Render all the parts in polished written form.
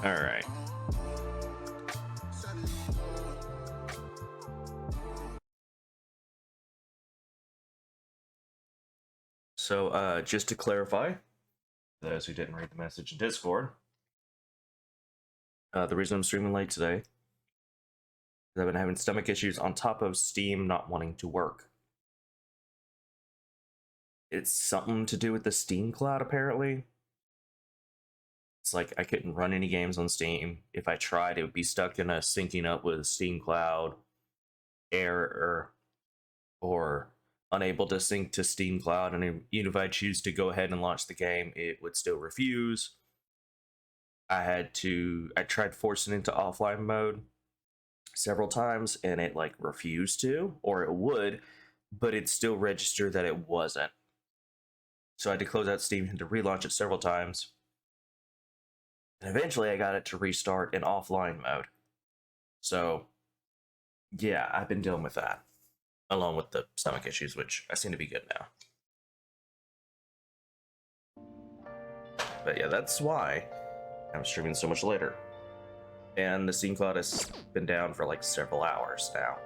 All right. So, just to clarify, those who didn't read the message in Discord, the reason I'm streaming late today is I've been having stomach issues on top of Steam not wanting to work. It's something to do with the Steam Cloud, apparently. It's like I couldn't run any games on Steam. If I tried, it would be stuck in a syncing up with Steam Cloud error, or unable to sync to Steam Cloud, and even if I choose to go ahead and launch the game, it would still refuse. I tried forcing it into offline mode several times, and it like refused to, or it would, but it still registered that it wasn't. So I had to close out Steam and to relaunch it several times. And eventually I got it to restart in offline mode. So yeah, I've been dealing with that, along with the stomach issues, which I seem to be good now. But yeah, that's why I'm streaming so much later. And the Steam Cloud has been down for like several hours now.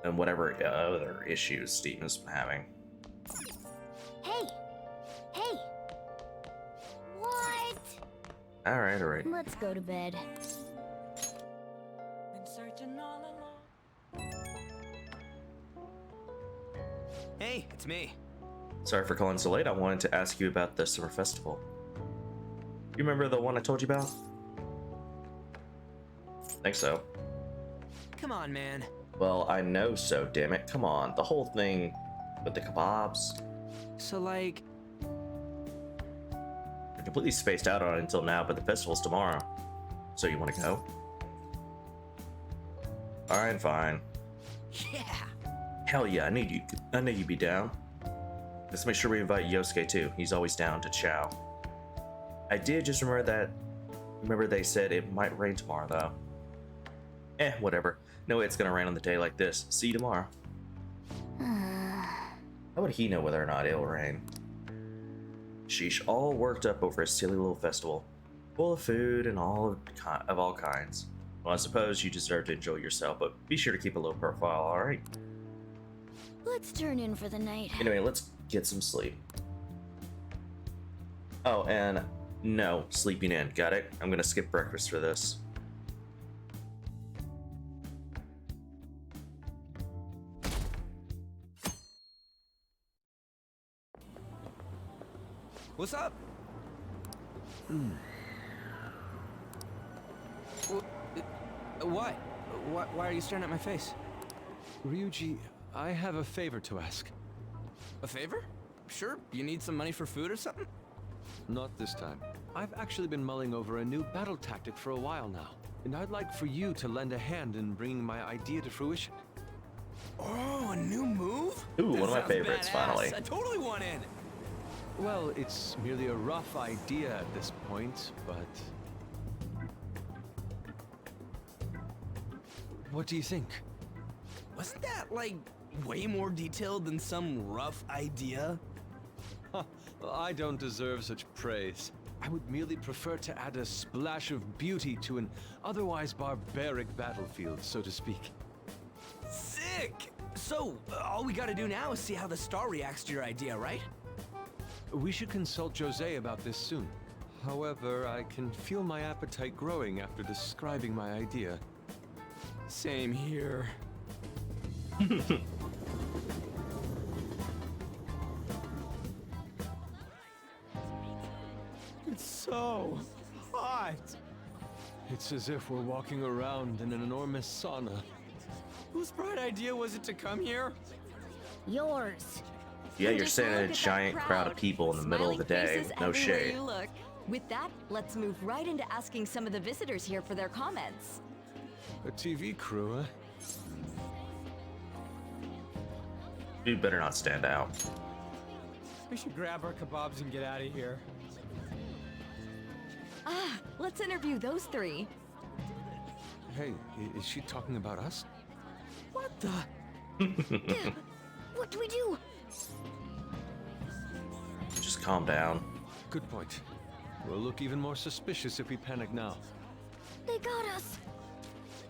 And whatever other issues Steam is having. Hey! Hey! What? Alright. Let's go to bed. Been searching all along. Hey, it's me. Sorry for calling so late. I wanted to ask you about the summer festival. You remember the one I told you about? Think so. Come on, man. Well, I know so, damn it. Come on. The whole thing with the kebabs. So, like... You're completely spaced out on it until now, but the festival's tomorrow. So you want to go? Alright, fine. Yeah! Hell yeah, I know you'd be down. Let's make sure we invite Yosuke too. He's always down to chow. I did just remember they said it might rain tomorrow though. Whatever. No way it's gonna rain on the day like this. See you tomorrow. How would he know whether or not it'll rain? Sheesh, all worked up over a silly little festival. Full of food and all kinds. Well, I suppose you deserve to enjoy yourself, but be sure to keep a low profile, alright? Let's turn in for the night. Anyway, let's get some sleep. Oh, and no, sleeping in. Got it? I'm gonna skip breakfast for this. What's up? What? Why are you staring at my face? Ryuji, I have a favor to ask. A favor? Sure, you need some money for food or something? Not this time. I've actually been mulling over a new battle tactic for a while now, and I'd like for you to lend a hand in bringing my idea to fruition. Oh, a new move? Ooh, That one of my sounds favorites, badass. finally. I totally want in. Well, it's merely a rough idea at this point, but... What do you think? Wasn't that, like, way more detailed than some rough idea? I don't deserve such praise. I would merely prefer to add a splash of beauty to an otherwise barbaric battlefield, so to speak. Sick! So, all we gotta do now is see how the star reacts to your idea, right? We should consult Jose about this soon. However, I can feel my appetite growing after describing my idea. Same here. It's so hot. It's as if we're walking around in an enormous sauna. Whose bright idea was it to come here? Yours. Yeah, you're Just standing in look a at that giant crowd of crowd. people in the middle of the Smiling day faces with no everywhere shade. you look. With that, let's move right into asking some of the visitors here for their comments. A TV crew, eh? You better not stand out. We should grab our kebabs and get out of here. Ah, let's interview those three. Hey, is she talking about us? What the? What do we do? Just calm down. Good point. We'll look even more suspicious if we panic now. They got us.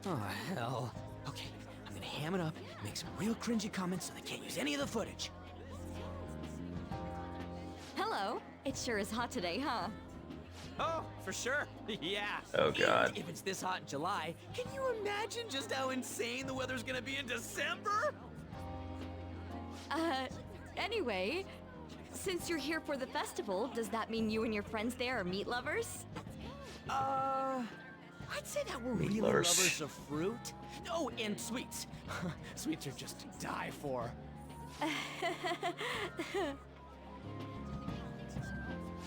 Oh, hell. Okay, I'm gonna ham it up, make some real cringy comments so they can't use any of the footage. Hello. It sure is hot today, huh? Oh, for sure. Yeah. Oh, God. And if it's this hot in July, can you imagine just how insane the weather's gonna be in December? Anyway, since you're here for the festival, does that mean you and your friends there are meat lovers? I'd say that we're Meat really lovers. lovers of fruit. Oh, and sweets. Sweets are just to die for.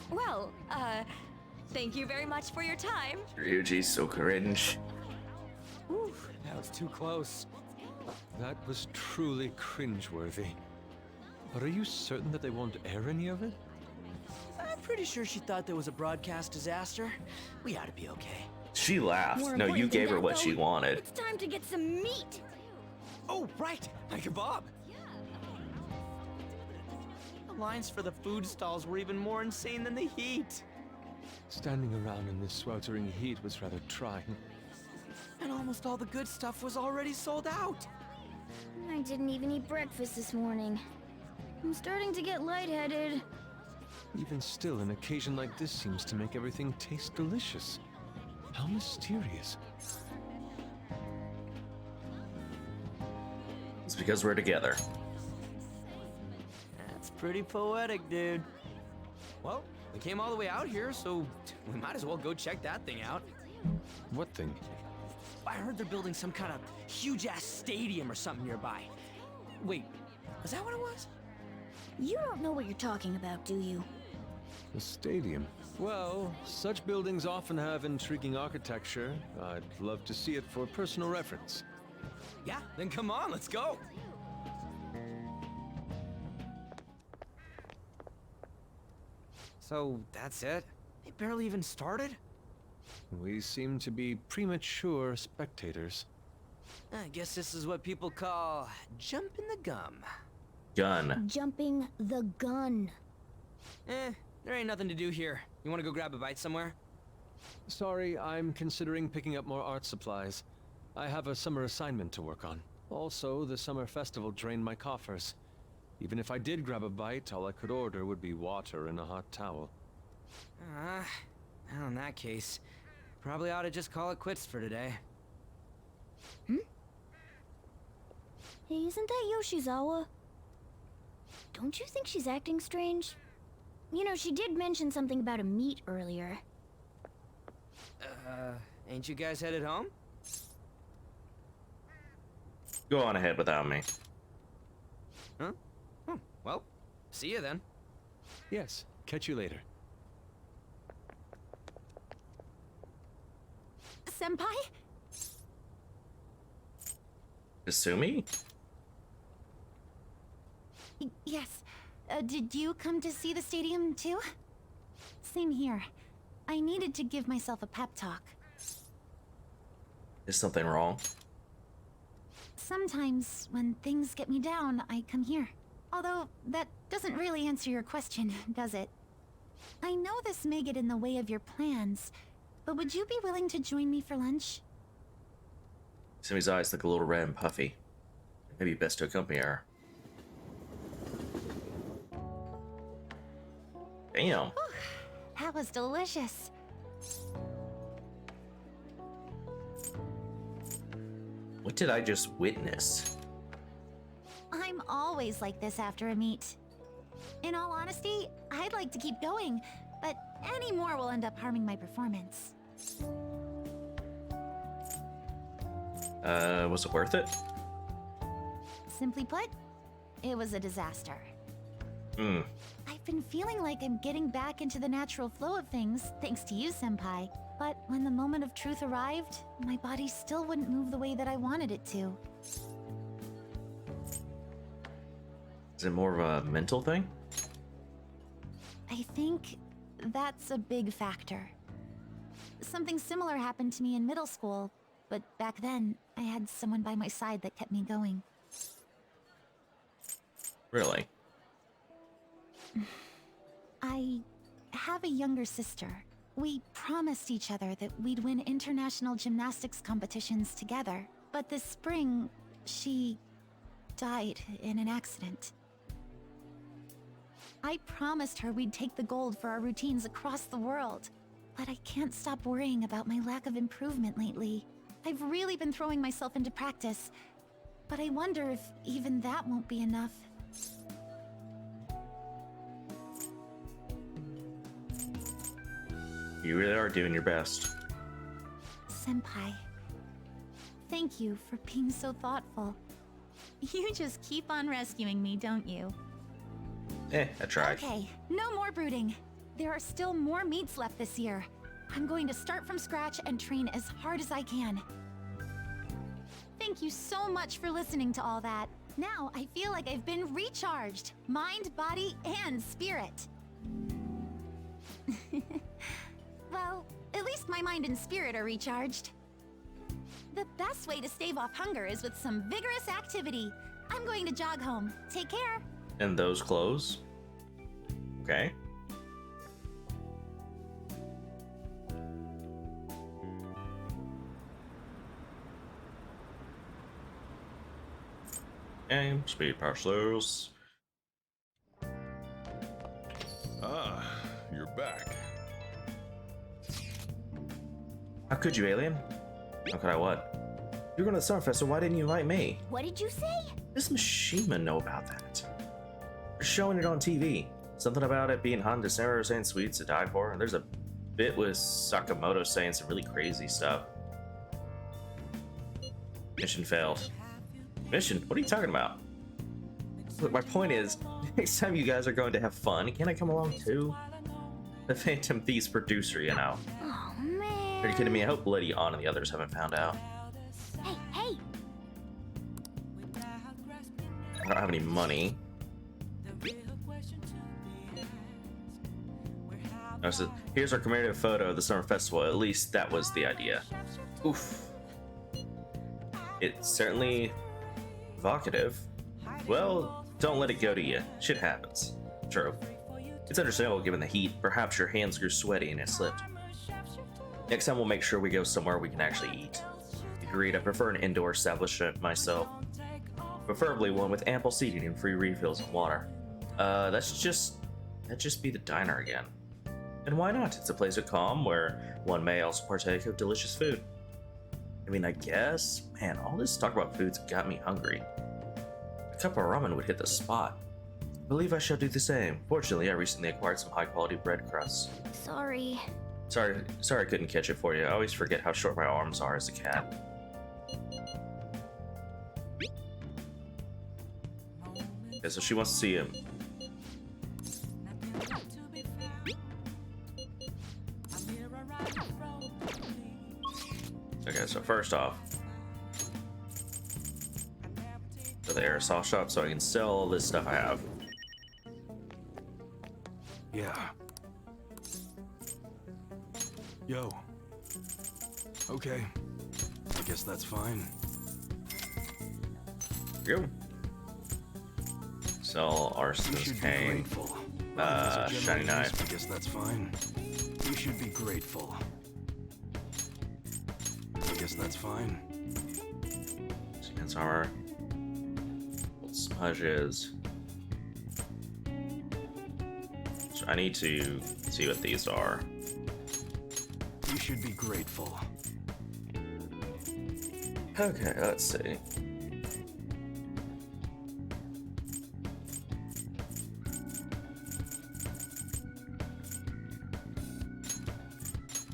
Well, thank you very much for your time. Ryuji's so cringe. Whew, that was too close. That was truly cringeworthy. But are you certain that they won't air any of it? I'm pretty sure she thought there was a broadcast disaster. We ought to be okay. She laughed. More No, you important than gave her that, what though, she wanted. It's time to get some meat. Oh, right, my kebab. The lines for the food stalls were even more insane than the heat. Standing around in this sweltering heat was rather trying. And almost all the good stuff was already sold out. I didn't even eat breakfast this morning. I'm starting to get lightheaded. Even still, an occasion like this seems to make everything taste delicious. How mysterious. It's because we're together. That's pretty poetic, dude. Well, we came all the way out here, so we might as well go check that thing out. What thing? I heard they're building some kind of huge-ass stadium or something nearby. Wait, was that what it was? You don't know what you're talking about, do you? The stadium. Well, such buildings often have intriguing architecture. I'd love to see it for personal reference. Yeah, then come on, let's go. So, that's it? They barely even started? We seem to be premature spectators. I guess this is what people call jumping the gum. Gun. Jumping the gun. There ain't nothing to do here. You wanna go grab a bite somewhere? Sorry, I'm considering picking up more art supplies. I have a summer assignment to work on. Also, the summer festival drained my coffers. Even if I did grab a bite, all I could order would be water and a hot towel. Well, in that case, probably ought to just call it quits for today. Hey, isn't that Yoshizawa? Don't you think she's acting strange? You know, she did mention something about a meat earlier. Ain't you guys headed home? Go on ahead without me. Huh? Oh, well, see you then. Yes, catch you later. Senpai? Asumi? Yes. Did you come to see the stadium, too? Same here. I needed to give myself a pep talk. Is something wrong? Sometimes, when things get me down, I come here. Although, that doesn't really answer your question, does it? I know this may get in the way of your plans, but would you be willing to join me for lunch? Asumi's eyes look a little red and puffy. Maybe best to accompany her. Damn. That was delicious. What did I just witness? I'm always like this after a meet. In all honesty, I'd like to keep going, but any more will end up harming my performance. Was it worth it? Simply put, it was a disaster. Hmm. I've been feeling like I'm getting back into the natural flow of things, thanks to you, Senpai. But when the moment of truth arrived, my body still wouldn't move the way that I wanted it to. Is it more of a mental thing? I think that's a big factor. Something similar happened to me in middle school, but back then, I had someone by my side that kept me going. Really? I have a younger sister. We promised each other that we'd win international gymnastics competitions together. But this spring, she died in an accident. I promised her we'd take the gold for our routines across the world. But I can't stop worrying about my lack of improvement lately. I've really been throwing myself into practice, but I wonder if even that won't be enough. You really are doing your best. Senpai, thank you for being so thoughtful. You just keep on rescuing me, don't you? I tried. Okay, no more brooding. There are still more meets left this year. I'm going to start from scratch and train as hard as I can. Thank you so much for listening to all that. Now I feel like I've been recharged. Mind, body, and spirit. Well, at least my mind and spirit are recharged. The best way to stave off hunger is with some vigorous activity. I'm going to jog home. Take care. And those clothes? Okay. Game, speed parcels. Ah, you're back. How could you, alien? How could I what? You're going to the summer festival, why didn't you invite me? What did you say? Does Mishima know about that? They're showing it on TV. Something about it being hot in December, saying sweets to die for. And there's a bit with Sakamoto saying some really crazy stuff. Mission failed. Mission? What are you talking about? Look, my point is, next time you guys are going to have fun, can't I come along too? The Phantom Thief's producer, you know. Oh, man. Are you kidding me? I hope Letty On and the others haven't found out. Hey, hey! I don't have any money. Oh, so here's our commemorative photo of the summer festival. At least that was the idea. Oof. It's certainly evocative. Well, don't let it go to you. Shit happens. True. It's understandable given the heat. Perhaps your hands grew sweaty and it slipped. Next time we'll make sure we go somewhere we can actually eat. Agreed, I prefer an indoor establishment myself. Preferably one with ample seating and free refills of water. That'd just be the diner again. And why not? It's a place of calm where one may also partake of delicious food. I mean, I guess, man, all this talk about food's got me hungry. A cup of ramen would hit the spot. I believe I shall do the same. Fortunately, I recently acquired some high-quality bread crusts. Sorry. Sorry I couldn't catch it for you. I always forget how short my arms are as a cat. Okay, so she wants to see him. Okay, so first off, to the aerosol shop so I can sell all this stuff I have. Yeah. Yo. Okay. I guess that's fine. Here we go. Sell You arsonist should be cane. grateful. As a Shiny general knife. use, I guess that's fine. You should be grateful. I guess that's fine. Sequence armor. Old smudges. So I need to see what these are. You should be grateful. Okay, let's see.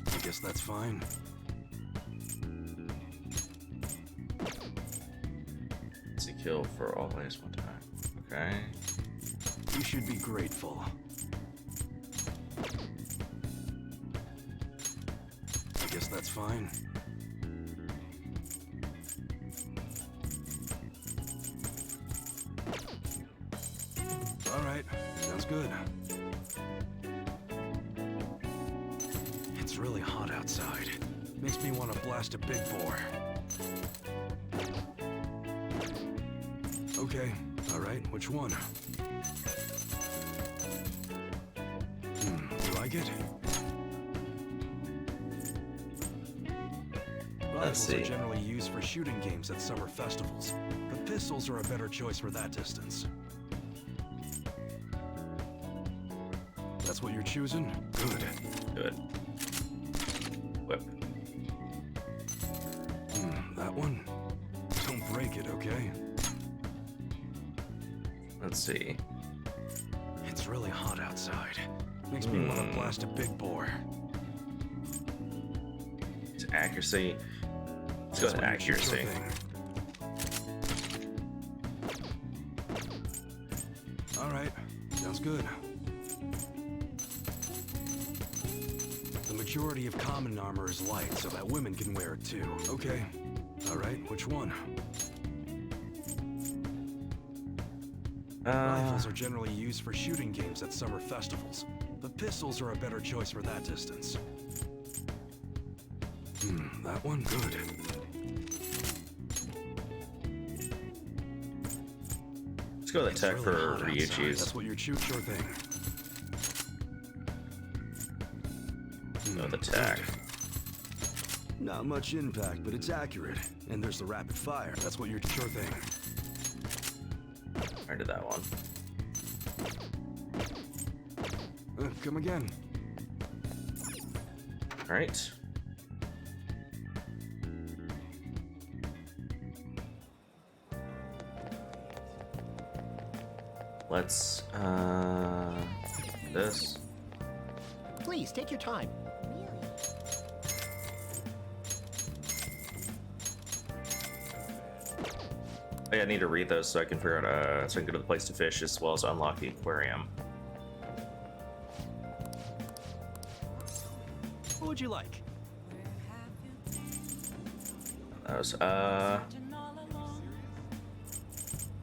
I guess that's fine. Let's see, kill for always one time. Okay. You should be grateful. I guess that's fine. All right, sounds good. It's really hot outside. Makes me want to blast a big bore. Okay, all right, which one? You like it? Rifles are see. generally used for shooting games at summer festivals, but pistols are a better choice for that distance. That's what you're choosing? Good. Good. Whip. That one? Don't break it, okay? Let's see. It's really hot outside. Makes me want to blast a big bore. It's accuracy. Let's go That's with what you choose, accuracy. All right, sounds good. The majority of common armor is light, so that women can wear it too. Okay. All right, which one? Rifles are generally used for shooting games at summer festivals, but pistols are a better choice for that distance. That one? Good. Let's go with the tech It's for really hot outside. Ryuchi's. That's what you choose, sure thing. Go with the tech. Not much impact, but it's accurate. And there's the rapid fire. That's what you're sure thing. I did that one. Come again. All right. Let's this. Please take your time. Oh, yeah, I need to read those so I can figure out so I can go to the place to fish as well as unlock the aquarium. What would you like? That was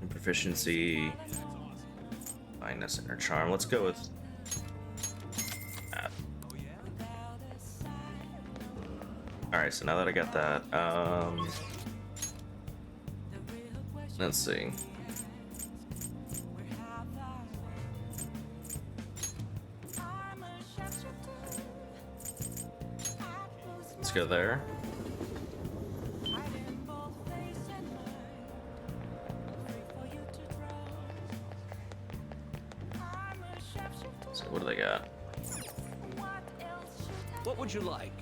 proficiency, kindness, inner charm. Let's go with that. All right, so now that I got that, let's see. Let's go there. So what do they got? What would you like?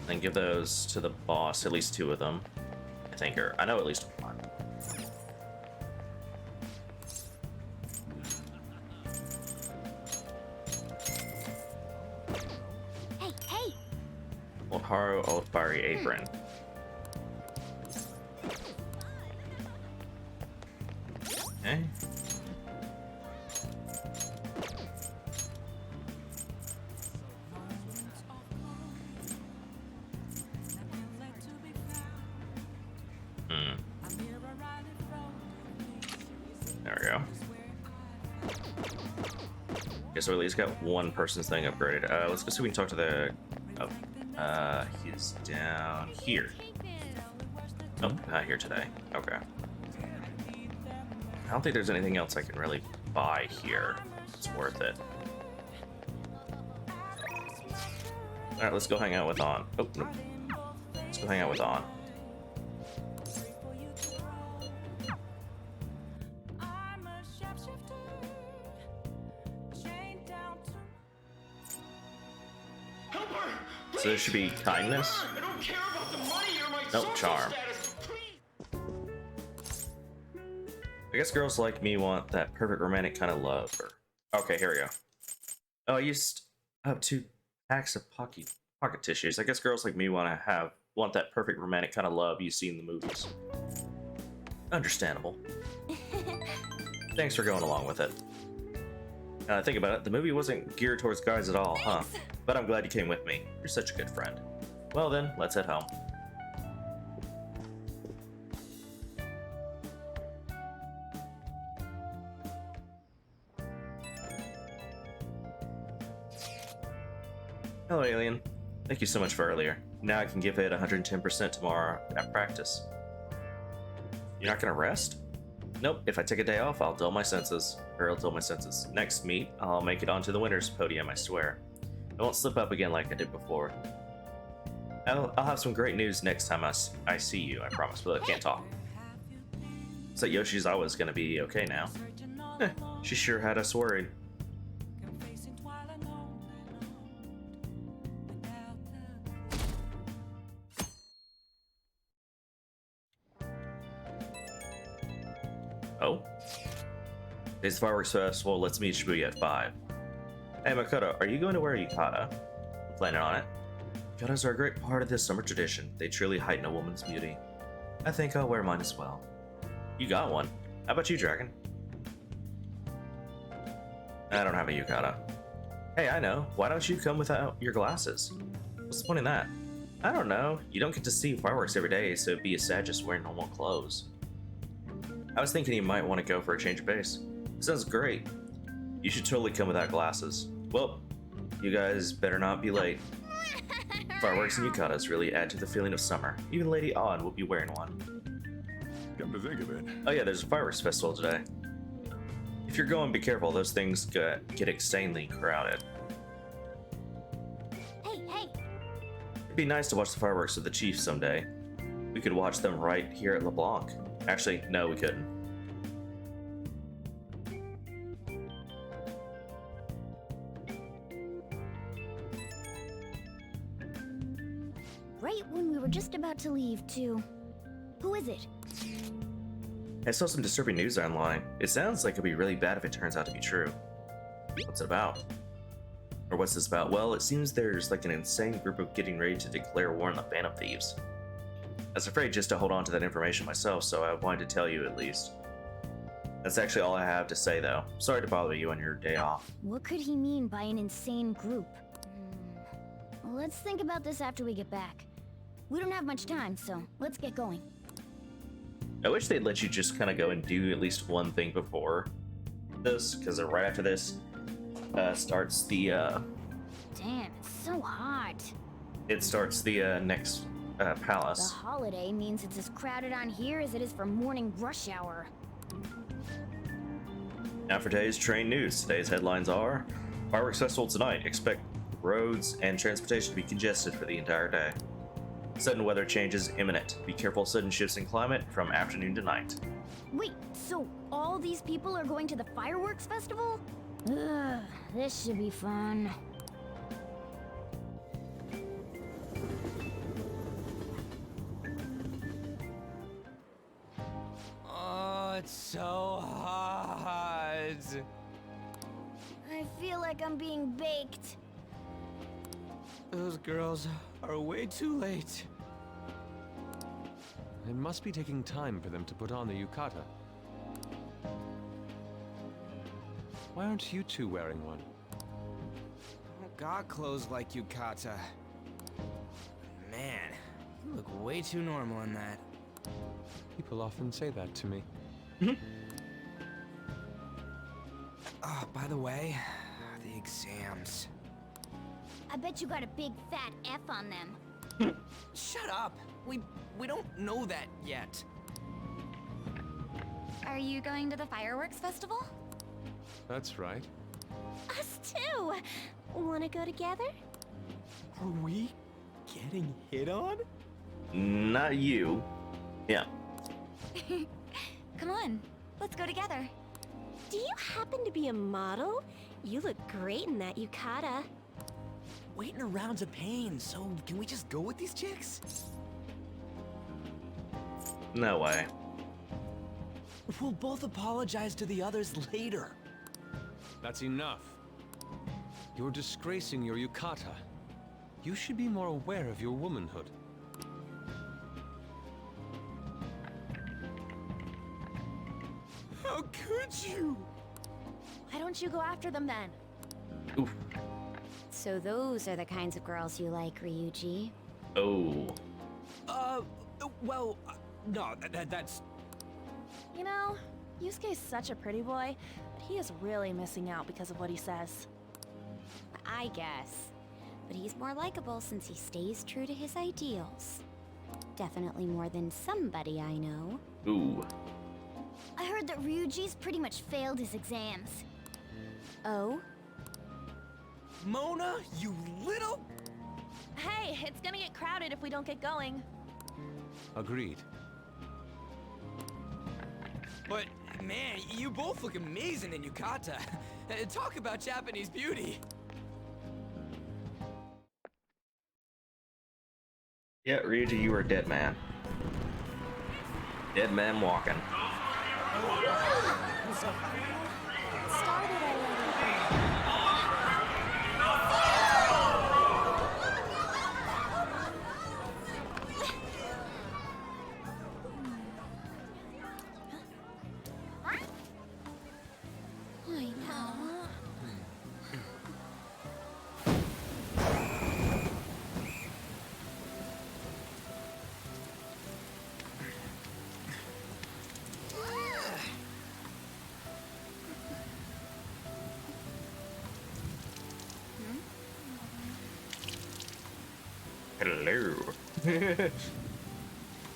Then give those to the boss, at least 2 of them. I think, or I know at least 1. Hey, hey! Old Haru, Old Fiery Apron. Okay. There we go. Okay, so at least got one person's thing upgraded. Let's go see if we can talk to the... Oh, he's down here. Oh, not here today. Okay. I don't think there's anything else I can really buy here. It's worth it. Alright, let's go hang out with On. Oh, no. Let's go hang out with On. So there should be kindness. Nope, charm. I guess girls like me want that perfect romantic kind of love. Okay, here we go. Oh, I used up 2 packs of pocket tissues. I guess girls like me want that perfect romantic kind of love you see in the movies. Understandable. Thanks for going along with it. Think about it, the movie wasn't geared towards guys at all, huh? But I'm glad you came with me. You're such a good friend. Well then, let's head home. Hello, alien. Thank you so much for earlier. Now I can give it 110% tomorrow at practice. You're not gonna rest? Nope, if I take a day off, I'll dull my senses. Or I'll dull my senses. Next meet, I'll make it onto the winner's podium, I swear. I won't slip up again like I did before. I'll have some great news next time I see you, I promise, but I can't talk. So Yoshizawa's gonna be okay now. She sure had us worried. Oh? Today's the fireworks festival. Let's meet Shibuya at 5. Hey Makoto, are you going to wear a yukata? I'm planning on it. Yukatas are a great part of this summer tradition. They truly heighten a woman's beauty. I think I'll wear mine as well. You got one. How about you, Dragon? I don't have a yukata. Hey, I know. Why don't you come without your glasses? What's the point in that? I don't know. You don't get to see fireworks every day, so it'd be sad just wearing normal clothes. I was thinking you might want to go for a change of pace. Sounds great. You should totally come without glasses. Well, you guys better not be late. Fireworks and yukatas really add to the feeling of summer. Even Lady Odd will be wearing one. Come to think of it. Oh yeah, there's a fireworks festival today. If you're going, be careful. Those things get insanely crowded. Hey! It'd be nice to watch the fireworks with the chief someday. We could watch them right here at LeBlanc. Actually, no, we couldn't. Right when we were just about to leave, too. Who is it? I saw some disturbing news online. It sounds like it'll be really bad if it turns out to be true. What's it about? Or what's this about? Well, it seems there's like an insane group of getting ready to declare war on the Phantom Thieves. I was afraid just to hold on to that information myself, so I wanted to tell you at least. That's actually all I have to say, though. Sorry to bother you on your day off. What could he mean by an insane group? Let's think about this after we get back. We don't have much time, so let's get going. I wish they'd let you just kind of go and do at least one thing before this, because right after this starts the Damn, it's so hot. it starts the next The palace. holiday means it's as crowded on here as it is for morning rush hour. Now for today's train news. Today's headlines are: Fireworks Festival tonight. Expect roads and transportation to be congested for the entire day. Sudden weather changes imminent. Be careful of sudden shifts in climate from afternoon to night. Wait, so all these people are going to the fireworks festival? Ugh, this should be fun. Oh, it's so hot. I feel like I'm being baked. Those girls are way too late. It must be taking time for them to put on the yukata. Why aren't you two wearing one? I don't got clothes like yukata. Man, you look way too normal in that. People often say that to me. Oh, by the way, the exams. I bet you got a big fat F on them. Shut up! We don't know that yet. Are you going to the fireworks festival? That's right. Us too! Wanna go together? Are we getting hit on? Not you. Yeah. Come on, let's go together. Do you happen to be a model? You look great in that yukata. Waiting around's a pain, so can we just go with these chicks? No way. We'll both apologize to the others later. That's enough. You're disgracing your yukata. You should be more aware of your womanhood. How could you? Why don't you go after them then? Oof. So those are the kinds of girls you like, Ryuji. Oh. Well, no, that's... You know, Yusuke's such a pretty boy, but he is really missing out because of what he says. I guess. But he's more likable since he stays true to his ideals. Definitely more than somebody I know. Ooh. I heard that Ryuji's pretty much failed his exams. Oh? Mona, you little... Hey, it's gonna get crowded if we don't get going. Agreed. But, man, you both look amazing in yukata. Talk about Japanese beauty. Yeah, Ryuji, you are a dead man. Dead man walking. Started already. I know. Hello.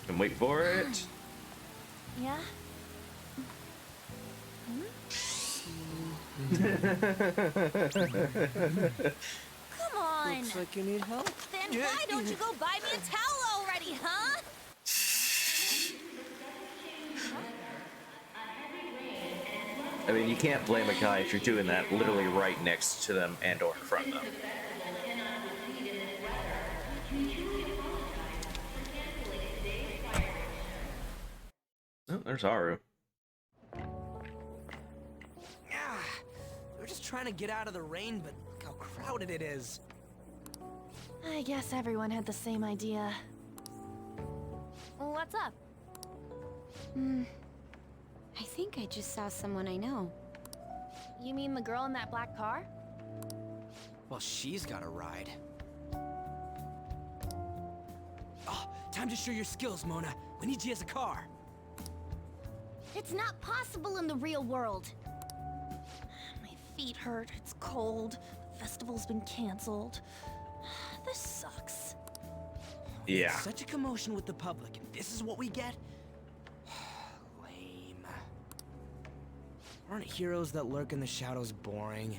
Can wait for it. Yeah? Come on. Looks like you need help. Then why don't you go buy me a towel already, huh? I mean, you can't blame a guy if you're doing that literally right next to them and or in front of them. Oh, there's Haru. Ah, we're just trying to get out of the rain, but look how crowded it is. I guess everyone had the same idea. What's up? I think I just saw someone I know. You mean the girl in that black car? Well, she's got a ride. Oh, time to show your skills, Mona. We need you as a car. It's not possible in the real world. My feet hurt, it's cold, the festival's been canceled. This sucks. Yeah. Such a commotion with the public, and this is what we get? Lame. Aren't heroes that lurk in the shadows boring?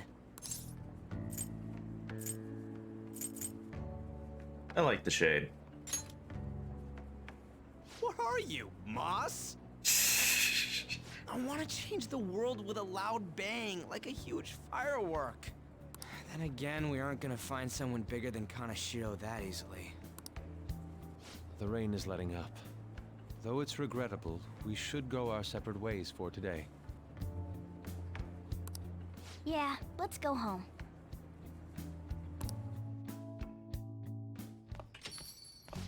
I like the shade. What are you, Moss? I want to change the world with a loud bang, like a huge firework. Then again, we aren't gonna find someone bigger than Kanashiro that easily. The rain is letting up. Though it's regrettable, we should go our separate ways for today. Yeah, let's go home.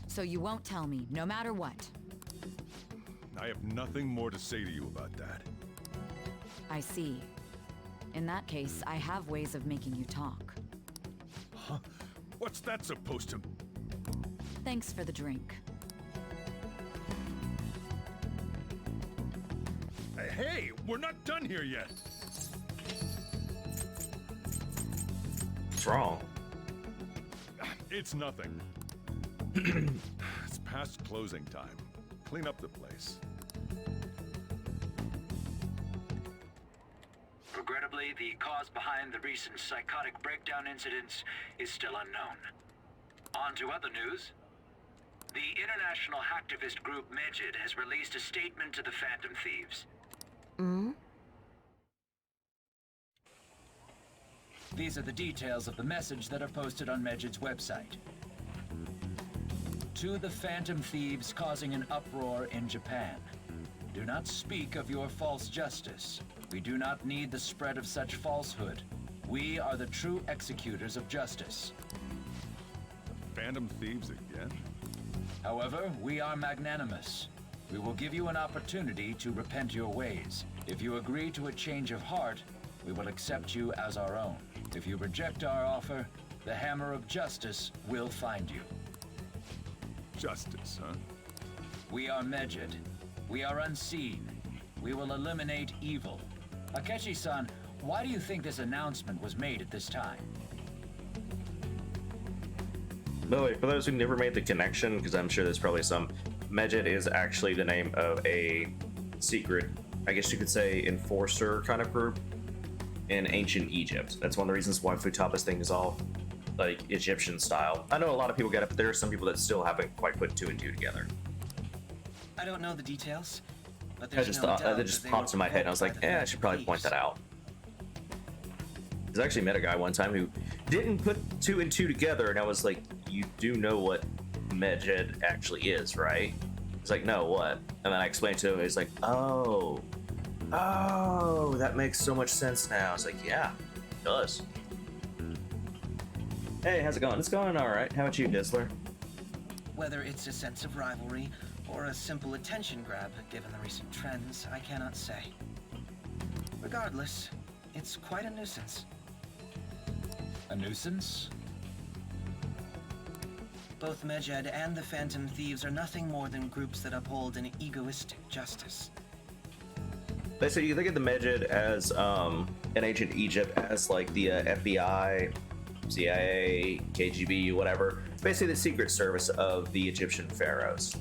So you won't tell me, no matter what. I have nothing more to say to you about that. I see. In that case, I have ways of making you talk. Huh? What's that supposed to... Thanks for the drink. Hey, we're not done here yet. What's wrong? It's nothing. It's past closing time. Clean up the place. Regrettably, the cause behind the recent psychotic breakdown incidents is still unknown. On to other news. The international hacktivist group Megid has released a statement to the Phantom Thieves. These are the details of the message that are posted on Megid's website. To the Phantom Thieves causing an uproar in Japan. Do not speak of your false justice. We do not need the spread of such falsehood. We are the true executors of justice. Phantom Thieves again? However, we are magnanimous. We will give you an opportunity to repent your ways. If you agree to a change of heart, we will accept you as our own. If you reject our offer, the hammer of justice will find you. Justice, huh? We are Megid. We are unseen. We will eliminate evil. Akechi-san, why do you think this announcement was made at this time? By the way, for those who never made the connection, because I'm sure there's probably some, Megid is actually the name of a secret I guess you could say, enforcer kind of group in ancient Egypt. That's one of the reasons why Futaba's thing is all like Egyptian style. I know a lot of people get it, but there are some people that still haven't quite put two and two together. I don't know the details, but I there's just no thought doubt that just they popped were in my head, and I was like, provoked by the I should probably point Phantom that out. Because I actually met a guy one time who didn't put two and two together, and I was like, you do know what Medjed actually is, right? He's like, no, what? And then I explained to him, he's like, oh, that makes so much sense now. I was like, yeah, it does. Hey, how's it going? It's going all right. How about you, Dizzler? Whether it's a sense of rivalry or a simple attention grab, given the recent trends, I cannot say. Regardless, it's quite a nuisance. A nuisance? Both Medjed and the Phantom Thieves are nothing more than groups that uphold an egoistic justice. Basically, you think of the Medjed as, in ancient Egypt, as like the FBI, CIA, KGB, whatever. It's basically the secret service of the Egyptian pharaohs.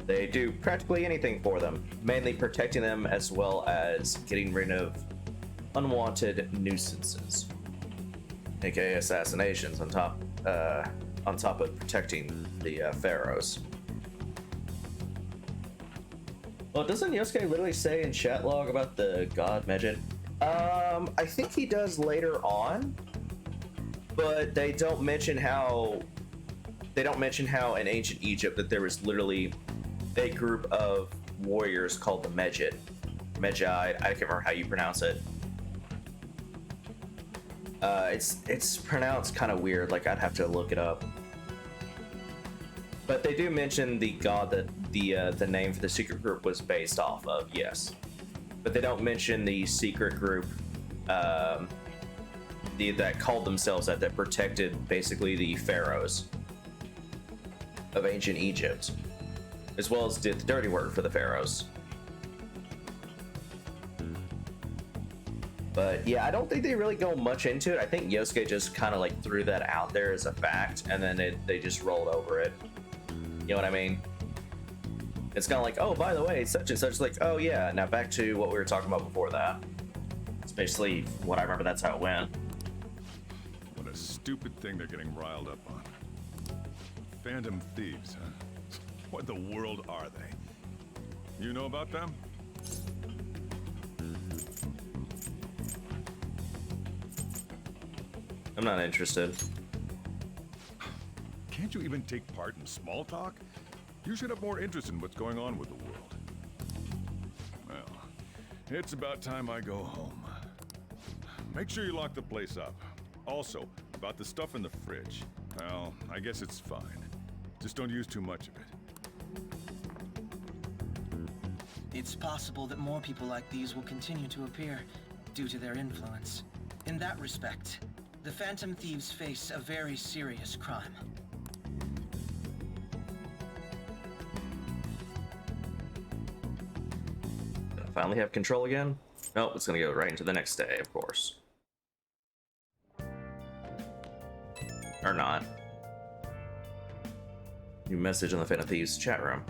They do practically anything for them, mainly protecting them as well as getting rid of unwanted nuisances, aka assassinations, on top of protecting the pharaohs. Well, doesn't Yosuke literally say in chat log about the god Medjed? I think he does later on, but they don't mention how in ancient Egypt that there was literally a group of warriors called the Medjed. Medjai, I can't remember how you pronounce it. It's pronounced kind of weird, like I'd have to look it up. But they do mention the god that the name for the secret group was based off of, yes. But they don't mention the secret group that called themselves that protected basically the pharaohs of ancient Egypt, as well as did the dirty work for the pharaohs. But yeah, I don't think they really go much into it. I think Yosuke just kind of like threw that out there as a fact, and then they just rolled over it. You know what I mean? It's kind of like, oh, by the way, such and such. Like, oh yeah, now back to what we were talking about before that. It's basically what I remember. That's how it went. What a stupid thing they're getting riled up on. Phantom thieves, huh? What the world are they? You know about them? I'm not interested. Can't you even take part in small talk? You should have more interest in what's going on with the world. Well, it's about time I go home. Make sure you lock the place up. Also, about the stuff in the fridge. Well, I guess it's fine. Just don't use too much of it. It's possible that more people like these will continue to appear due to their influence. In that respect, the Phantom Thieves face a very serious crime. Finally have control again? Nope, it's gonna go right into the next day, of course. Or not. New message in the Phantom Thieves chat room.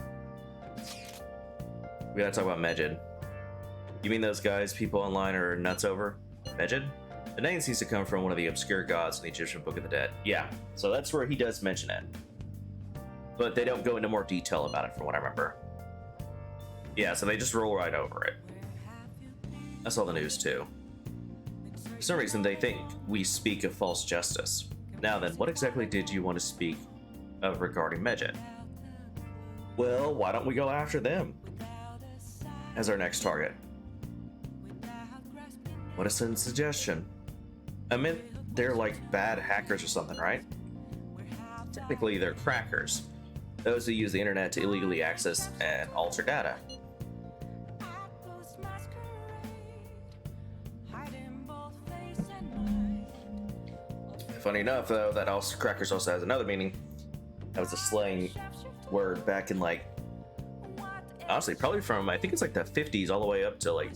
We gotta talk about Medjed. You mean those guys people online are nuts over? Medjed? The name seems to come from one of the obscure gods in the Egyptian Book of the Dead. Yeah, so that's where he does mention it. But they don't go into more detail about it from what I remember. Yeah, so they just roll right over it. I saw the news too. For some reason, they think we speak of false justice. Now then, what exactly did you want to speak of regarding Medjed? Well, why don't we go after them as our next target? What a sudden suggestion. I meant they're like bad hackers or something, right? Technically, they're crackers. Those who use the internet to illegally access and alter data. Funny enough, though, that also crackers also has another meaning. That was a slang word back in like, honestly, probably from I think it's like the 50s all the way up to like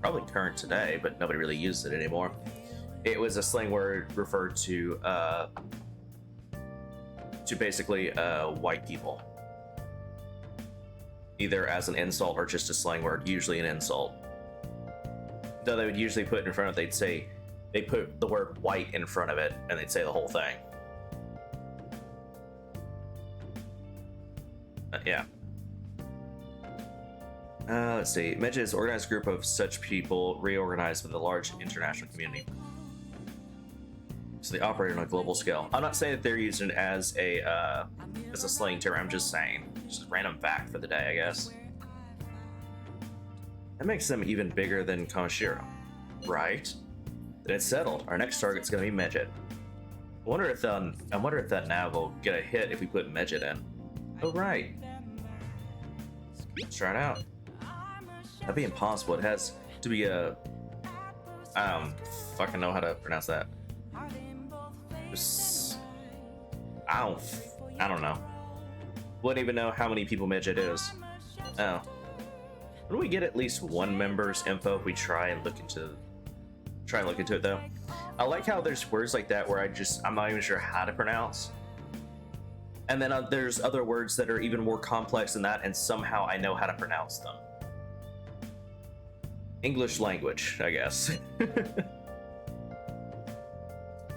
probably current today, but nobody really uses it anymore. It was a slang word referred to basically white people. either as an insult or just a slang word, usually an insult. Though they would usually put in front of, they put the word white in front of it, and they'd say the whole thing. Yeah. Let's see. Medjed is an organized group of such people reorganized with a large international community. So they operate on a global scale. I'm not saying that they're using it as a slang term. I'm just saying, just a random fact for the day, I guess. That makes them even bigger than Kamashiro, right? Then it's settled. Our next target's gonna be Medjed. I wonder if that nav will get a hit if we put Medjed in. Oh right. Let's try it out. That'd be impossible. It has to be a. I don't fucking know how to pronounce that. I don't know. Wouldn't even know how many people Medjed is. Oh. Wouldn't we get at least one member's info if we try and look into it though? I like how there's words like that where I'm not even sure how to pronounce. And then there's other words that are even more complex than that, and somehow I know how to pronounce them. English language, I guess.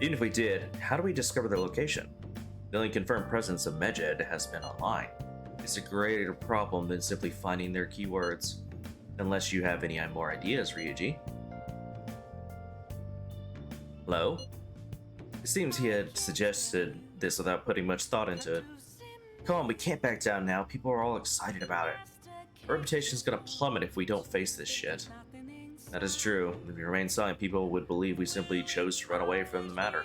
Even if we did, how do we discover their location? The only confirmed presence of Medjed has been online. It's a greater problem than simply finding their keywords. Unless you have any more ideas, Ryuji. Hello? It seems he had suggested this without putting much thought into it. Come on, we can't back down now. People are all excited about it. Our reputation's gonna plummet if we don't face this shit. That is true. If we remain silent, people would believe we simply chose to run away from the matter.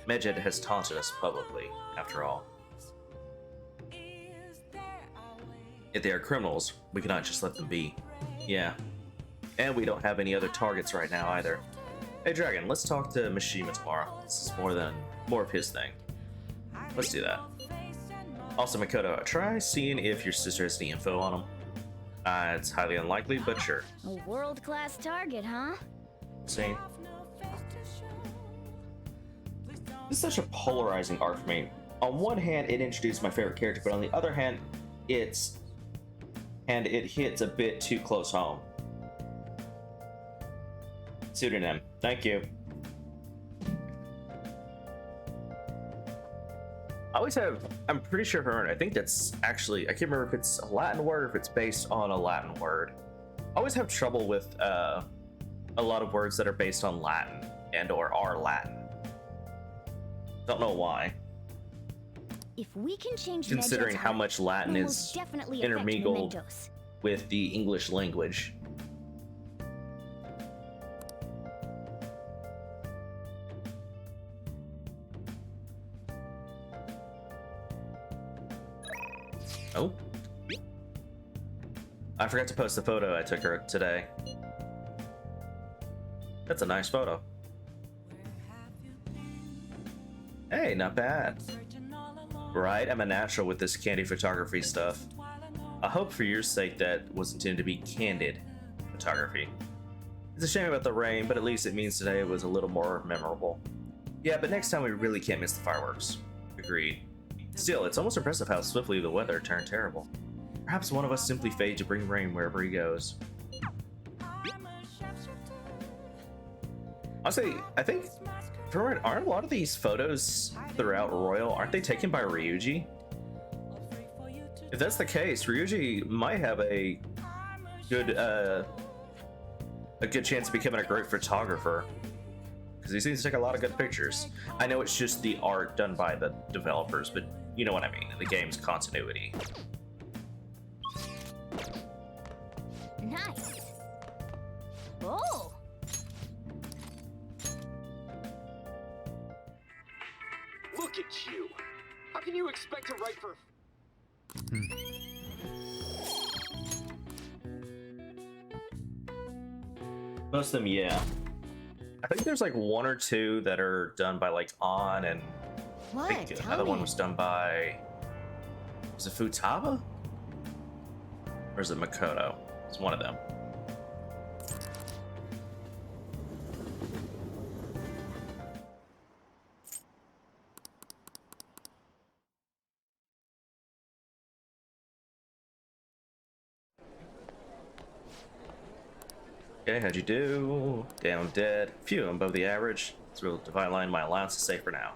Medjed has taunted us publicly, after all. If they are criminals, we cannot just let them be. Yeah. And we don't have any other targets right now either. Hey Dragon, let's talk to Mishima tomorrow. This is more of his thing. Let's do that. Also, Makoto, try seeing if your sister has any info on him. It's highly unlikely, but sure. A world-class target, huh? See? This is such a polarizing arc for me. On one hand, it introduced my favorite character, but on the other hand, it hits a bit too close home. Pseudonym. Thank you. I'm pretty sure I think that's actually, I can't remember if it's a Latin word or if it's based on a Latin word. I always have trouble with a lot of words that are based on Latin and or are Latin. Don't know why. If we can change considering Medjed's how much Latin heart, is we'll definitely intermingled affect Mementos. with the English language. Oh. I forgot to post the photo I took her today. That's a nice photo. Hey, not bad. Right, I'm a natural with this candy photography stuff. I hope for your sake that was intended to be candid photography. It's a shame about the rain, but at least it means today was a little more memorable. Yeah, but next time we really can't miss the fireworks. Agreed. Still, it's almost impressive how swiftly the weather turned terrible. Perhaps one of us simply fated to bring rain wherever he goes. Honestly, I think, aren't a lot of these photos throughout Royal, aren't they taken by Ryuji? If that's the case, Ryuji might have a good chance of becoming a great photographer. Because he seems to take a lot of good pictures. I know it's just the art done by the developers, but you know what I mean, the game's continuity. Nice. Oh. Look at you. How can you expect to write for... Most of them, yeah. I think there's like one or two that are done by like On, and What? I think another one was done by, was it Futaba? Or is it Makoto? It's one of them. Okay, how'd you do? Damn, I'm dead. Phew, I'm above the average. It's a real divine line. My allowance is safe for now.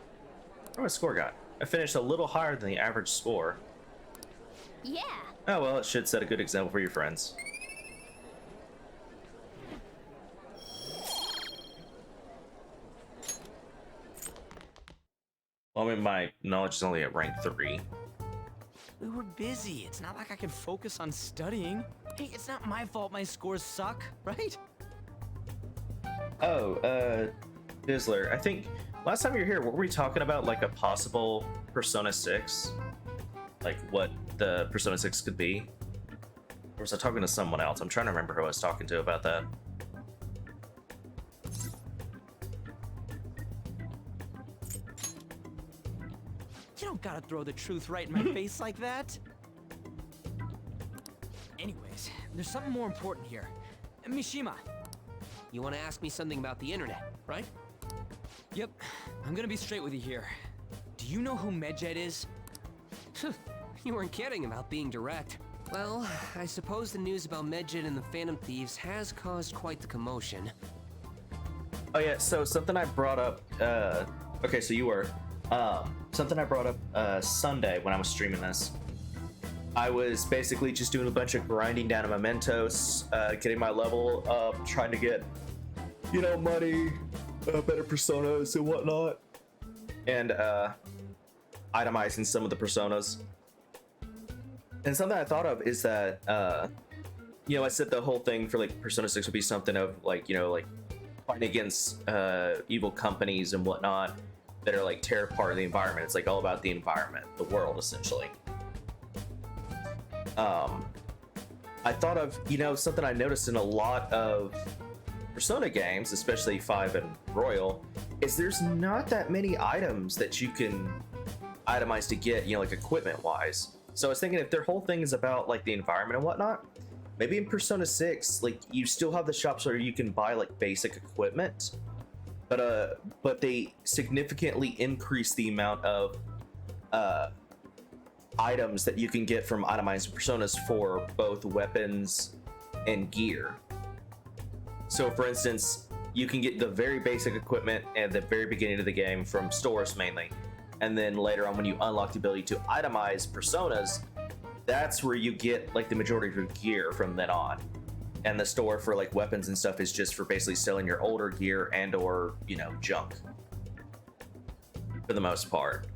What my score got? I finished a little higher than the average score. Yeah. Oh well, it should set a good example for your friends. Well, I mean, my knowledge is only at rank 3. We were busy. It's not like I can focus on studying. Hey, it's not my fault my scores suck, right? Oh, Bizzler, I think last time you were here, were we talking about like a possible Persona 6? Like what the Persona 6 could be? Or was I talking to someone else? I'm trying to remember who I was talking to about that. You don't gotta throw the truth right in my face like that. Anyways, there's something more important here. Mishima. You want to ask me something about the internet, right? Yep, I'm gonna be straight with you here. Do you know who Medjed is? You weren't kidding about being direct. Well, I suppose the news about Medjed and the Phantom Thieves has caused quite the commotion. Oh yeah, so something I brought up, okay, so you were, something I brought up, Sunday when I was streaming this. I was basically just doing a bunch of grinding down of mementos, getting my level up, trying to get, you know, money, better personas and whatnot, and, itemizing some of the personas. And something I thought of is that, you know, I said the whole thing for like Persona 6 would be something of like, you know, like fighting against evil companies and whatnot that are like tear apart the environment. It's like all about the environment, the world, essentially. I thought of, you know, something I noticed in a lot of Persona games, especially 5 and Royal, is there's not that many items that you can itemize to get, you know, like equipment wise. So I was thinking if their whole thing is about like the environment and whatnot, maybe in Persona 6, like you still have the shops where you can buy like basic equipment, but they significantly increase the amount of items that you can get from itemized personas for both weapons and gear. So for instance, you can get the very basic equipment at the very beginning of the game from stores mainly, and then later on when you unlock the ability to itemize personas, that's where you get like the majority of your gear from then on. And the store for like weapons and stuff is just for basically selling your older gear and or, you know, junk for the most part.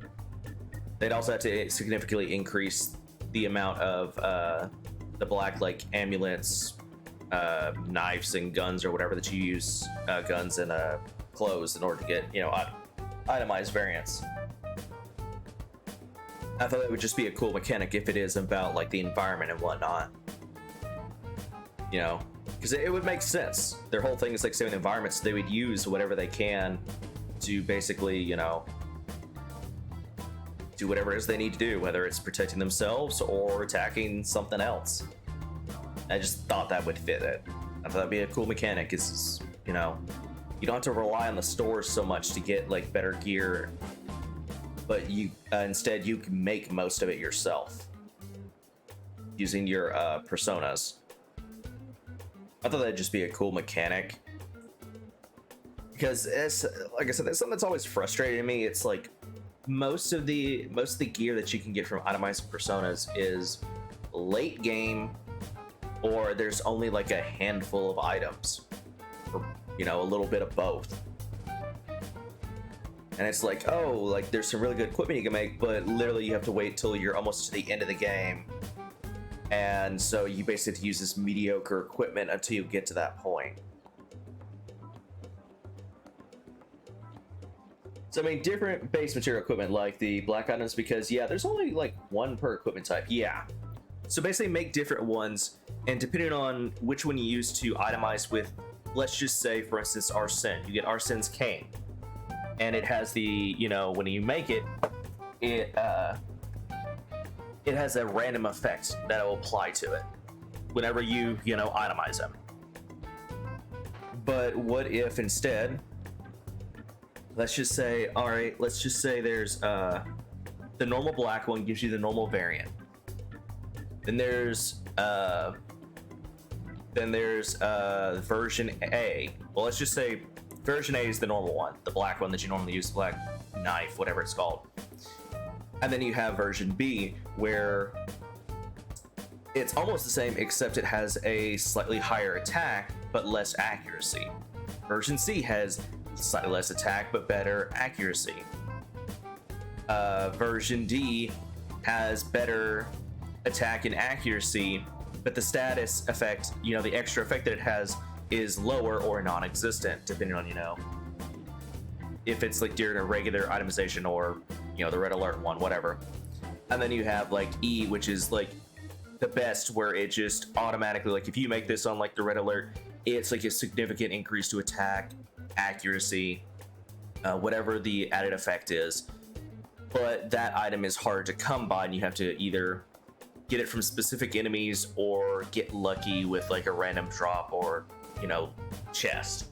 They'd also have to significantly increase the amount of the black like amulets, knives and guns or whatever that you use, guns and clothes in order to get, you know, itemized variants. I thought that would just be a cool mechanic if it is about like the environment and whatnot. You know, because it would make sense. Their whole thing is like saving the environment, so they would use whatever they can to basically, you know, do whatever it is they need to do, whether it's protecting themselves or attacking something else. I just thought that would fit it. I thought that'd be a cool mechanic. Is, you know, you don't have to rely on the stores so much to get like better gear, but you instead you can make most of it yourself using your personas. I thought that'd just be a cool mechanic, because it's, like I said, that's something that's always frustrated me. It's like most of the gear that you can get from itemized personas is late game, or there's only like a handful of items, or, you know, a little bit of both. And it's like, oh, like there's some really good equipment you can make, but literally you have to wait till you're almost to the end of the game. And so you basically use this mediocre equipment until you get to that point. So I mean, different base material equipment like the black items, because yeah, there's only like one per equipment type. Yeah. So basically make different ones, and depending on which one you use to itemize with, let's just say for instance Arsene, you get Arsene's cane. And it has the, you know, when you make it, it has a random effect that will apply to it whenever you know, itemize them. But what if instead, let's just say, all right, let's just say there's the normal black one gives you the normal variant. Then there's Then there's version A. Well, let's just say version A is the normal one, the black one that you normally use, black knife, whatever it's called. And then you have version B, where it's almost the same, except it has a slightly higher attack, but less accuracy. Version C has slightly less attack, but better accuracy. Version D has better attack and accuracy, but the status effect, you know, the extra effect that it has is lower or non-existent, depending on, you know, if it's like during a regular itemization or, you know, the red alert one, whatever. And then you have like E, which is like the best, where it just automatically, like if you make this on like the red alert, it's like a significant increase to attack, accuracy, whatever the added effect is. But that item is hard to come by, and you have to either get it from specific enemies or get lucky with like a random drop or, you know, chest.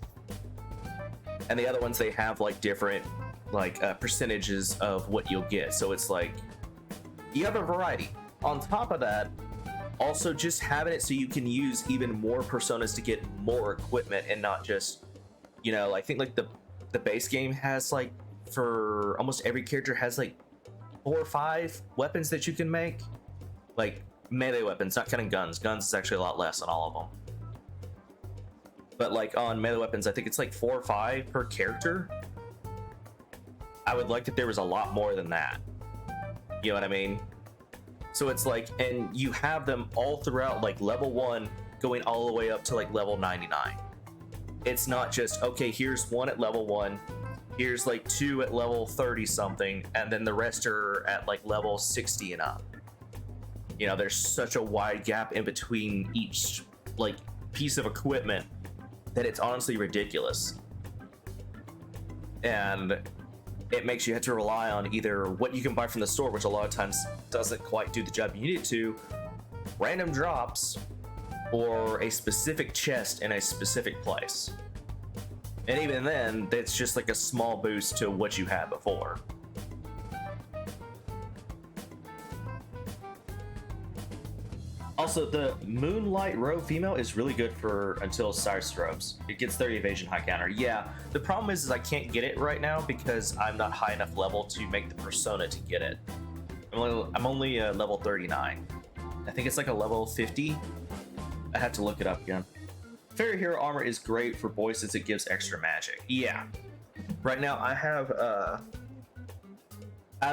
And the other ones, they have like different like percentages of what you'll get, so it's like you have a variety. On top of that, also just having it so you can use even more personas to get more equipment, and not just, you know, I think like the base game has like, for almost every character, has like 4 or 5 weapons that you can make, like melee weapons, not counting guns. Guns is actually a lot less on all of them, but like on melee weapons, I think it's like 4 or 5 per character. I would like that there was a lot more than that, you know what I mean? So it's like, and you have them all throughout, like level 1 going all the way up to like level 99. It's not just, okay, here's 1 at level 1, here's like 2 at level 30 something, and then the rest are at like level 60 and up. You know, there's such a wide gap in between each like piece of equipment that it's honestly ridiculous. And it makes you have to rely on either what you can buy from the store, which a lot of times doesn't quite do the job you need it to, random drops, or a specific chest in a specific place. And even then, it's just like a small boost to what you had before. Also, the Moonlight Row female is really good for until Cyrus strobes. It gets 30 evasion high counter. Yeah, the problem is I can't get it right now because I'm not high enough level to make the persona to get it. I'm only level 39. I think it's like a level 50. I have to look it up again. Fairy Hero armor is great for boys since it gives extra magic. Yeah. Right now I have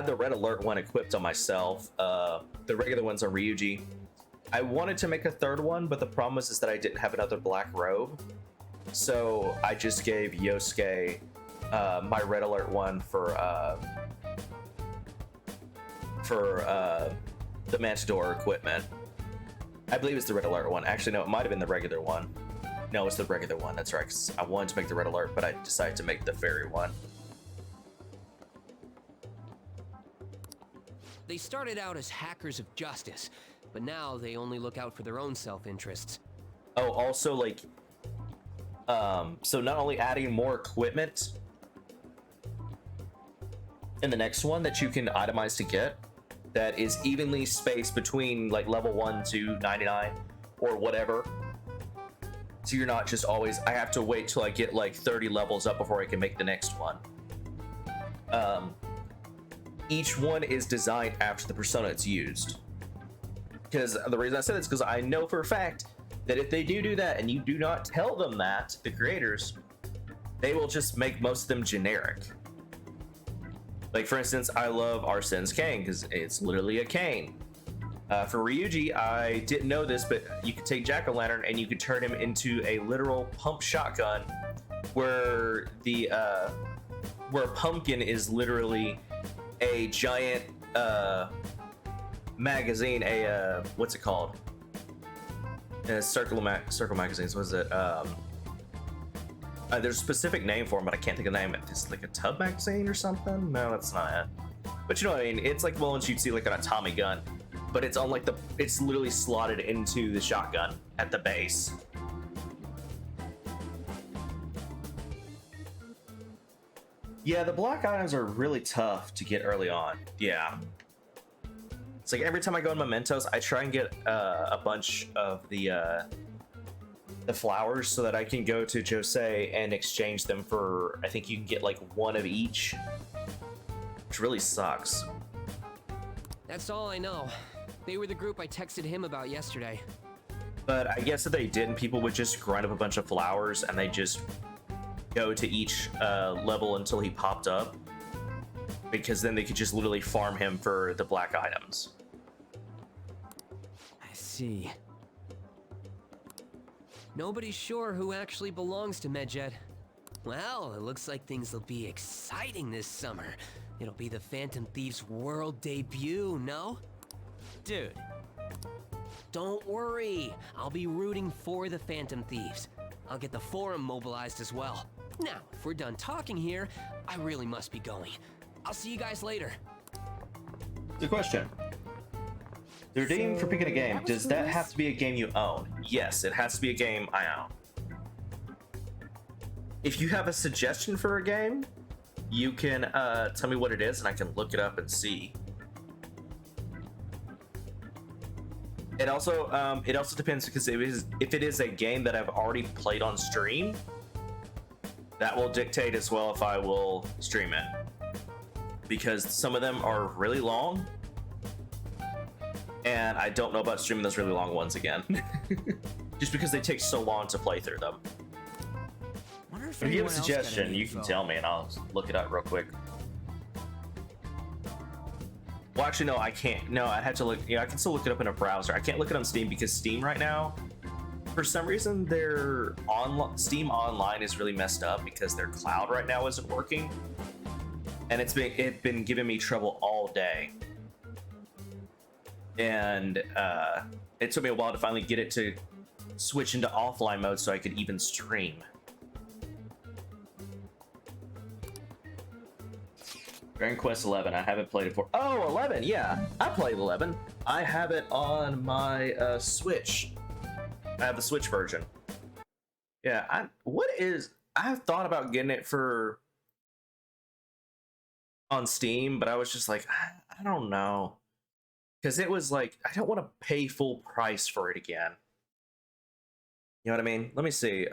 the red alert one equipped on myself. The regular one's on Ryuji. I wanted to make a third one, but the problem is that I didn't have another black robe. So I just gave Yosuke my red alert one for the Matador equipment. I believe it's the red alert one. Actually, no, it might have been the regular one. No, it's the regular one. That's right, 'cause I wanted to make the red alert, but I decided to make the fairy one. They started out as hackers of justice, but now they only look out for their own self-interests. Oh, also, like, so not only adding more equipment in the next one that you can itemize to get, that is evenly spaced between like level 1 to 99 or whatever. So you're not just always, I have to wait till I get like 30 levels up before I can make the next one. Each one is designed after the persona it's used. Because the reason I said this is because I know for a fact that if they do that and you do not tell them that, the creators, they will just make most of them generic. Like, for instance, I love Arsene's cane because it's literally a cane. For Ryuji, I didn't know this, but you could take Jack-o'-lantern and you could turn him into a literal pump shotgun, where the where Pumpkin is literally a giant magazine, what's it called? Circle magazines. What is it? There's a specific name for them, but I can't think of the name. It's like a tub magazine or something? No, that's not it. But you know what I mean? It's like ones you'd see like on a Tommy gun, but it's on like it's literally slotted into the shotgun at the base. Yeah, the black items are really tough to get early on. Yeah. It's like every time I go in Mementos, I try and get a bunch of the the flowers so that I can go to Jose and exchange them for, I think you can get like one of each, which really sucks. That's all I know. They were the group I texted him about yesterday. But I guess if they didn't, people would just grind up a bunch of flowers and they just go to each level until he popped up, because then they could just literally farm him for the black items. I see. Nobody's sure who actually belongs to Medjed. Well, it looks like things will be exciting this summer. It'll be the Phantom Thieves' world debut, no? Dude. Don't worry. I'll be rooting for the Phantom Thieves. I'll get the forum mobilized as well. Now, if we're done talking here, I really must be going. I'll see you guys later. Good question. The redeem for picking a game, does that have to be a game you own? Yes, it has to be a game I own. If you have a suggestion for a game, you can tell me what it is and I can look it up and see. It also depends, because if it is a game that I've already played on stream, that will dictate as well if I will stream it. Because some of them are really long, and I don't know about streaming those really long ones again. Just because they take so long to play through them. If you have a suggestion, you can tell me and I'll look it up real quick. Well, actually, no, I can't. No, I had to look. Yeah, I can still look it up in a browser. I can't look it on Steam because Steam right now, for some reason, their Steam Online is really messed up because their cloud right now isn't working, and it's been giving me trouble all day. And it took me a while to finally get it to switch into offline mode so I could even stream. Dragon Quest 11, I haven't played it for. Oh, 11, yeah, I played 11. I have it on my Switch. I have the Switch version. Yeah, I have thought about getting it on Steam, but I was just like, I don't know. Because it was like, I don't want to pay full price for it again. You know what I mean? Let me see.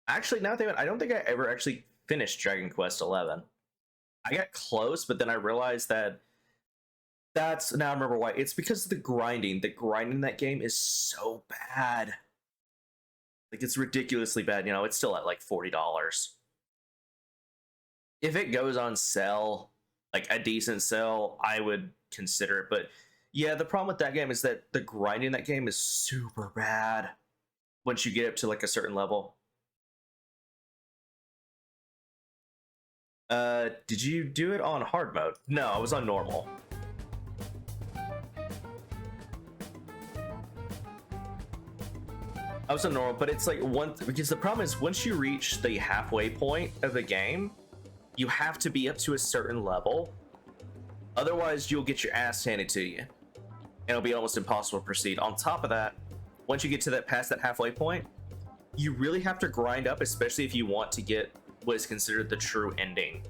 Actually, now that I don't think I ever actually finished Dragon Quest 11. I got close, but then I realized now I remember why. It's because of the grinding. The grinding in that game is so bad. Like, it's ridiculously bad. You know, it's still at like $40. If it goes on sale, like a decent sale, I would consider it. But yeah, the problem with that game is that the grinding in that game is super bad once you get up to like a certain level. Did you do it on hard mode? No, I was on normal. I was on normal, but it's like because the problem is once you reach the halfway point of the game, you have to be up to a certain level. Otherwise, you'll get your ass handed to you, and it'll be almost impossible to proceed. On top of that, once you get to past that halfway point, you really have to grind up, especially if you want to get what is considered the true ending.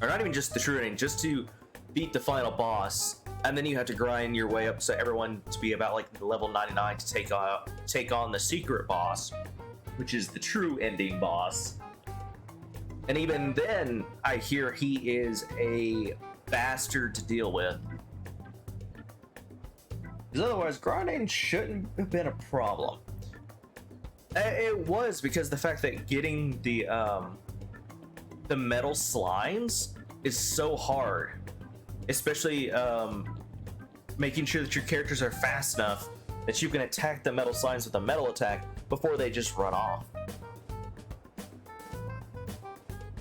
Or not even just the true ending, just to beat the final boss, and then you have to grind your way up so everyone to be about like level 99 to take on the secret boss, which is the true ending boss. And even then, I hear he is a bastard to deal with. Because otherwise, grinding shouldn't have been a problem. It was, because the fact that getting the metal slimes is so hard, especially making sure that your characters are fast enough that you can attack the metal slimes with a metal attack before they just run off.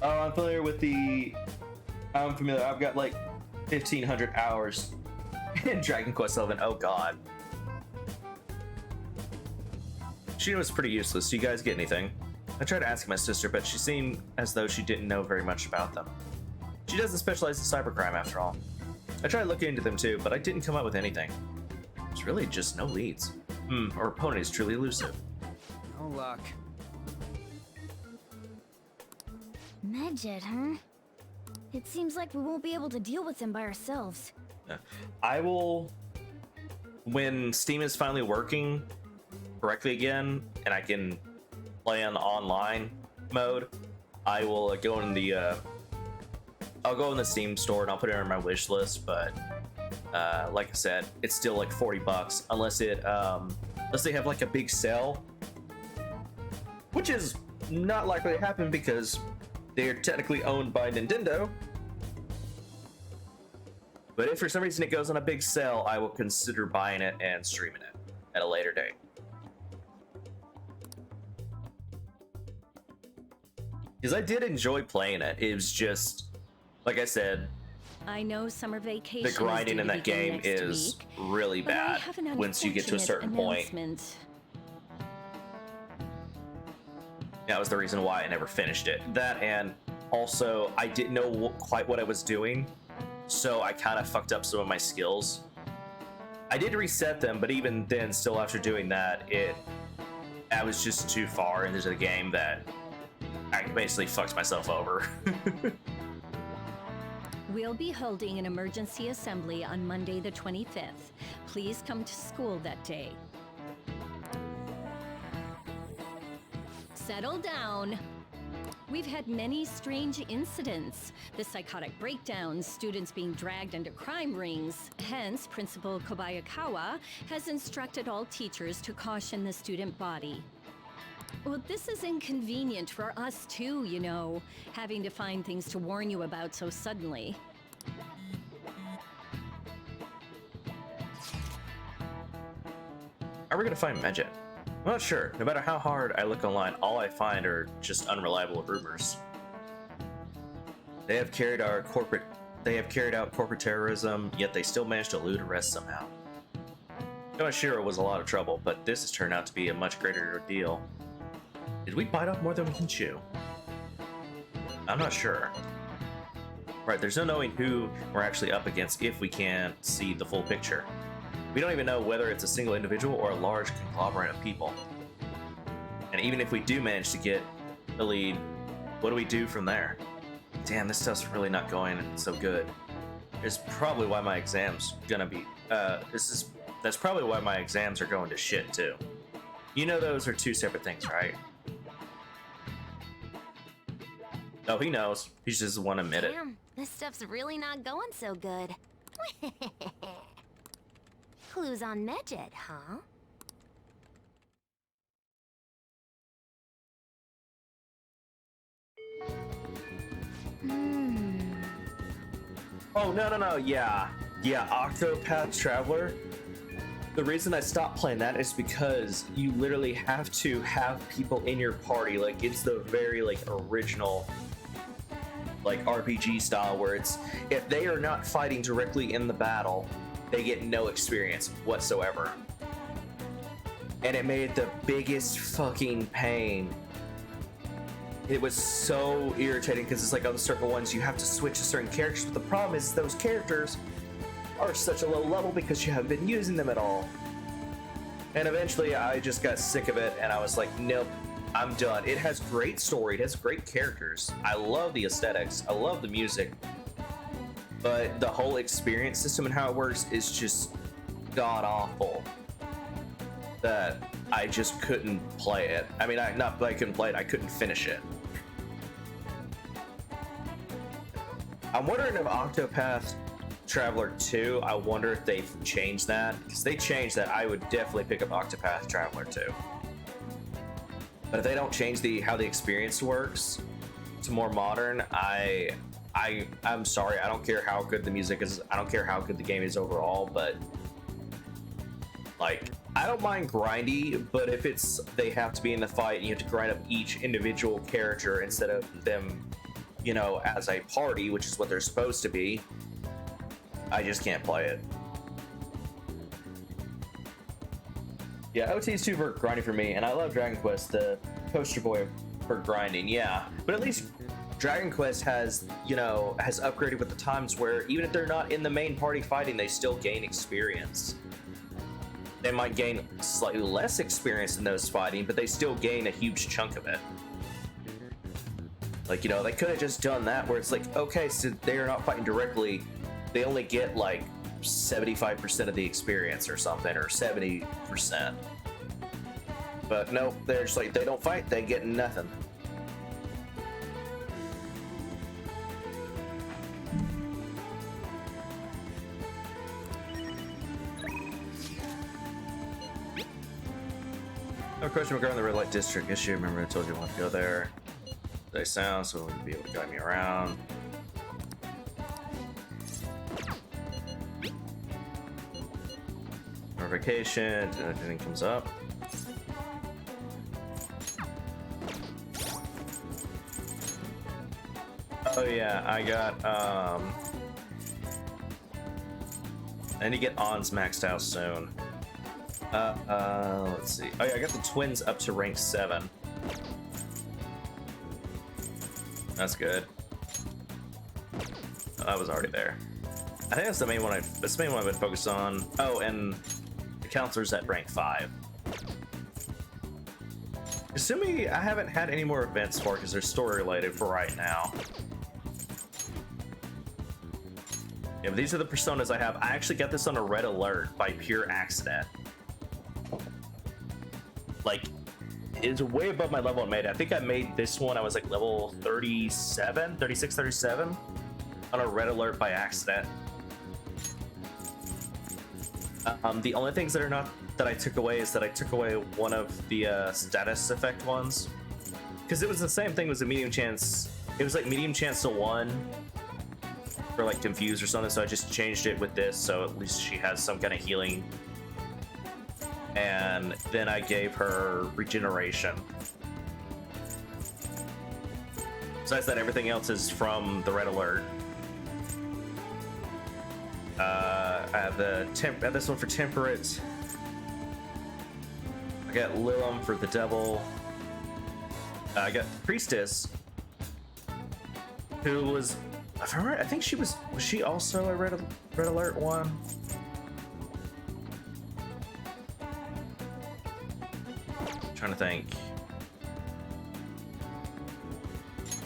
I'm familiar with I'm familiar. I've got like 1,500 hours in Dragon Quest 11. Oh god. She was pretty useless. Do you guys get anything? I tried to ask my sister, but she seemed as though she didn't know very much about them. She doesn't specialize in cybercrime after all. I tried looking into them too, but I didn't come up with anything. There's really just no leads. Our opponent is truly elusive. No luck. Medjed, huh? It seems like we won't be able to deal with him by ourselves. I will when Steam is finally working correctly again, and I can play on online mode, I will go in the I'll go in the Steam store and I'll put it on my wish list. But like I said, it's still like $40 unless they have like a big sale, which is not likely to happen because they're technically owned by Nintendo. But if for some reason it goes on a big sale, I will consider buying it and streaming it at a later date. Because I did enjoy playing it. It was just, like I said, I know summer vacation. the grinding in that game is really bad once you get to a certain point. That was the reason why I never finished it. That, and also I didn't know quite what I was doing, so I kind of fucked up some of my skills. I did reset them, but even then, still after doing that, I was just too far into the game that I basically fucked myself over. We'll be holding an emergency assembly on Monday the 25th. Please come to school that day. Settle down. We've had many strange incidents. The psychotic breakdowns, students being dragged into crime rings. Hence, Principal Kobayakawa has instructed all teachers to caution the student body. Well, this is inconvenient for us too, you know, having to find things to warn you about so suddenly. Are we gonna find Medjet? I'm not sure. No matter how hard I look online, all I find are just unreliable rumors. They have carried out corporate terrorism, yet they still managed to elude arrest somehow. Yamashiro was a lot of trouble, but this has turned out to be a much greater ordeal. Did we bite off more than we can chew? I'm not sure. Right, there's no knowing who we're actually up against if we can't see the full picture. We don't even know whether it's a single individual or a large conglomerate of people. And even if we do manage to get the lead, what do we do from there? Damn, this stuff's really not going so good. It's probably why my exams gonna be, that's probably why my exams are going to shit too. You know those are two separate things, right? Oh, he knows. He just doesn't want to admit it. Damn, this stuff's really not going so good. Clues on Medjet, huh? Oh, no, yeah, Octopath Traveler. The reason I stopped playing that is because you literally have to have people in your party. Like, it's the very, like, original, like, RPG style where it's, if they are not fighting directly in the battle, they get no experience whatsoever. And it made the biggest fucking pain. It was so irritating because it's like on the circle ones, you have to switch to certain characters, but the problem is those characters are such a low level because you haven't been using them at all. And eventually I just got sick of it and I was like, nope, I'm done. It has great story, it has great characters. I love the aesthetics, I love the music, but the whole experience system and how it works is just god awful. That I just couldn't play it. I mean, not that I couldn't play it, I couldn't finish it. I'm wondering if Octopath Traveler 2, I wonder if they've changed that. Because they changed that, I would definitely pick up Octopath Traveler 2. But if they don't change how the experience works to more modern, I'm sorry, I don't care how good the music is, I don't care how good the game is overall, but like, I don't mind grindy, but if they have to be in the fight and you have to grind up each individual character instead of them, you know, as a party, which is what they're supposed to be, I just can't play it. Yeah, OT is too grindy for me, and I love Dragon Quest, the poster boy for grinding, yeah. But at least Dragon Quest has, you know, has upgraded with the times where even if they're not in the main party fighting, they still gain experience. They might gain slightly less experience in those fighting, but they still gain a huge chunk of it. Like, you know, they could have just done that where it's like, okay, so they are not fighting directly. They only get like 75% of the experience or something, or 70%. But no, they're just like, they don't fight, they get nothing. No question regarding the red light district issue. Remember I told you I want to go there. They sound, so we'll be able to guide me around. Notification, anything comes up. Oh yeah, I got I need to get Ons maxed out soon. Let's see. Oh yeah, I got the twins up to rank 7. That's good. Oh, I was already there. I think that's the main one. That's the main one I've been focused on. Oh, and the counselor's at rank 5. Assuming I haven't had any more events for because they're story related for right now. Yeah, but these are the personas I have. I actually got this on a red alert by pure accident. Like, it's way above my level I made. I think I made this one, I was like level 37, 36, 37 on a red alert by accident. The only things that are not that I took away is that I took away one of the status effect ones, because it was the same thing. It was a medium chance. It was like medium chance to 1 for like confused or something. So I just changed it with this, so at least she has some kind of healing. And then I gave her regeneration. Besides that, everything else is from the red alert. I have this one for temperate. I got Lilum for the devil. I got priestess, who was, I think she was she also a red alert one? Trying to think.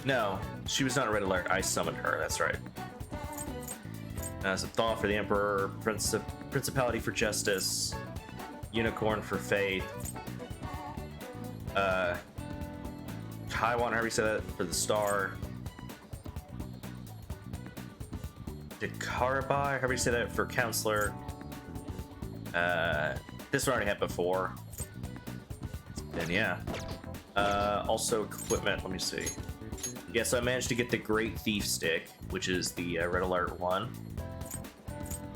No, she was not a red alert. I summoned her. That's right. So Thaw for the Emperor, Principality for Justice, Unicorn for Faith, Taiwan, however you say that, for the Star, Dakarabai, however you say that, for Counselor. This one I already had before. And yeah. Also equipment, let me see. Yeah, so I managed to get the Great Thief Stick, which is the red alert one.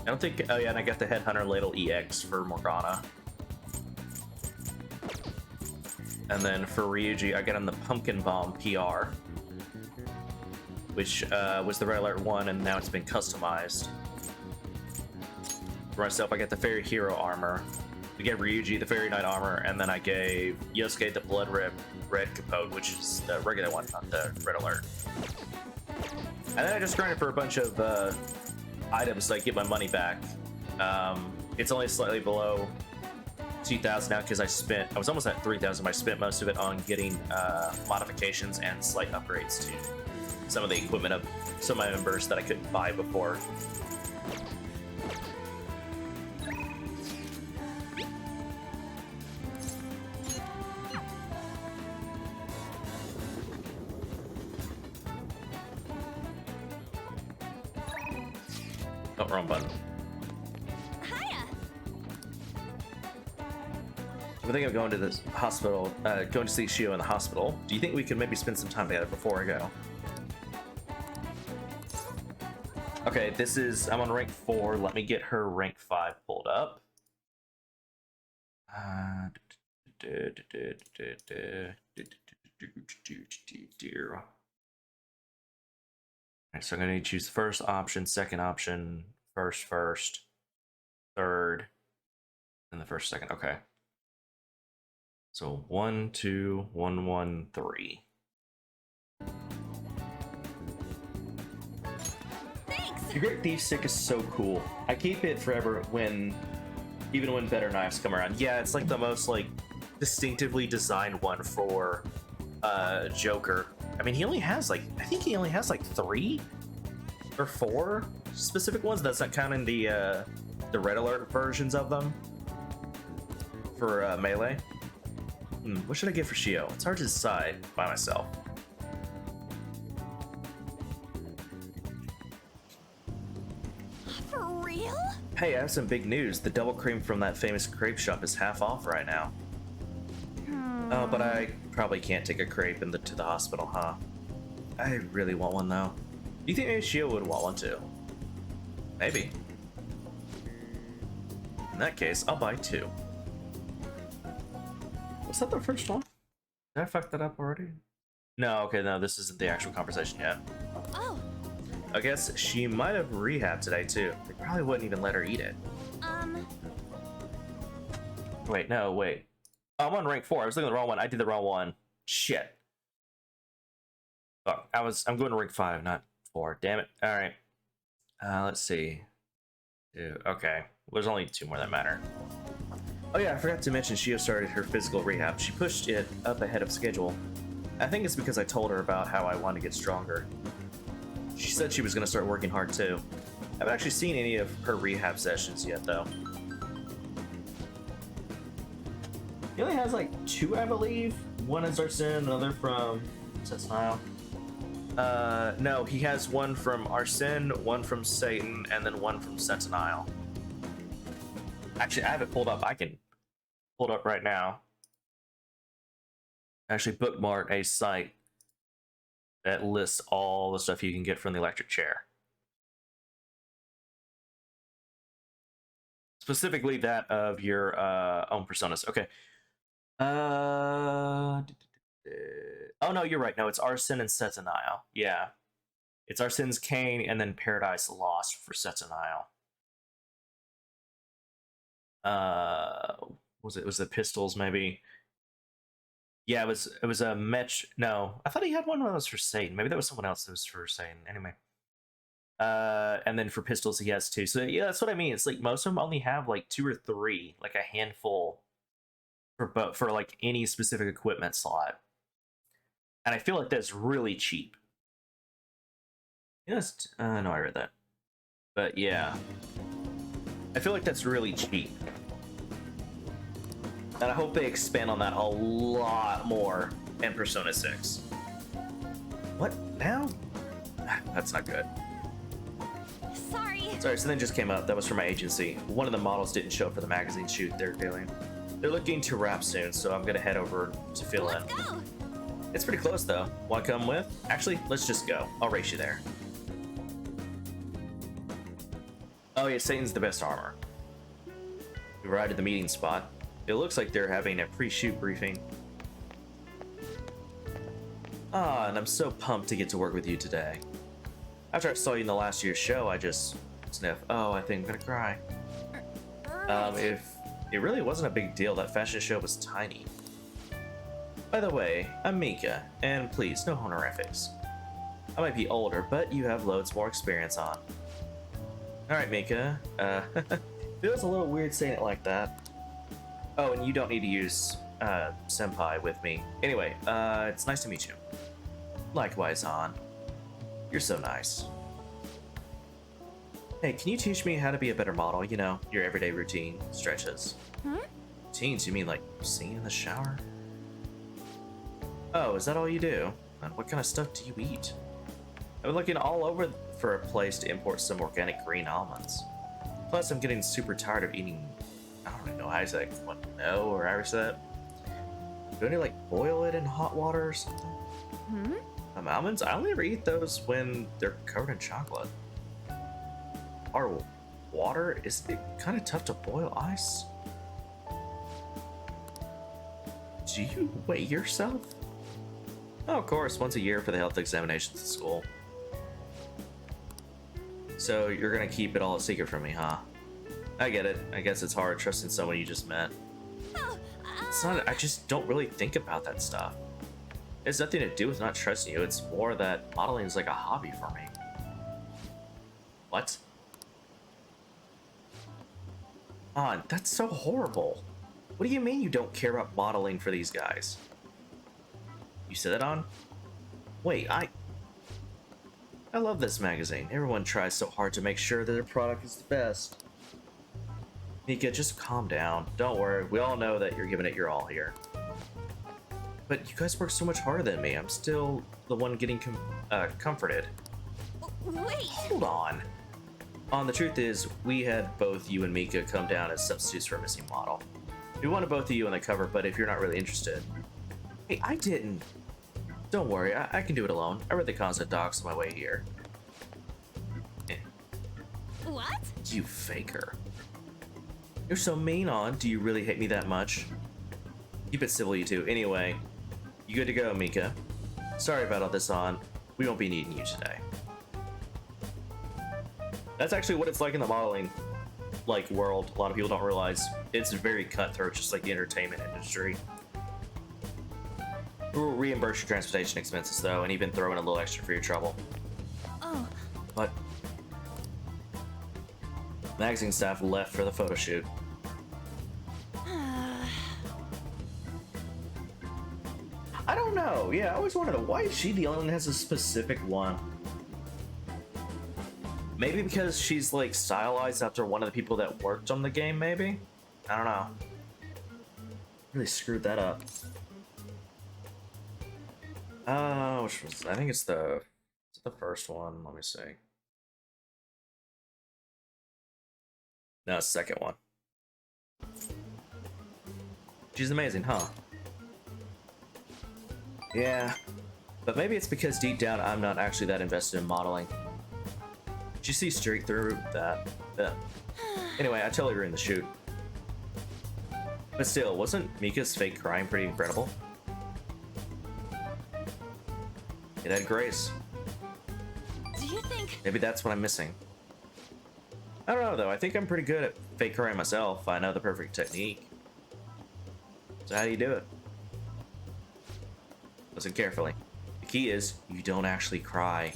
I don't think, oh yeah, and I got the Headhunter Ladle EX for Morgana. And then for Ryuji, I got him the Pumpkin Bomb PR, which was the red alert one, and now it's been customized. For myself, I got the Fairy Hero armor. We gave Ryuji the Fairy Knight armor, and then I gave Yosuke the Blood Red Capote, which is the regular one, not the red alert. And then I just grinded for a bunch of items so I get my money back. It's only slightly below 2,000 now because I was almost at 3,000, but I spent most of it on getting modifications and slight upgrades to some of the equipment of some of my members that I couldn't buy before. Oh, wrong button. Hiya. I'm thinking of going to this hospital, going to see Shio in the hospital. Do you think we could maybe spend some time together before I go? Okay, I'm on rank 4. Let me get her rank 5 pulled up. Alright, so I'm gonna need to choose the first option, second option, first, third, and the first, second. Okay. So 1, 2, 1, 1, 3. Thanks. The Great Thief Stick is so cool. I keep it forever even when better knives come around. Yeah, it's like the most like distinctively designed one for Joker. I mean, he only has like, I think he only has like 3 or 4 specific ones. That's not counting the red alert versions of them for melee. What should I get for Shio? It's hard to decide by myself. For real? Hey, I have some big news. The double cream from that famous crepe shop is half off right now. Oh, but I probably can't take a crepe to the hospital, huh? I really want one, though. Do you think maybe Shio would want one, too? Maybe. In that case, I'll buy 2. Was that the first one? Did I fuck that up already? No, okay, no, this isn't the actual conversation yet. Oh. I guess she might have rehabbed today, too. They probably wouldn't even let her eat it. Wait, no, wait. Oh, I'm on rank 4. I was looking at the wrong one. I did the wrong one. Shit. Fuck, I'm going to rank 5, not 4. Damn it. Alright. Let's see. 2. Okay. There's only 2 more that matter. Oh yeah, I forgot to mention Shio started her physical rehab. She pushed it up ahead of schedule. I think it's because I told her about how I want to get stronger. She said she was going to start working hard too. I haven't actually seen any of her rehab sessions yet though. He only has like 2, I believe. One is Arsene, another from Setsnile. No, he has one from Arsene, one from Satan, and then one from Sentinile. Actually, I have it pulled up. I can pull it up right now. Actually, bookmark a site that lists all the stuff you can get from the electric chair. Specifically that of your own personas. Okay. Oh no, you're right. No, it's Arsene and Sentinile. Yeah. It's Arsene's Cane and then Paradise Lost for Sentinile. Was it pistols maybe? Yeah, it was a match. No, I thought he had one that was for Satan. Maybe that was someone else that was for Satan. Anyway. And then for pistols he has 2. So yeah, that's what I mean. It's like most of them only have like 2 or 3, like a handful for like any specific equipment slot. And I feel like that's really cheap. Yes, no, I read that. But yeah. I feel like that's really cheap. And I hope they expand on that a lot more in Persona 6. What? Now? That's not good. Sorry, something just came up. That was from my agency. One of the models didn't show up for the magazine shoot they're doing. They're looking to wrap soon, so I'm gonna head over to fill in. Let's go. It's pretty close though. Want to come with? Actually, let's just go. I'll race you there. Oh yeah, Satan's the best armor. We arrived at the meeting spot. It looks like they're having a pre-shoot briefing. Ah, and I'm so pumped to get to work with you today. After I saw you in the last year's show, I just sniffed. Oh, I think I'm gonna cry. If it really wasn't a big deal, that fashion show was tiny. By the way, I'm Mika, and please, no honorifics. I might be older, but you have loads more experience on. Alright, Mika. Feels a little weird saying it like that. Oh, and you don't need to use, senpai with me. Anyway, it's nice to meet you. Likewise, Han. You're so nice. Hey, can you teach me how to be a better model? You know, your everyday routine, stretches. Routines? You mean like singing in the shower? Oh, is that all you do? And what kind of stuff do you eat? I've been looking all over for a place to import some organic green almonds. Plus, I'm getting super tired of eating, I don't really know how to say that, what, no, or how to say that? Do I need to, like, boil it in hot water or something? Almonds? I only ever eat those when they're covered in chocolate. Or water? Isn't it kind of tough to boil ice? Do you weigh yourself? Oh, of course, once a year for the health examinations at school. So you're gonna keep it all a secret from me, huh? I get it. I guess it's hard trusting someone you just met. It's not, I just don't really think about that stuff. It has nothing to do with not trusting you. It's more that modeling is like a hobby for me. What? That's so horrible. What do you mean you don't care about modeling for these guys? You said that on? Wait, I love this magazine. Everyone tries so hard to make sure that their product is the best. Mika, just calm down. Don't worry, we all know that you're giving it your all here. But you guys work so much harder than me. I'm still the one getting comforted. Wait! Hold on. The truth is, we had both you and Mika come down as substitutes for a missing model. We wanted both of you on the cover, but if you're not really interested... Hey, I didn't. Don't worry, I can do it alone. I read the concept docs on my way here. What? You faker. You're so mean, On. Do you really hate me that much? Keep it civil, you two. Anyway, you good to go, Mika. Sorry about all this, On. We won't be needing you today. That's actually what it's like in the modeling world. A lot of people don't realize it's very cutthroat, just like the entertainment industry. We'll reimburse your transportation expenses though, and even throw in a little extra for your trouble. Oh. What? Magazine staff left for the photo shoot. I don't know. Yeah, I always wondered why is she the only one that has a specific one. Maybe because she's like stylized after one of the people that worked on the game, maybe? I don't know. Really screwed that up. Which was, I think it's the first one. Let me see. No, it's the second one. She's amazing, huh? Yeah, but maybe it's because deep down I'm not actually that invested in modeling. Did you see straight through that? Anyway, I totally ruined the shoot. But still, wasn't Mika's fake crying pretty incredible? It had grace. Do you think... Maybe that's what I'm missing. I don't know though, I think I'm pretty good at fake crying myself. I know the perfect technique. So how do you do it? Listen carefully. The key is, you don't actually cry.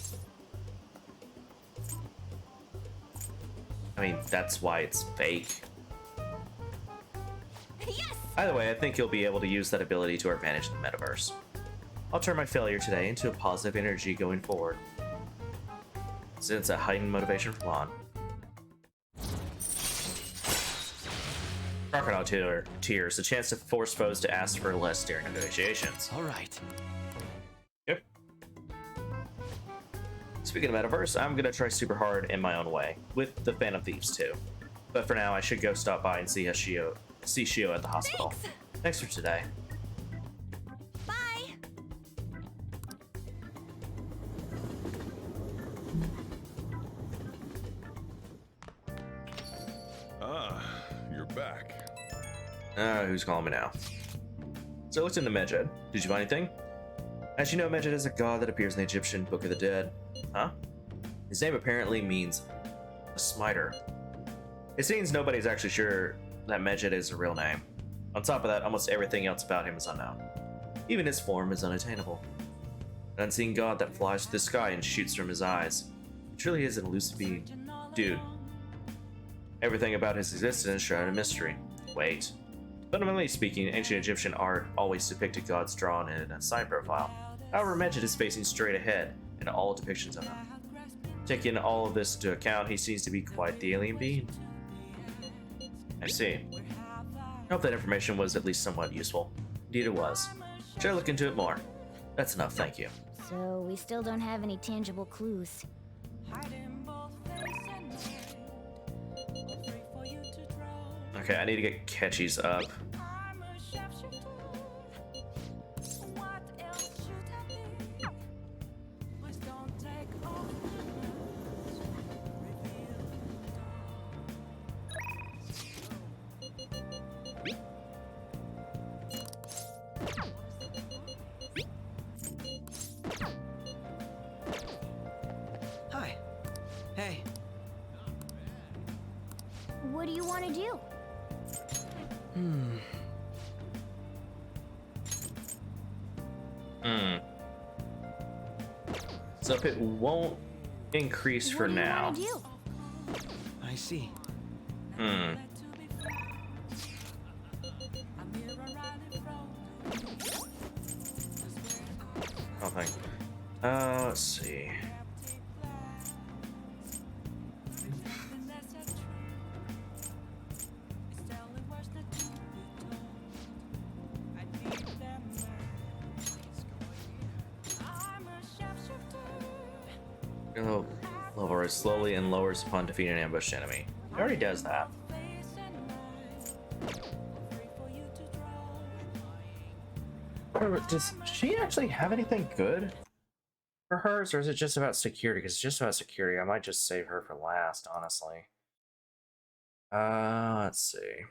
I mean, that's why it's fake. Yes! Either way, I think you'll be able to use that ability to our advantage in the metaverse. I'll turn my failure today into a positive energy going forward. Since a heightened motivation from On. Crocodile tears, a chance to force foes to ask for less during negotiations. Alright. Yep. Speaking of metaverse, I'm gonna try super hard in my own way, with the Phantom Thieves too. But for now, I should go stop by and see Shio at the hospital. Thanks for today. Bye! You're back. Who's calling me now? So I looked into Medjed. Did you find anything? As you know, Medjed is a god that appears in the Egyptian Book of the Dead. Huh? His name apparently means a smiter. It seems nobody's actually sure that Medjed is a real name. On top of that, almost everything else about him is unknown. Even his form is unattainable. An unseen god that flies through the sky and shoots from his eyes. He truly is an elusive being. Dude. Everything about his existence is shrouded in mystery. Wait. Fundamentally speaking, ancient Egyptian art always depicted gods drawn in a side profile. However, Medjed is facing straight ahead in all depictions of him. Taking all of this into account, he seems to be quite the alien being. I see. I hope that information was at least somewhat useful. Indeed it was. Should I look into it more? That's enough, thank you. So, we still don't have any tangible clues. Okay, I need to get catchies up. Hi. Hey. What do you want to do? So if it won't increase for now. I see. Nothing. Let's see. Oh, level slowly and lowers upon defeating an ambushed enemy. It already does that. Does she actually have anything good for hers, or is it just about security? Because it's just about security. I might just save her for last, honestly. Let's see.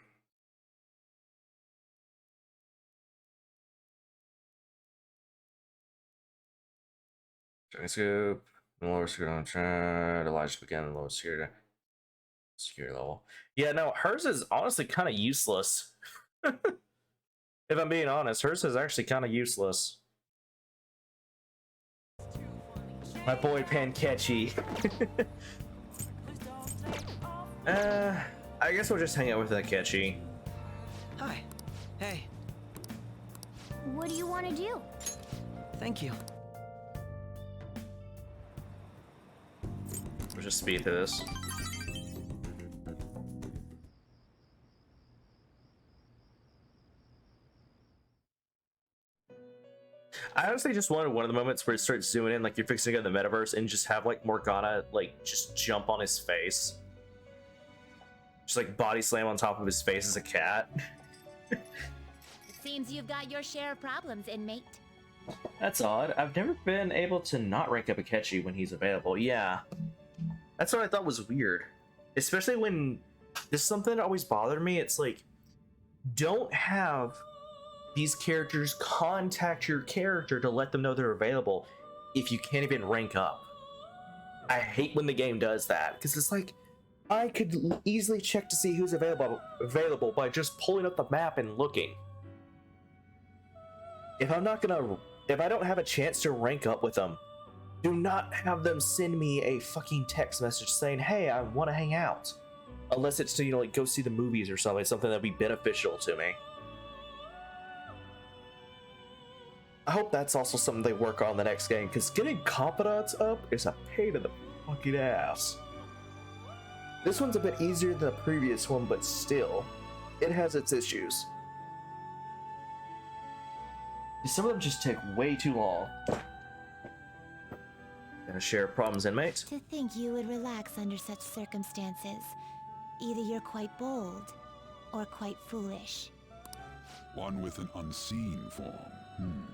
Scoop, lower security on chat. Elijah begin lower security level. Yeah, no, hers is honestly kind of useless. If I'm being honest, hers is actually kind of useless. My boy Panketchi. I guess we'll just hang out with Akechi. Hi. Hey. What do you want to do? Thank you. We'll just speed through this. I honestly just wanted one of the moments where it starts zooming in like you're fixing to go to the metaverse and just have like Morgana like just jump on his face. Just like body slam on top of his face as a cat. It seems you've got your share of problems, inmate. That's odd. I've never been able to not rank up Akechi when he's available. Yeah. That's what I thought was weird. Especially when this is something that always bothered me. It's like, don't have these characters contact your character to let them know they're available if you can't even rank up. I hate when the game does that, because it's like, I could easily check to see who's available by just pulling up the map and looking. If I don't have a chance to rank up with them, do not have them send me a fucking text message saying, hey, I want to hang out. Unless it's to, like go see the movies or something that'd be beneficial to me. I hope that's also something they work on the next game, because getting confidants up is a pain in the fucking ass. This one's a bit easier than the previous one, but still, it has its issues. Some of them just take way too long. Gonna share problems, inmate? To think you would relax under such circumstances. Either you're quite bold, or quite foolish. One with an unseen form.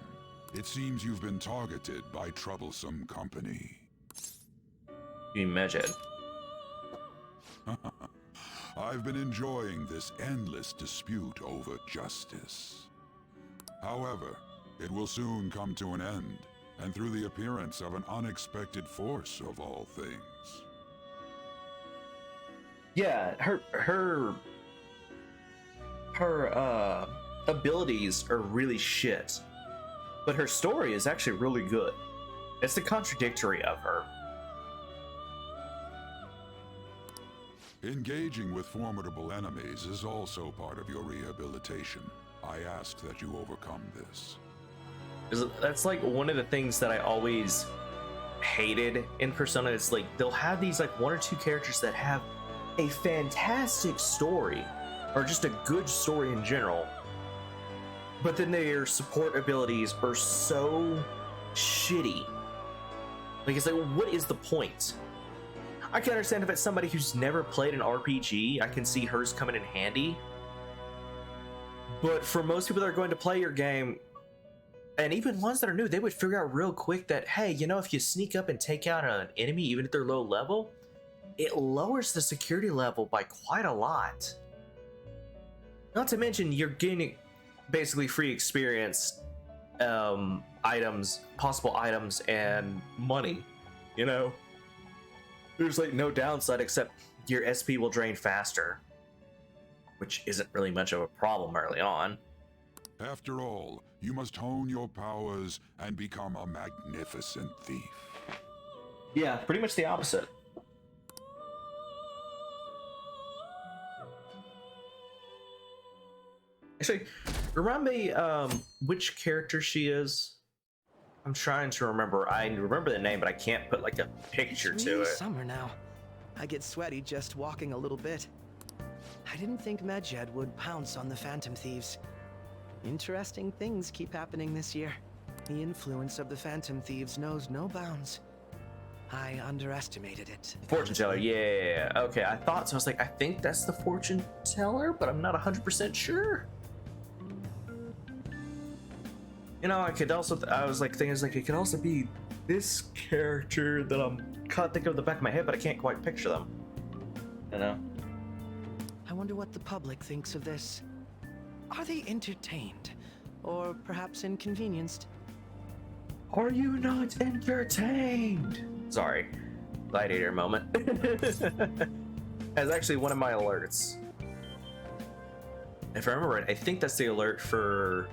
It seems you've been targeted by troublesome company. You imagine. I've been enjoying this endless dispute over justice. However, it will soon come to an end, and through the appearance of an unexpected force of all things. Yeah, her abilities are really shit, but her story is actually really good. It's the contradictory of her. Engaging with formidable enemies is also part of your rehabilitation. I ask that you overcome this. That's like one of the things that I always hated in Persona. Is like they'll have these like one or two characters that have a fantastic story, or just a good story in general, but then their support abilities are so shitty. Like, it's like, what is the point? I can understand if it's somebody who's never played an RPG, I can see hers coming in handy. But for most people that are going to play your game, and even ones that are new, they would figure out real quick that, hey, you know, if you sneak up and take out an enemy, even if they're low level, it lowers the security level by quite a lot. Not to mention, you're gaining basically free experience, items, possible items, and money, you know? There's like no downside except your SP will drain faster, which isn't really much of a problem early on. After all, you must hone your powers and become a magnificent thief. Yeah, pretty much the opposite. Actually, remind me which character she is. I'm trying to remember. I remember the name, but I can't put like a picture It's to really it. summer now. I get sweaty just walking a little bit. I didn't think Medjed would pounce on the Phantom Thieves. Interesting things keep happening this year. The influence of the Phantom Thieves knows no bounds. I underestimated it. Fortune teller, yeah. Okay, I thought so. I was like, I think that's the fortune teller, but I'm not 100% sure. You know, I could also, I was like, things like, it could also be this character that I'm can't think of the back of my head, but I can't quite picture them. You know? I wonder what the public thinks of this. Are they entertained? Or perhaps inconvenienced? Are you not entertained? Sorry. Gladiator moment. That's actually one of my alerts. If I remember right, I think that's the alert for...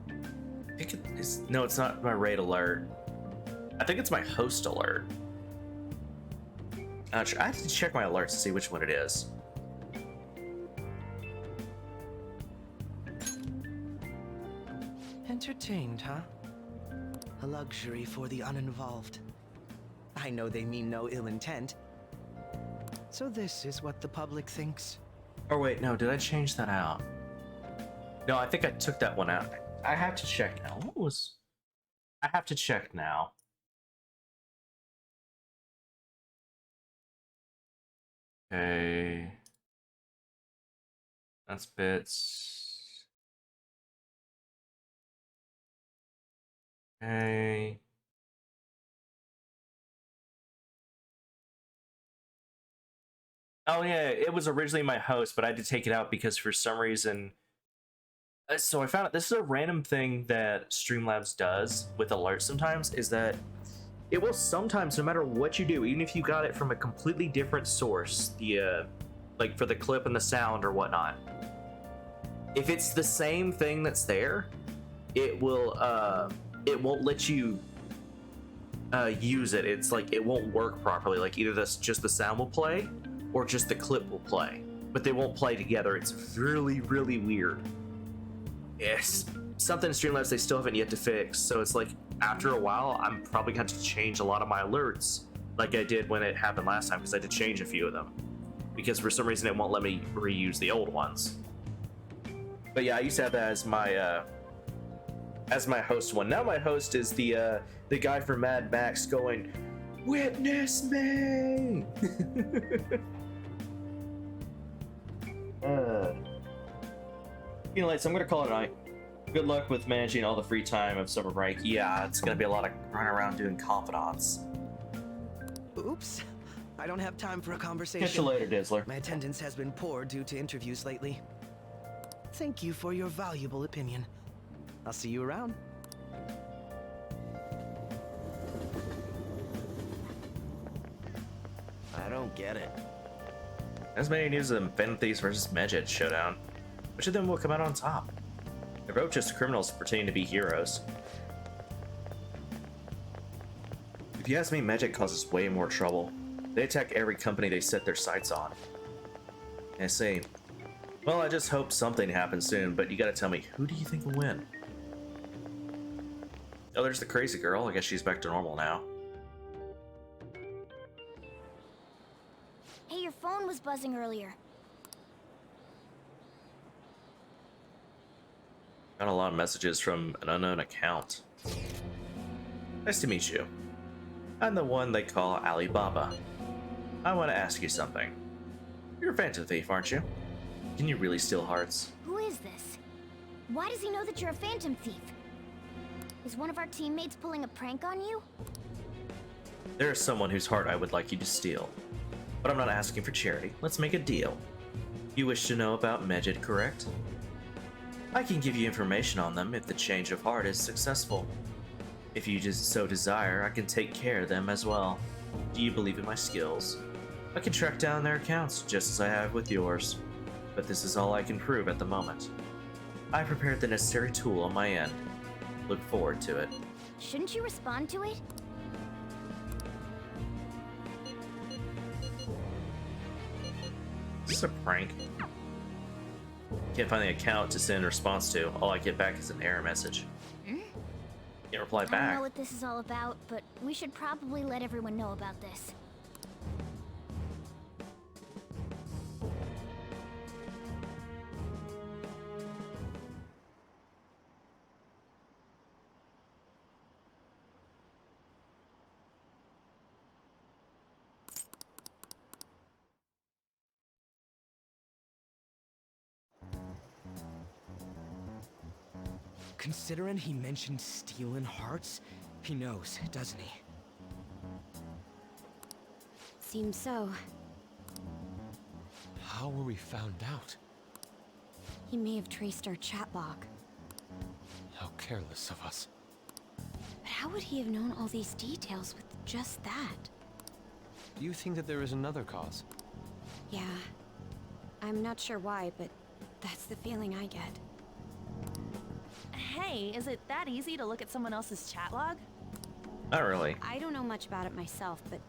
I think it is... No, it's not my raid alert. I think it's my host alert. I have to check my alerts to see which one it is. Entertained, huh? A luxury for the uninvolved. I know they mean no ill intent. So this is what the public thinks. Oh wait, no, did I change that out? No, I think I took that one out. I have to check now. What was... I have to check now. Okay. That's bits. Okay. Oh yeah, it was originally my host, but I had to take it out because for some reason... So I found out this is a random thing that Streamlabs does with alerts sometimes, is that it will sometimes, no matter what you do, even if you got it from a completely different source, the like for the clip and the sound or whatnot, if it's the same thing that's there, it won't let you use it. It's like it won't work properly. Like either just the sound will play or just the clip will play, but they won't play together. It's really, really weird. Yes, something in Streamlabs they still haven't yet to fix. So it's like after a while, I'm probably going to change a lot of my alerts, like I did when it happened last time, because I had to change a few of them because for some reason it won't let me reuse the old ones. But yeah, I used to have that as my host one. Now my host is the guy from Mad Max going, "Witness me." You know, so I'm gonna call it a night. Good luck with managing all the free time of summer break. Yeah, it's gonna be a lot of running around doing confidants. Oops. I don't have time for a conversation. Catch you later, Dizzler. My attendance has been poor due to interviews lately. Thank you for your valuable opinion. I'll see you around. I don't get it. As many news of Phantom Thieves versus Medjed showdown. Which of them will come out on top? They're both just criminals pretending to be heroes. If you ask me, Medjed causes way more trouble. They attack every company they set their sights on. I see. Well, I just hope something happens soon, but you gotta tell me, who do you think will win? Oh, there's the crazy girl. I guess she's back to normal now. Hey, your phone was buzzing earlier. Got a lot of messages from an unknown account. Nice to meet you. I'm the one they call Alibaba. I want to ask you something. You're a Phantom Thief, aren't you? Can you really steal hearts? Who is this? Why does he know that you're a Phantom Thief? Is one of our teammates pulling a prank on you? There is someone whose heart I would like you to steal. But I'm not asking for charity. Let's make a deal. You wish to know about Medjed, correct? I can give you information on them if the change of heart is successful. If you just so desire, I can take care of them as well. Do you believe in my skills? I can track down their accounts, just as I have with yours. But this is all I can prove at the moment. I prepared the necessary tool on my end. Look forward to it. Shouldn't you respond to it? Is this a prank? Can't find the account to send a response to. All I get back is an error message. Can't reply I don't back. know what this is all about, but we should probably let everyone know about this. Considering he mentioned stealing hearts, he knows, doesn't he? Seems so. How were we found out? He may have traced our chat log. How careless of us. But how would he have known all these details with just that? Do you think that there is another cause? Yeah. I'm not sure why, but that's the feeling I get. Hey, is it that easy to look at someone else's chat log? Not really. I don't know much about it myself, but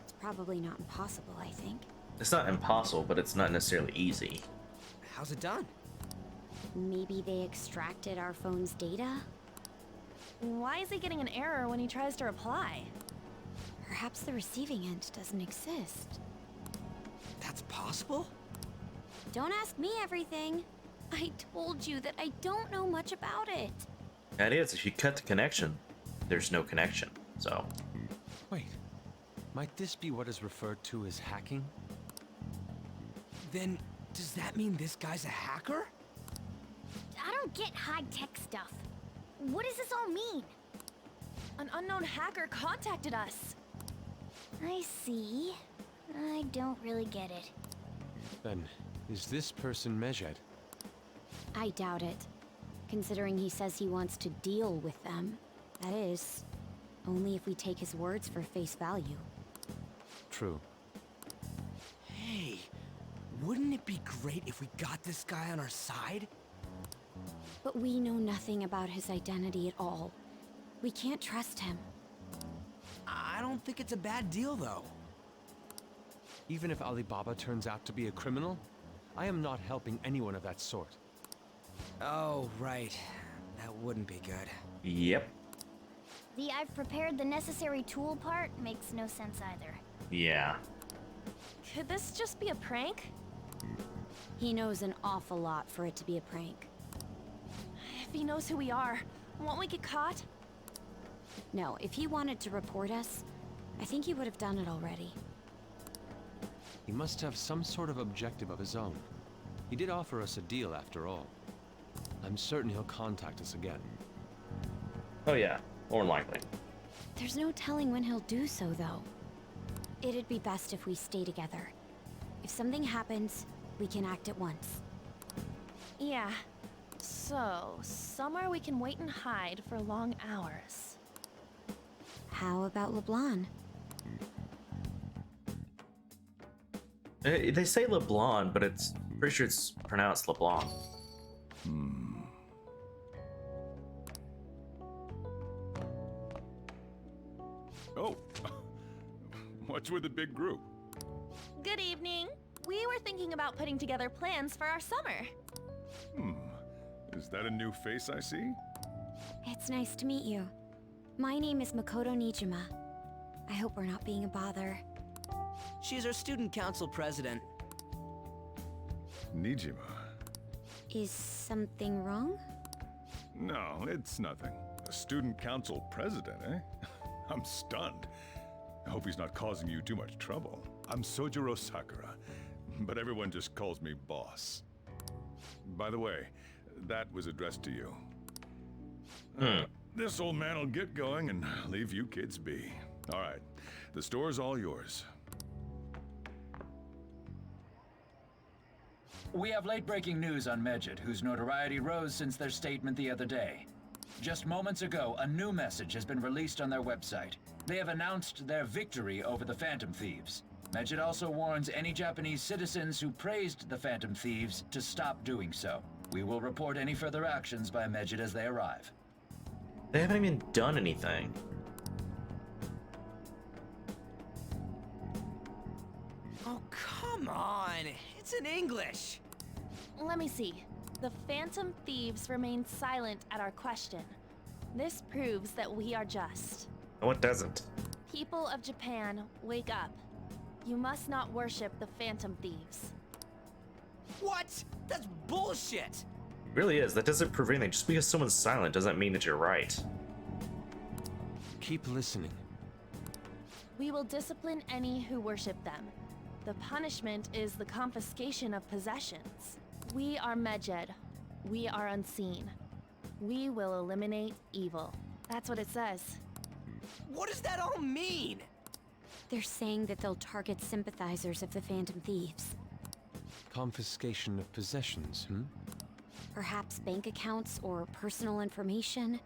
it's probably not impossible, I think. It's not impossible, but it's not necessarily easy. How's it done? Maybe they extracted our phone's data? Why is he getting an error when he tries to reply? Perhaps the receiving end doesn't exist. That's possible? Don't ask me everything. I told you that I don't know much about it. That is, if you cut the connection, there's no connection, so. Wait, might this be what is referred to as hacking? Then, does that mean this guy's a hacker? I don't get high-tech stuff. What does this all mean? An unknown hacker contacted us. I see. I don't really get it. Then, is this person Mejed? I doubt it. Considering he says he wants to deal with them. That is, only if we take his words for face value. True. Hey, wouldn't it be great if we got this guy on our side? But we know nothing about his identity at all. We can't trust him. I don't think it's a bad deal, though. Even if Alibaba turns out to be a criminal, I am not helping anyone of that sort. Oh, right. That wouldn't be good. Yep. The I've prepared the necessary tool part makes no sense either. Yeah. Could this just be a prank? He knows an awful lot for it to be a prank. If he knows who we are, won't we get caught? No, if he wanted to report us, I think he would have done it already. He must have some sort of objective of his own. He did offer us a deal after all. I'm certain he'll contact us again. Oh yeah, more than likely. There's no telling when he'll do so, though. It'd be best if we stay together. If something happens, we can act at once. Yeah. So, somewhere we can wait and hide for long hours. How about LeBlanc? They say LeBlanc, but it's pretty sure it's pronounced LeBlanc. Oh, what's with the big group? Good evening. We were thinking about putting together plans for our summer. Is that a new face I see? It's nice to meet you. My name is Makoto Nijima. I hope we're not being a bother. She's our student council president. Nijima. Is something wrong? No, it's nothing. A student council president, eh? I'm stunned. I hope he's not causing you too much trouble. I'm Sojiro Sakura, but everyone just calls me boss. By the way, that was addressed to you. This old man will get going and leave you kids be. All right, the store's all yours. We have late-breaking news on Mejid, whose notoriety rose since their statement the other day. Just moments ago, a new message has been released on their website. They have announced their victory over the Phantom Thieves. Mejid also warns any Japanese citizens who praised the Phantom Thieves to stop doing so. We will report any further actions by Mejid as they arrive. They haven't even done anything. Oh, come on. It's in English. Let me see. The Phantom Thieves remain silent at our question. This proves that we are just. No, it doesn't. People of Japan, wake up. You must not worship the Phantom Thieves. What? That's bullshit! It really is. That doesn't prove anything. Just because someone's silent doesn't mean that you're right. Keep listening. We will discipline any who worship them. The punishment is the confiscation of possessions. We are Mejid. We are unseen. We will eliminate evil. That's what it says. What does that all mean? They're saying that they'll target sympathizers of the Phantom Thieves. Confiscation of possessions, Perhaps bank accounts or personal information.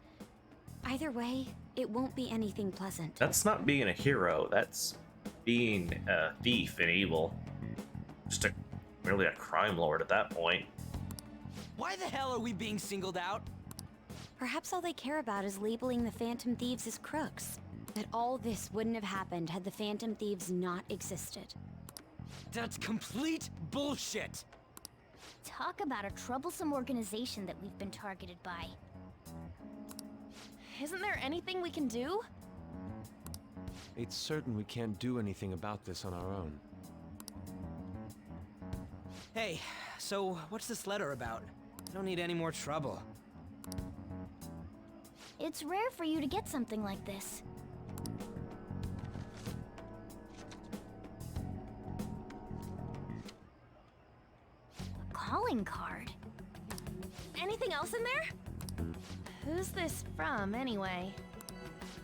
Either way, it won't be anything pleasant. That's not being a hero. That's being a thief and evil. Just merely a crime lord at that point. Why the hell are we being singled out? Perhaps all they care about is labeling the Phantom Thieves as crooks. That all this wouldn't have happened had the Phantom Thieves not existed. That's complete bullshit! Talk about a troublesome organization that we've been targeted by. Isn't there anything we can do? It's certain we can't do anything about this on our own. Hey, so what's this letter about? I don't need any more trouble. It's rare for you to get something like this. A calling card. Anything else in there? Who's this from, anyway?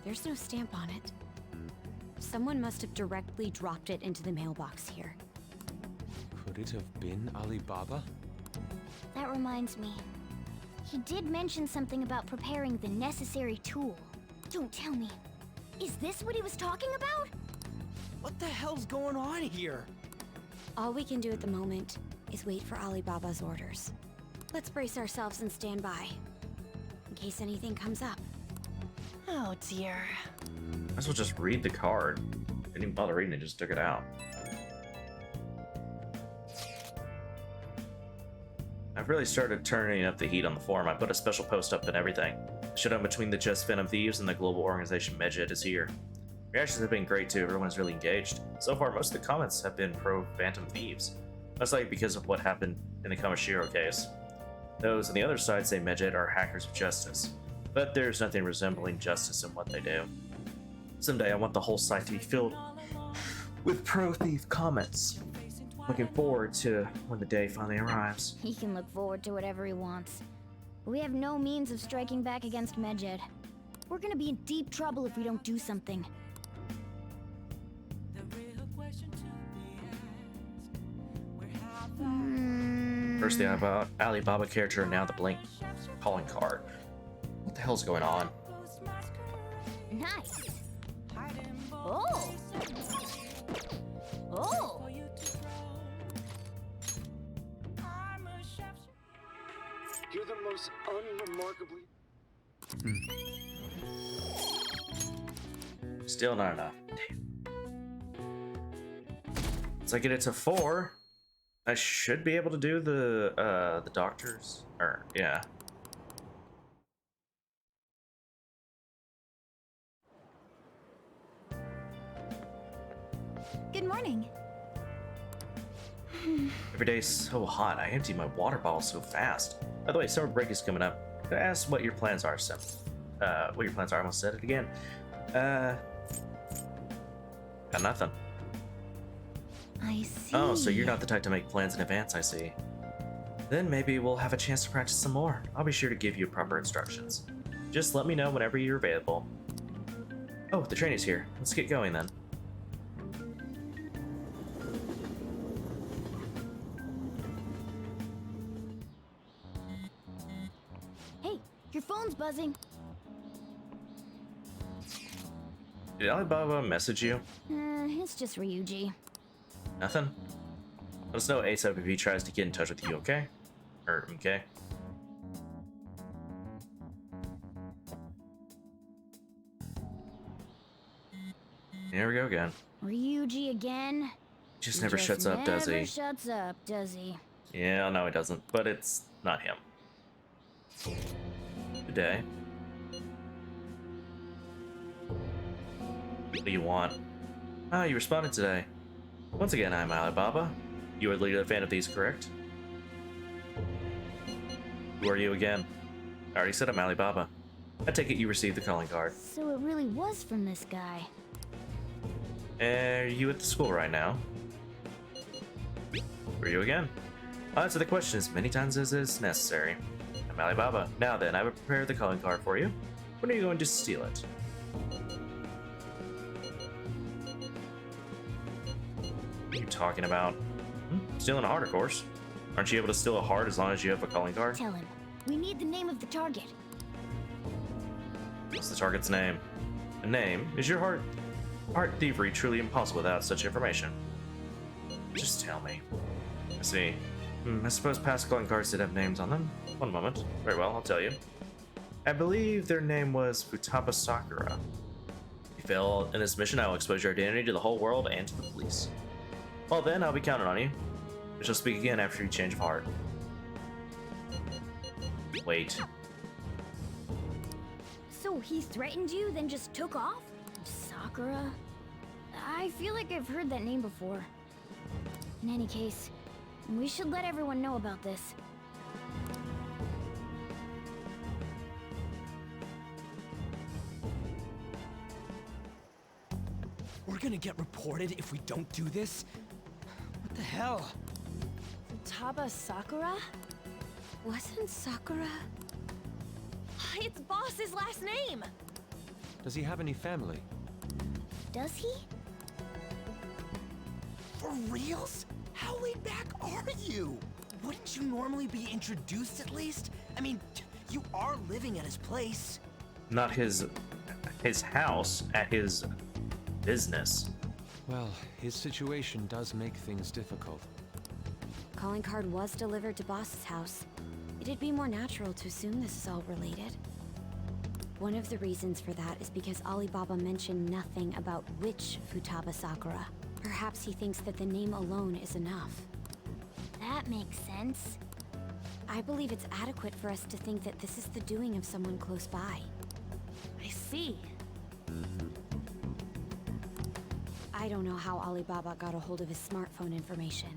There's no stamp on it. Someone must have directly dropped it into the mailbox here. Could it have been Alibaba? That reminds me. He did mention something about preparing the necessary tool. Don't tell me. Is this what he was talking about? What the hell's going on here? All we can do at the moment is wait for Alibaba's orders. Let's brace ourselves and stand by, in case anything comes up. Oh dear. Might as well just read the card. Didn't even bother reading it, just took it out. I've really started turning up the heat on the forum. I put a special post up and everything. The showdown between the Just Phantom Thieves and the global organization Medjed is here. Reactions have been great too, everyone's really engaged. So far, most of the comments have been pro-Phantom Thieves. Most likely because of what happened in the Kamashiro case. Those on the other side say Medjed are hackers of justice. But there's nothing resembling justice in what they do. Someday I want the whole site to be filled with pro-thief comments. Looking forward to when the day finally arrives. He can look forward to whatever he wants. We have no means of striking back against Medjed. We're gonna be in deep trouble if we don't do something. First the Alibaba character, and now the blank calling card. What the hell's going on? Nice. Oh. Oh. You're the most unremarkably... Still not enough. Damn. Once I get it to 4, I should be able to do the doctors. Or yeah. Good morning. Every day's so hot. I empty my water bottle so fast. By the way, summer break is coming up. Could I ask what your plans are, Sim? What your plans are? I almost said it again. Got nothing. I see. Oh, so you're not the type to make plans in advance, I see. Then maybe we'll have a chance to practice some more. I'll be sure to give you proper instructions. Just let me know whenever you're available. Oh, the train is here. Let's get going then. Hey, your phone's buzzing. Did Alibaba message you? It's just Ryuji. Nothing? Let us know ASAP if he tries to get in touch with you, okay? Or, okay? Here we go again. Ryuji again? Just never shuts up, does he? Never shuts up, does he? Yeah, no, he doesn't. But it's not him. Good day. What do you want? Ah, you responded today. Once again, I'm Alibaba. You are the leader of the Phantom Thieves, correct? Who are you again? I already said I'm Alibaba. I take it you received the calling card. So it really was from this guy. Are you at the school right now? Who are you again? I'll answer the question as many times as is necessary. I'm Alibaba. Now then, I've prepared the calling card for you. When are you going to steal it? What are you talking about? Stealing a heart, of course. Aren't you able to steal a heart as long as you have a calling card? Tell him. We need the name of the target. What's the target's name? A name? Is your heart thievery truly impossible without such information? Just tell me. I see. I suppose past calling cards did have names on them. One moment. Very well, I'll tell you. I believe their name was Futaba Sakura. If you fail in this mission, I will expose your identity to the whole world and to the police. Well then, I'll be counting on you. We shall speak again after you change of heart. Wait. So he threatened you, then just took off? Sakura? I feel like I've heard that name before. In any case, we should let everyone know about this. We're gonna get reported if we don't do this? What the hell? Futaba Sakura? Wasn't Sakura? It's Boss's last name! Does he have any family? Does he? For reals? How laid back are you? Wouldn't you normally be introduced at least? I mean, you are living at his place. Not his house, at his business. Well, his situation does make things difficult. Calling card was delivered to Boss's house. It'd be more natural to assume this is all related. One of the reasons for that is because Alibaba mentioned nothing about which Futaba Sakura. Perhaps he thinks that the name alone is enough. That makes sense. I believe it's adequate for us to think that this is the doing of someone close by. I see. I don't know how Alibaba got a hold of his smartphone information.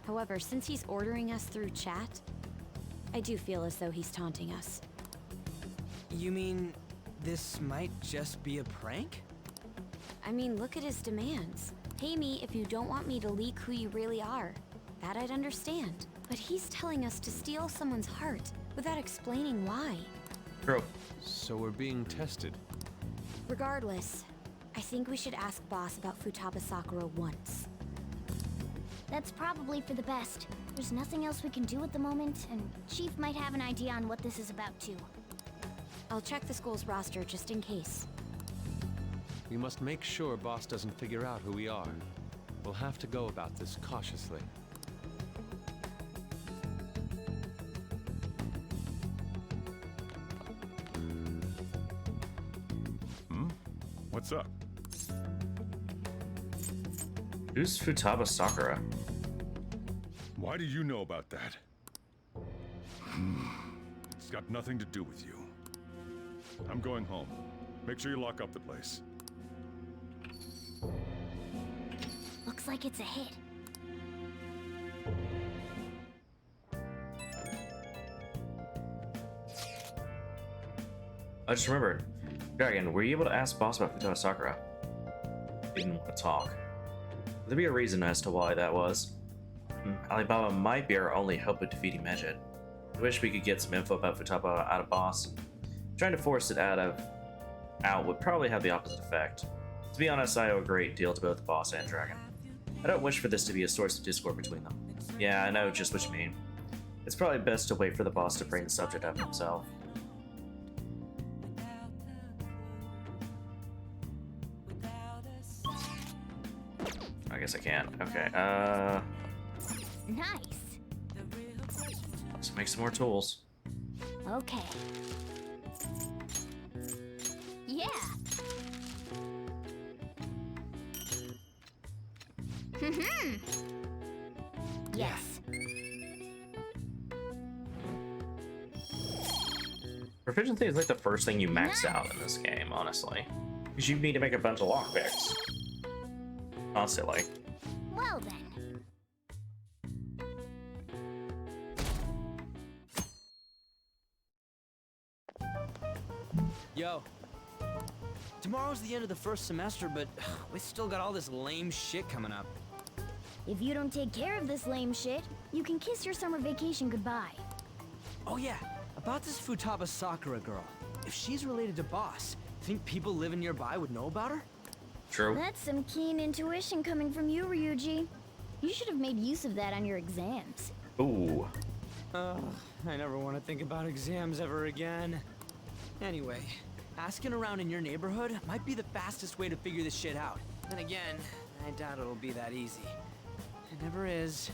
However, since he's ordering us through chat, I do feel as though he's taunting us. You mean this might just be a prank? I mean, look at his demands. Pay me if you don't want me to leak who you really are. That I'd understand. But he's telling us to steal someone's heart without explaining why. True. So we're being tested. Regardless, I think we should ask Boss about Futaba Sakura once. That's probably for the best. There's nothing else we can do at the moment, and Chief might have an idea on what this is about too. I'll check the school's roster just in case. We must make sure Boss doesn't figure out who we are. We'll have to go about this cautiously. What's up? Who's Futaba Sakura? Why do you know about that? It's got nothing to do with you. I'm going home. Make sure you lock up the place. Looks like it's a hit. I just remembered. Dragon, were you able to ask Boss about Futaba Sakura? Didn't want to talk. Would there be a reason as to why that was? Alibaba might be our only hope of defeating Medjed. I wish we could get some info about Futaba out of Boss. Trying to force it out would probably have the opposite effect. To be honest, I owe a great deal to both Boss and Dragon. I don't wish for this to be a source of discord between them. Yeah, I know just what you mean. It's probably best to wait for the boss to bring the subject up himself. I guess I can. Okay, Nice. let's make some more tools. Okay. Yeah. Yes. Proficiency is like the first thing you max out in this game, honestly. Because you need to make a bunch of lockpicks. Constantly. Well then. Yo. Tomorrow's the end of the first semester, but we still got all this lame shit coming up. If you don't take care of this lame shit, you can kiss your summer vacation goodbye. Oh yeah, about this Futaba Sakura girl. If she's related to Boss, think people living nearby would know about her? True. That's some keen intuition coming from you, Ryuji. You should have made use of that on your exams. Ooh. Ugh, I never want to think about exams ever again. Anyway, asking around in your neighborhood might be the fastest way to figure this shit out. Then again, I doubt it'll be that easy. It never is.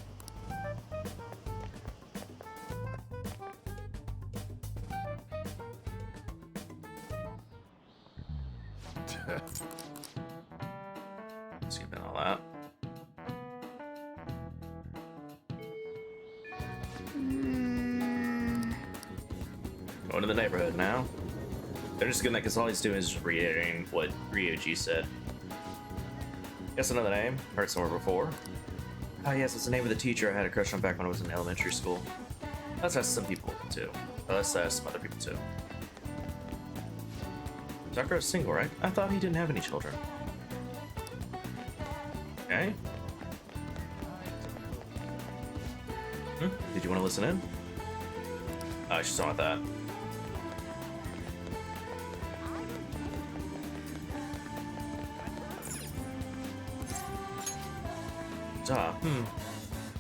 Skipping all that. Going to the neighborhood now. They're just gonna, because all he's doing is just reiterating what Ryuji said. Guess another name. Heard somewhere before. Oh yes, it's the name of the teacher I had a crush on back when I was in elementary school. Let's ask some people too. Let's ask some other people too. Sakura's single, right? I thought he didn't have any children. Okay. Did you want to listen in? Oh, she's on with that.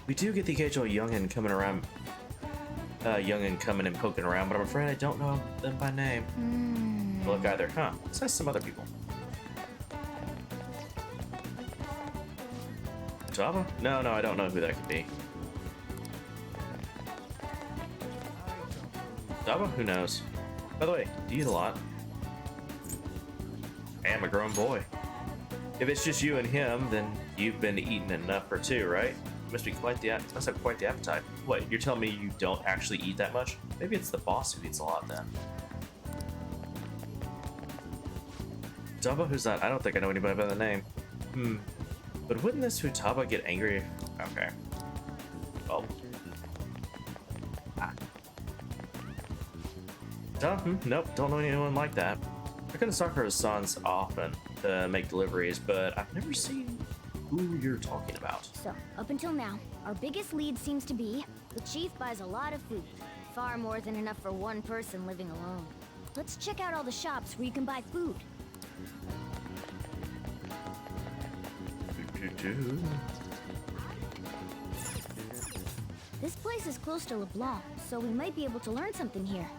We do get the occasional youngin' coming around, youngin' coming and poking around, but I'm afraid I don't know them by name. Look either, huh? Let's ask some other people. Java? No, I don't know who that could be. Java? Who knows? By the way, do you eat a lot? I am a grown boy. If it's just you and him, then you've been eating enough for two, right? Must have quite the appetite. What, you're telling me you don't actually eat that much? Maybe it's the boss who eats a lot then. Futaba? Who's that? I don't think I know anybody by the name. But wouldn't this Futaba get angry? Okay. Well. Nope, don't know anyone like that. I couldn't Sakura's sons often to make deliveries, but I've never seen who you're talking about. So, up until now, our biggest lead seems to be the chief buys a lot of food. Far more than enough for one person living alone. Let's check out all the shops where you can buy food. This place is close to LeBlanc, so we might be able to learn something here.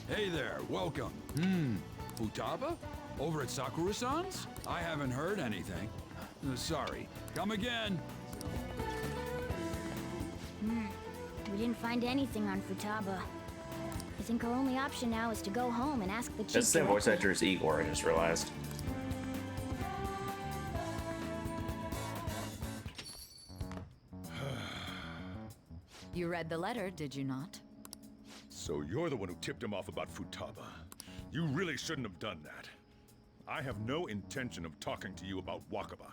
Hey there, welcome. Futaba? Over at Sakura-san's? I haven't heard anything. Sorry. Come again. We didn't find anything on Futaba. I think our only option now is to go home and ask the chief. That's the same voice actor as Igor, I just realized. You read the letter, did you not? So you're the one who tipped him off about Futaba. You really shouldn't have done that. I have no intention of talking to you about Wakaba.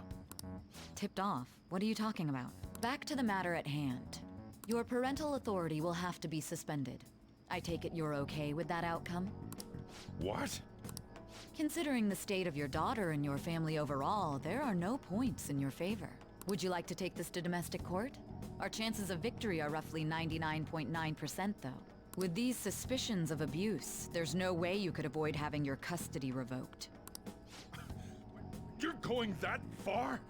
Tipped off? What are you talking about? Back to the matter at hand. Your parental authority will have to be suspended. I take it you're okay with that outcome? What? Considering the state of your daughter and your family overall, there are no points in your favor. Would you like to take this to domestic court? Our chances of victory are roughly 99.9% though. With these suspicions of abuse, there's no way you could avoid having your custody revoked. You're going that far?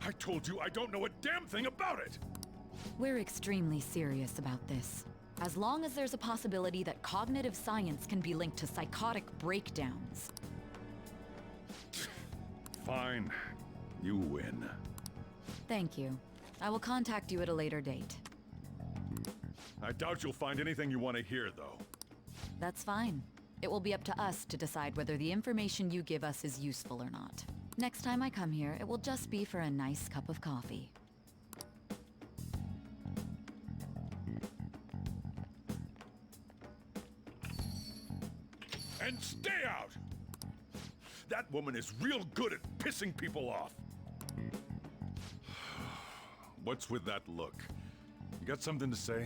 I told you I don't know a damn thing about it! We're extremely serious about this. As long as there's a possibility that cognitive science can be linked to psychotic breakdowns. Fine. You win. Thank you. I will contact you at a later date. I doubt you'll find anything you want to hear, though. That's fine. It will be up to us to decide whether the information you give us is useful or not. Next time I come here, it will just be for a nice cup of coffee. And stay out! That woman is real good at pissing people off. What's with that look? You got something to say?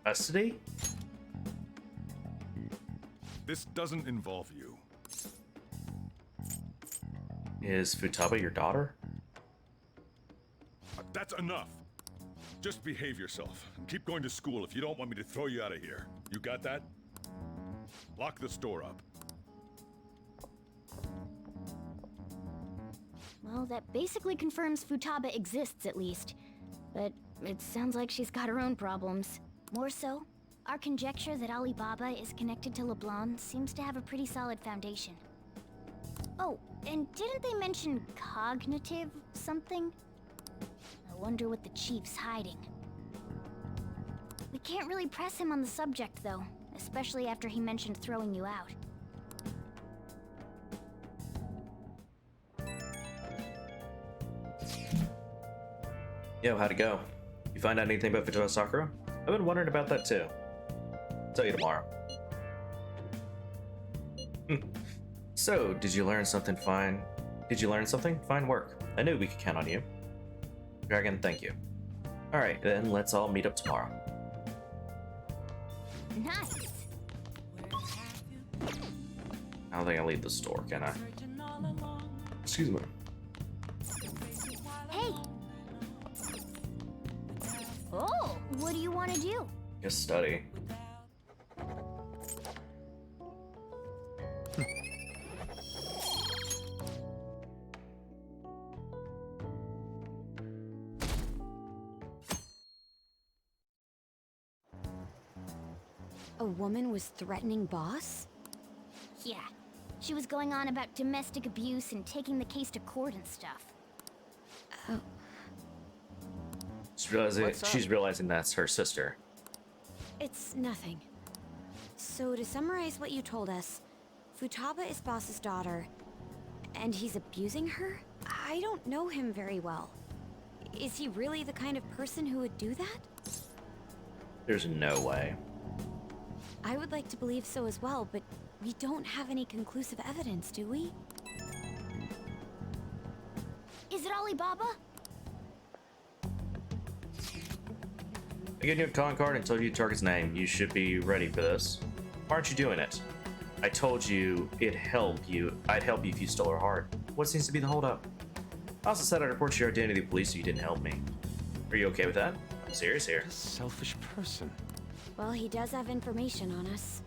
Custody? This doesn't involve you. Is Futaba your daughter? That's enough. Just behave yourself and keep going to school if you don't want me to throw you out of here. You got that? Lock the store up. Well, that basically confirms Futaba exists, at least. But it sounds like she's got her own problems. More so, our conjecture that Alibaba is connected to LeBlanc seems to have a pretty solid foundation. Oh, and didn't they mention cognitive something? I wonder what the chief's hiding. We can't really press him on the subject, though, especially after he mentioned throwing you out. Yo, how'd it go? You find out anything about Futaba Sakura? I've been wondering about that too. Tell you tomorrow. So, did you learn something fine? Did you learn something? Fine work. I knew we could count on you. Dragon, thank you. Alright, then let's all meet up tomorrow. Nice! I don't think I'll leave the store, can I? Excuse me. Hey! Oh, what do you want to do? Just study. A woman was threatening Boss? Yeah. She was going on about domestic abuse and taking the case to court and stuff. Oh. She's realizing that's her sister. It's nothing. So to summarize what you told us, Futaba is Boss's daughter, and he's abusing her? I don't know him very well. Is he really the kind of person who would do that? There's no way. I would like to believe so as well, but we don't have any conclusive evidence, do we? Is it Alibaba? I gave you a calling card and told you to target his name. You should be ready for this. Why aren't you doing it? I told you I'd help you if you stole her heart. What seems to be the holdup? I also said I'd report your identity to the police if you didn't help me. Are you okay with that? I'm serious here. A selfish person. Well, he does have information on us.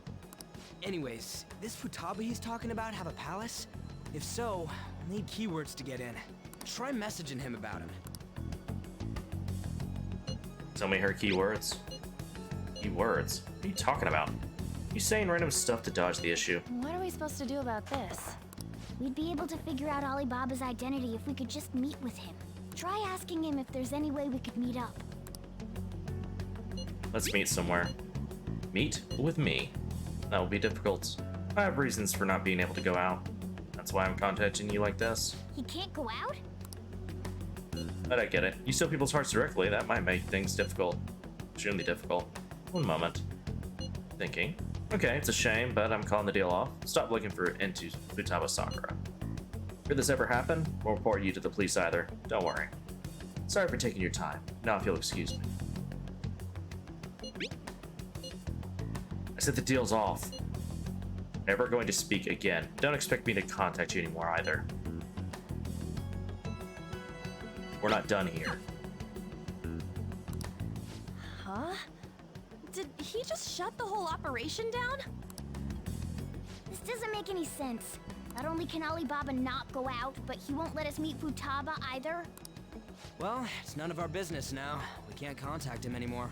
Anyways, this Futaba he's talking about have a palace? If so, we'll need keywords to get in. Try messaging him about him. Tell me her keywords. Keywords? What are you talking about? You saying random stuff to dodge the issue. What are we supposed to do about this? We'd be able to figure out Alibaba's identity if we could just meet with him. Try asking him if there's any way we could meet up. Let's meet somewhere. Meet with me. That will be difficult. I have reasons for not being able to go out. That's why I'm contacting you like this. He can't go out? But I get it. You steal people's hearts directly, that might make things difficult. Extremely difficult. One moment. Thinking. Okay, it's a shame, but I'm calling the deal off. Stop looking into Futaba Sakura. Could this ever happen? Won't report you to the police either. Don't worry. Sorry for taking your time. Now if you'll excuse me. I said the deal's off. Never going to speak again. Don't expect me to contact you anymore either. We're not done here. Huh? Did he just shut the whole operation down? This doesn't make any sense. Not only can Alibaba not go out, but he won't let us meet Futaba either. Well, it's none of our business now. We can't contact him anymore.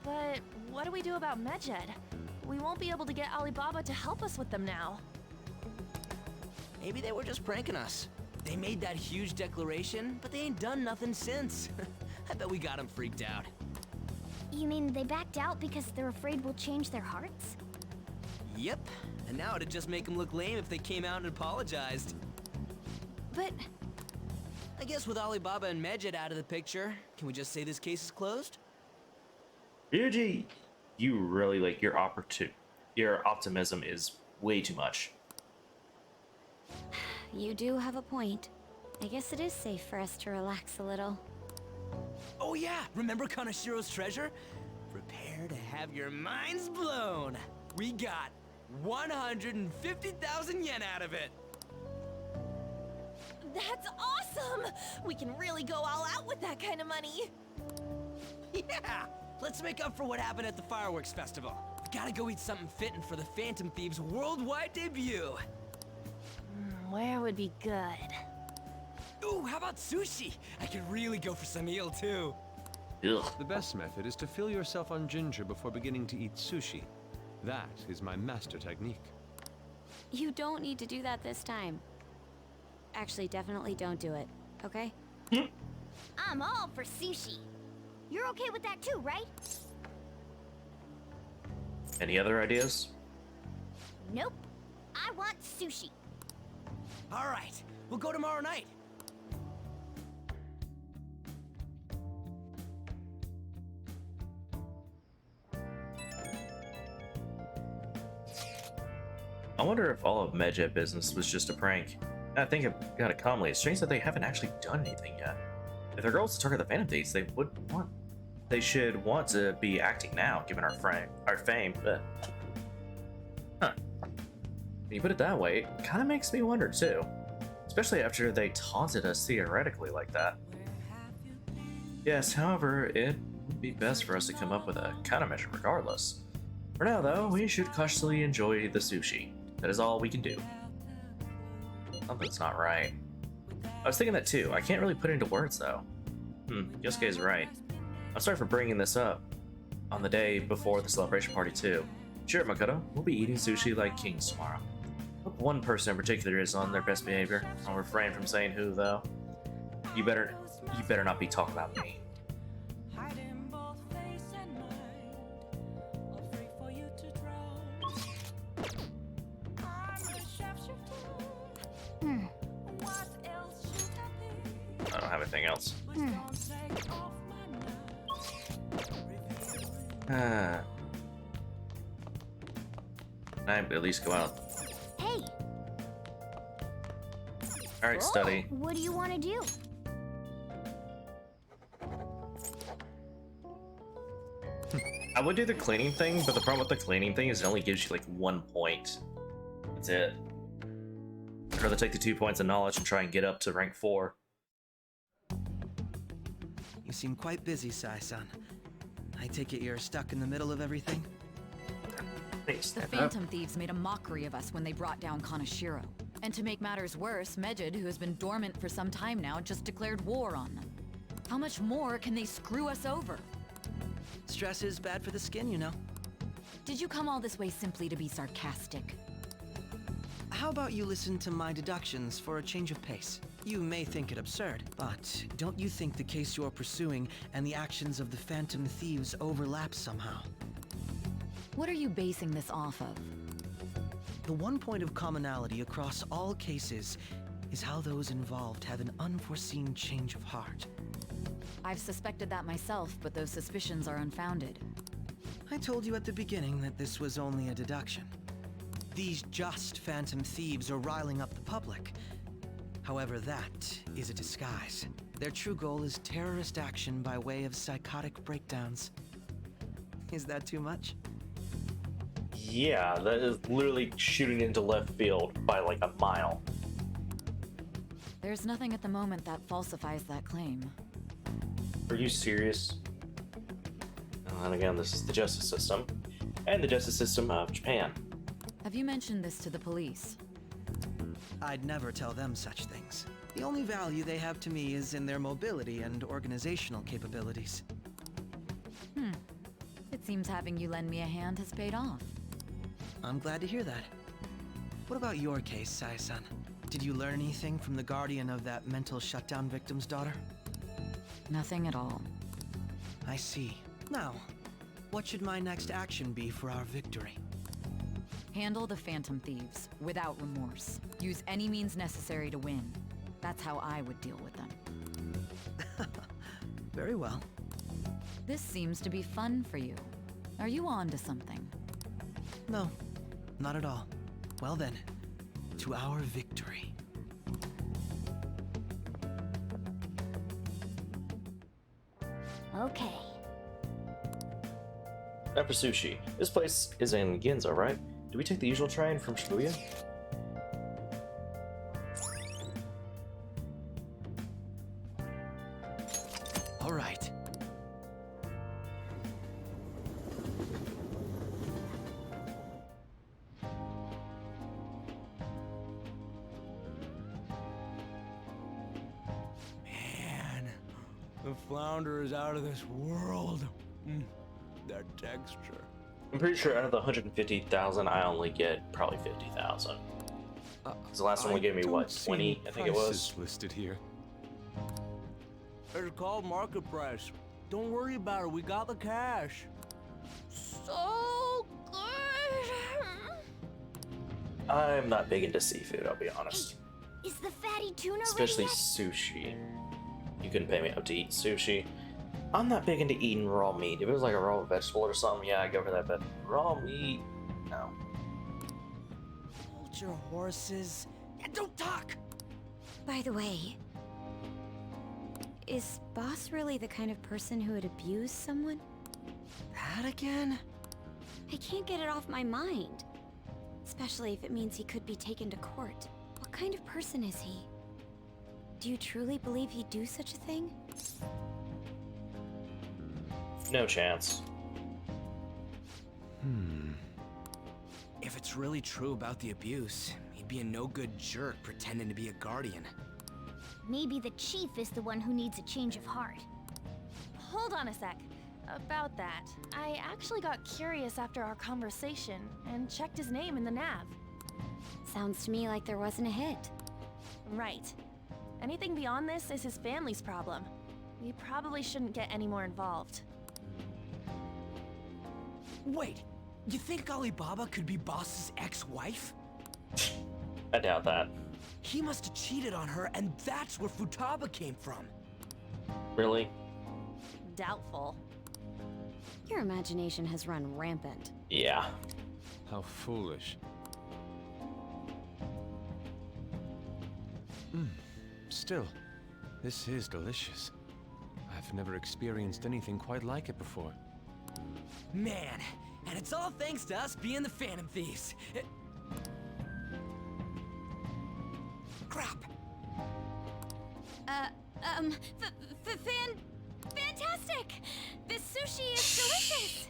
But what do we do about Medjed? We won't be able to get Alibaba to help us with them now. Maybe they were just pranking us. They made that huge declaration, but they ain't done nothing since. I bet we got them freaked out. You mean they backed out because they're afraid we'll change their hearts? Yep, and now it'd just make them look lame if they came out and apologized. But I guess with Alibaba and Medjed out of the picture, can we just say this case is closed? Ryuji, you really your optimism is way too much. You do have a point. I guess it is safe for us to relax a little. Oh yeah, remember Kanashiro's treasure? Prepare to have your minds blown. We got 150,000 yen out of it. That's awesome! We can really go all out with that kind of money. Yeah! Let's make up for what happened at the fireworks festival. We gotta go eat something fitting for the Phantom Thieves' worldwide debut. Where would be good? Ooh, how about sushi? I could really go for some eel, too. Ugh. The best method is to fill yourself on ginger before beginning to eat sushi. That is my master technique. You don't need to do that this time. Actually, definitely don't do it, okay? I'm all for sushi. You're okay with that too, right? Any other ideas? Nope. I want sushi. All right, we'll go tomorrow night. I wonder if all of Medjet business was just a prank. I think it got it calmly. It's strange that they haven't actually done anything yet. If their goal is to target the Phantom Thieves, they should want to be acting now, given our fame. Ugh. Huh. When you put it that way, it kind of makes me wonder too. Especially after they taunted us theoretically like that. Yes, however, it would be best for us to come up with a countermeasure regardless. For now, though, we should cautiously enjoy the sushi. That is all we can do. Something's not right. I was thinking that too. I can't really put it into words, though. Yosuke is right. I'm sorry for bringing this up on the day before the celebration party, too. Sure, Makoto, we'll be eating sushi like kings tomorrow. Hope one person in particular is on their best behavior. I'll refrain from saying who, though. You better not be talking about me. I don't have anything else. Can I at least go out? Hey. All right, study. What do you want to do? I would do the cleaning thing, but the problem with the cleaning thing is it only gives you like 1 point. That's it. I'd rather take the 2 points of knowledge and try and get up to rank 4. You seem quite busy, Sai-san. I take it you're stuck in the middle of everything? The Phantom Thieves made a mockery of us when they brought down Kaneshiro. And to make matters worse, Medjed, who has been dormant for some time now, just declared war on them. How much more can they screw us over? Stress is bad for the skin, you know. Did you come all this way simply to be sarcastic? How about you listen to my deductions for a change of pace? You may think it absurd, but don't you think the case you're pursuing and the actions of the Phantom Thieves overlap somehow? What are you basing this off of? The one point of commonality across all cases is how those involved have an unforeseen change of heart. I've suspected that myself, but those suspicions are unfounded. I told you at the beginning that this was only a deduction. These just Phantom Thieves are riling up the public. However, that is a disguise. Their true goal is terrorist action by way of psychotic breakdowns. Is that too much? Yeah, that is literally shooting into left field by like a mile. There's nothing at the moment that falsifies that claim. Are you serious? And again, this is the justice system, and the justice system of Japan. Have you mentioned this to the police? I'd never tell them such things. The only value they have to me is in their mobility and organizational capabilities. It seems having you lend me a hand has paid off. I'm glad to hear that. What about your case, Sai-san? Did you learn anything from the guardian of that mental shutdown victim's daughter? Nothing at all. I see. Now, what should my next action be for our victory? Handle the Phantom Thieves, without remorse. Use any means necessary to win. That's how I would deal with them. Very well. This seems to be fun for you. Are you on to something? No, not at all. Well then, to our victory. Okay. Now for sushi. This place is in Ginza, right? Do we take the usual train from Shibuya? The flounder is out of this world. That texture. I'm pretty sure out of the 150,000, I only get probably 50,000. Because the last one gave me what, 20? I think it was. Listed here. It's called market price. Don't worry about it. We got the cash. So good. I'm not big into seafood, I'll be honest. Is the fatty tuna Especially ready sushi. You couldn't pay me up to eat sushi. I'm not big into eating raw meat. If it was like a raw vegetable or something, yeah, I'd go for that, but raw meat, no. Hold your horses and don't talk! By the way, is Boss really the kind of person who would abuse someone? That again? I can't get it off my mind. Especially if it means he could be taken to court. What kind of person is he? Do you truly believe he'd do such a thing? No chance. If it's really true about the abuse, he'd be a no-good jerk pretending to be a guardian. Maybe the chief is the one who needs a change of heart. Hold on a sec. About that, I actually got curious after our conversation and checked his name in the nav. Sounds to me like there wasn't a hit. Right. Anything beyond this is his family's problem. We probably shouldn't get any more involved. Wait, you think Alibaba could be Boss's ex-wife? I doubt that. He must have cheated on her, and that's where Futaba came from. Really? Doubtful. Your imagination has run rampant. Yeah. How foolish. Still, this is delicious. I've never experienced anything quite like it before. Man, and it's all thanks to us being the Phantom Thieves. Crap. Fantastic! This sushi is delicious!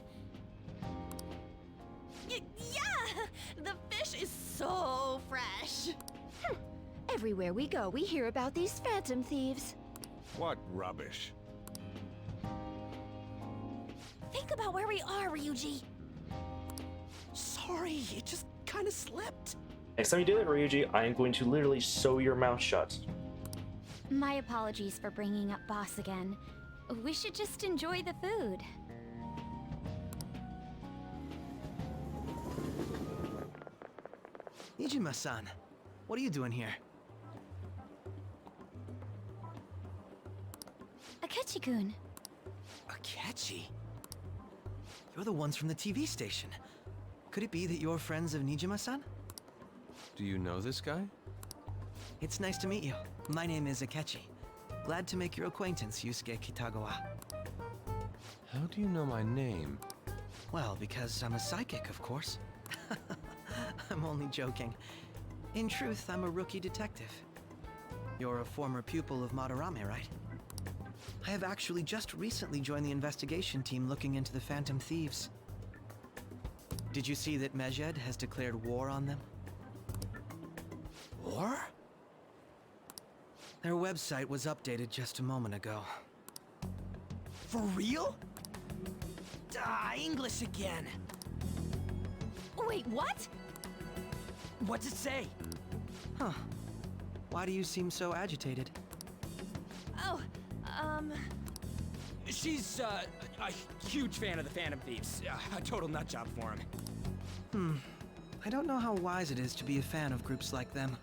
Yeah! The fish is so fresh! Everywhere we go, we hear about these phantom thieves. What rubbish. Think about where we are, Ryuji. Sorry, it just kind of slipped. Next time you do it, Ryuji, I am going to literally sew your mouth shut. My apologies for bringing up Boss again. We should just enjoy the food. Nijima-san, what are you doing here? Akechi-kun. Akechi? You're the ones from the TV station. Could it be that you're friends of Nijima-san? Do you know this guy? It's nice to meet you. My name is Akechi. Glad to make your acquaintance, Yusuke Kitagawa. How do you know my name? Well, because I'm a psychic, of course. I'm only joking. In truth, I'm a rookie detective. You're a former pupil of Madarame, right? I have actually just recently joined the investigation team looking into the Phantom Thieves. Did you see that Mejed has declared war on them? War? Their website was updated just a moment ago. For real? English again. Wait, what? What's it say? Huh. Why do you seem so agitated? Oh, She's, a huge fan of the Phantom Thieves. A total nutjob for him. I don't know how wise it is to be a fan of groups like them.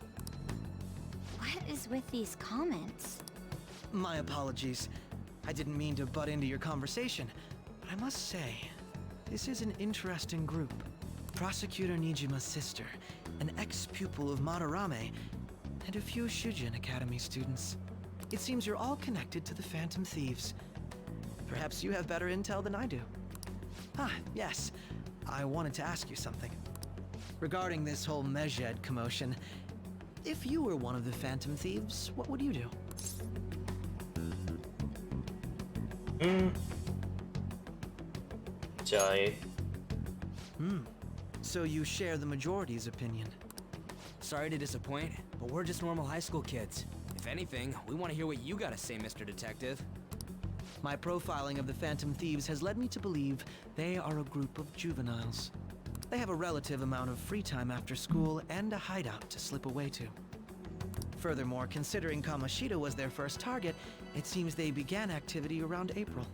What is with these comments? My apologies. I didn't mean to butt into your conversation, but I must say, this is an interesting group. Prosecutor Nijima's sister, an ex-pupil of Madarame, and a few Shujin Academy students. It seems you're all connected to the Phantom Thieves. Perhaps you have better intel than I do. Ah, yes. I wanted to ask you something. Regarding this whole Mejed commotion, if you were one of the Phantom Thieves, what would you do? Jai. So you share the majority's opinion. Sorry to disappoint, but we're just normal high school kids. If anything, we want to hear what you gotta say, Mr. Detective. My profiling of the Phantom Thieves has led me to believe they are a group of juveniles. They have a relative amount of free time after school and a hideout to slip away to. Furthermore, considering Kamoshida was their first target, it seems they began activity around April.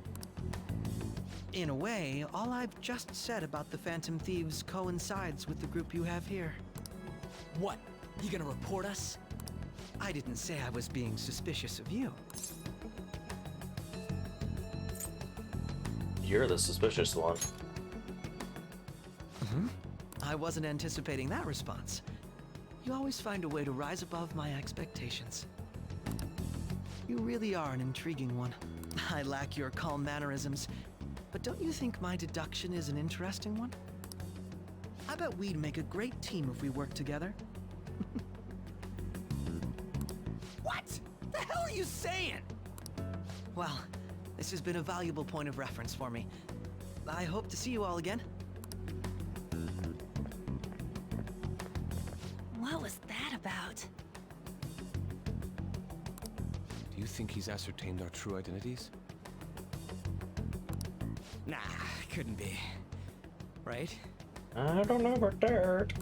In a way, all I've just said about the Phantom Thieves coincides with the group you have here. What? You gonna report us? I didn't say I was being suspicious of you. You're the suspicious one. I wasn't anticipating that response. You always find a way to rise above my expectations. You really are an intriguing one. I lack your calm mannerisms, but don't you think my deduction is an interesting one? I bet we'd make a great team if we worked together. What? The hell are you saying? Well, this has been a valuable point of reference for me. I hope to see you all again. What was that about? Do you think he's ascertained our true identities? Nah, couldn't be. Right? I don't know about that.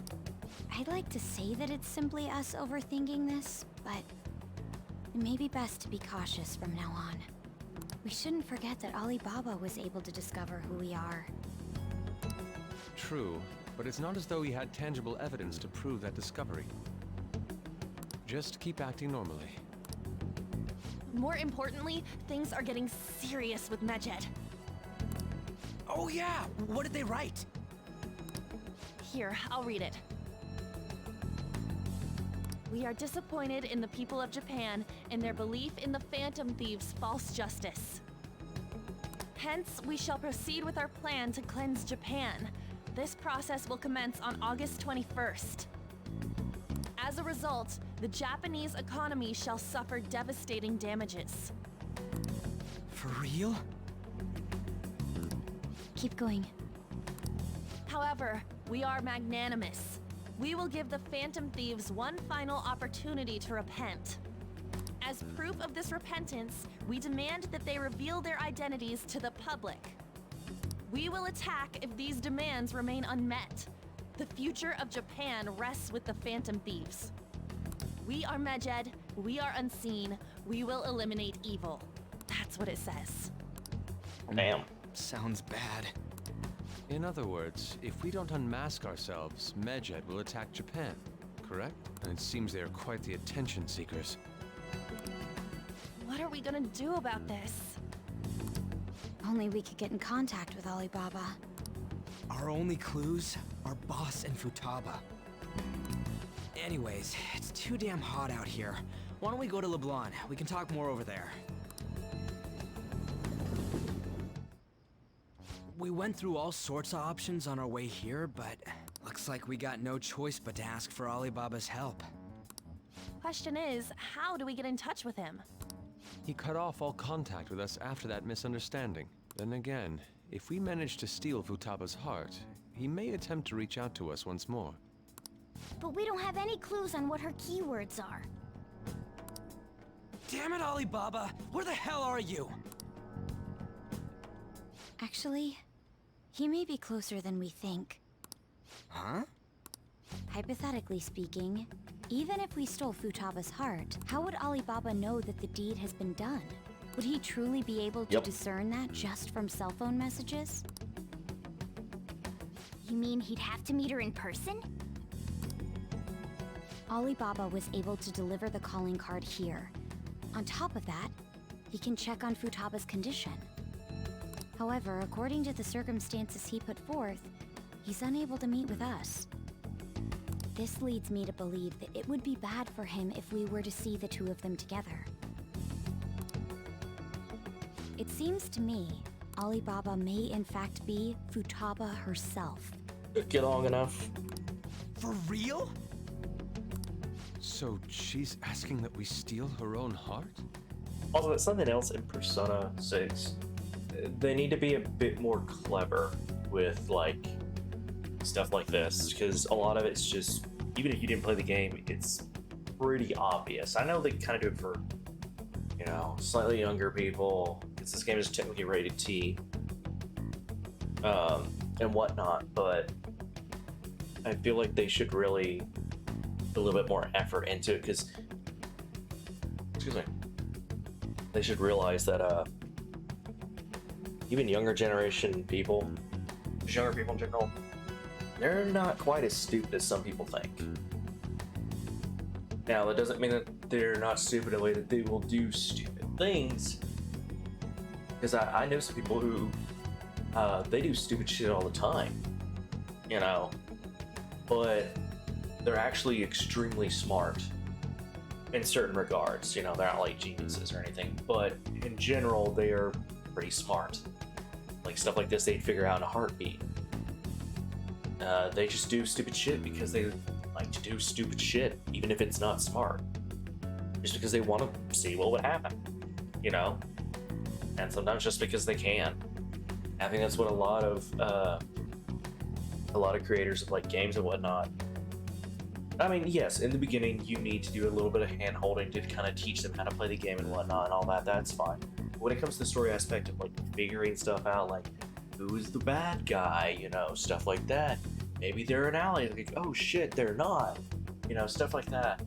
I'd like to say that it's simply us overthinking this, but it may be best to be cautious from now on. We shouldn't forget that Alibaba was able to discover who we are. True, but it's not as though he had tangible evidence to prove that discovery. Just keep acting normally. More importantly, things are getting serious with Medjed. Oh yeah, what did they write? Here, I'll read it. We are disappointed in the people of Japan and their belief in the Phantom Thieves' false justice. Hence, we shall proceed with our plan to cleanse Japan. This process will commence on August 21st. As a result, the Japanese economy shall suffer devastating damages. For real? Keep going. However, we are magnanimous. We will give the Phantom Thieves one final opportunity to repent. As proof of this repentance, we demand that they reveal their identities to the public. We will attack if these demands remain unmet. The future of Japan rests with the Phantom Thieves. We are Medjed, we are unseen, we will eliminate evil. That's what it says. Damn. Sounds bad. In other words, if we don't unmask ourselves, Medjed will attack Japan, correct? And it seems they are quite the attention seekers. What are we gonna do about this? Only we could get in contact with Alibaba. Our only clues are Boss and Futaba. Anyways, it's too damn hot out here. Why don't we go to LeBlanc? We can talk more over there. We went through all sorts of options on our way here, but looks like we got no choice but to ask for Alibaba's help. Question is, how do we get in touch with him? He cut off all contact with us after that misunderstanding. Then again, if we manage to steal Futaba's heart, he may attempt to reach out to us once more. But we don't have any clues on what her keywords are. Damn it, Alibaba! Where the hell are you? Actually, he may be closer than we think. Huh? Hypothetically speaking, even if we stole Futaba's heart, how would Alibaba know that the deed has been done? Would he truly be able to discern that just from cell phone messages? You mean he'd have to meet her in person? Alibaba was able to deliver the calling card here. On top of that, he can check on Futaba's condition. However, according to the circumstances he put forth, he's unable to meet with us. This leads me to believe that it would be bad for him if we were to see the two of them together. It seems to me, Alibaba may in fact be Futaba herself. Get long enough. For real? So she's asking that we steal her own heart? Also, that's something else in Persona 6. They need to be a bit more clever with, like, stuff like this, because a lot of it's just, even if you didn't play the game, it's pretty obvious. I know they kind of do it for, you know, slightly younger people, because this game is technically rated T, and whatnot, but I feel like they should really put a little bit more effort into it, because, excuse me, they should realize that even younger generation people, just younger people in general, they're not quite as stupid as some people think. Now, that doesn't mean that they're not stupid in a way that they will do stupid things, because I know some people who they do stupid shit all the time, you know, but they're actually extremely smart in certain regards. You know, they're not like geniuses or anything, but in general, they are pretty smart. Like stuff like this, they'd figure out in a heartbeat. They just do stupid shit because they like to do stupid shit, even if it's not smart. Just because they want to see what would happen, you know? And sometimes just because they can. I think that's what a lot of creators of like games and whatnot. I mean, yes, in the beginning you need to do a little bit of hand holding to kind of teach them how to play the game and whatnot and all that. That's fine. But when it comes to the story aspect of like figuring stuff out, like who is the bad guy, you know, stuff like that. Maybe they're an ally. Like, oh shit, they're not. You know, stuff like that.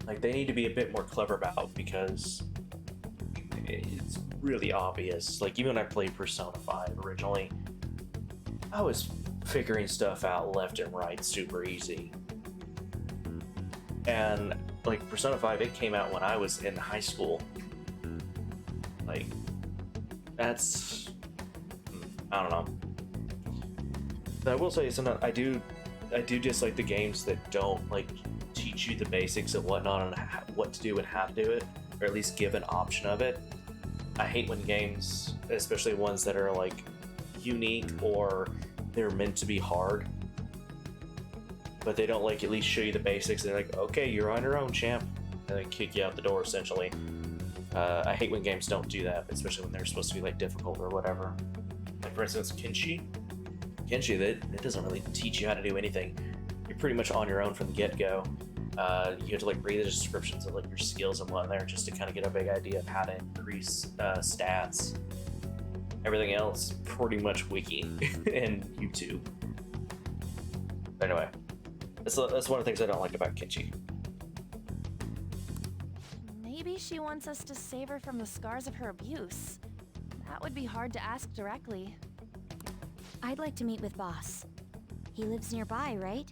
Like they need to be a bit more clever about, because it's really obvious. Like even when I played Persona 5 originally, I was figuring stuff out left and right super easy. And like Persona 5, it came out when I was in high school. Like that's, I don't know. But I will say sometimes I do dislike the games that don't like teach you the basics of whatnot and what to do and how to do it, or at least give an option of it. I hate when games, especially ones that are like unique or they're meant to be hard, but they don't like at least show you the basics. They're like, okay, you're on your own, champ, and they kick you out the door essentially. I hate when games don't do that, especially when they're supposed to be like difficult or whatever. Like for instance, Kenshi, that doesn't really teach you how to do anything. You're pretty much on your own from the get-go. You have to like read the descriptions of like your skills and whatnot there just to kind of get a big idea of how to increase stats. Everything else, pretty much wiki and YouTube. But anyway, that's one of the things I don't like about Kenshi. Maybe she wants us to save her from the scars of her abuse. That would be hard to ask directly. I'd like to meet with Boss. He lives nearby, right?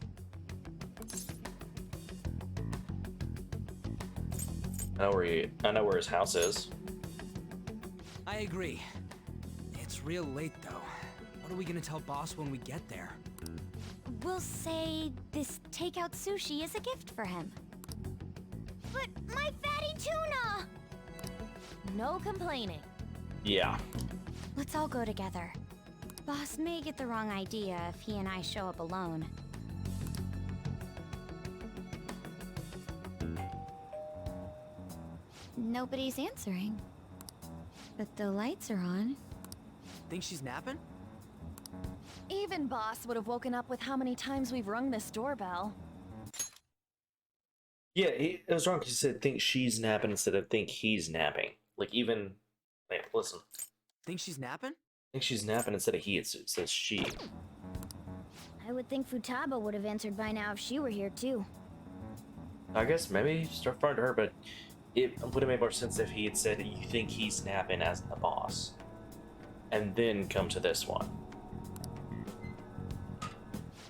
I know where his house is. I agree. It's real late, though. What are we gonna tell Boss when we get there? We'll say this takeout sushi is a gift for him. But my fatty tuna! No complaining. Yeah. Let's all go together. Boss may get the wrong idea if he and I show up alone. Nobody's answering. But the lights are on. Think she's napping? Even Boss would have woken up with how many times we've rung this doorbell. Yeah, it was wrong because he said think she's napping instead of think he's napping. Like even, wait, listen. Think she's napping? Think she's napping instead of he, it says she. I would think Futaba would have answered by now if she were here too. I guess maybe start referring to her, but it would have made more sense if he had said you think he's napping as the boss. And then come to this one.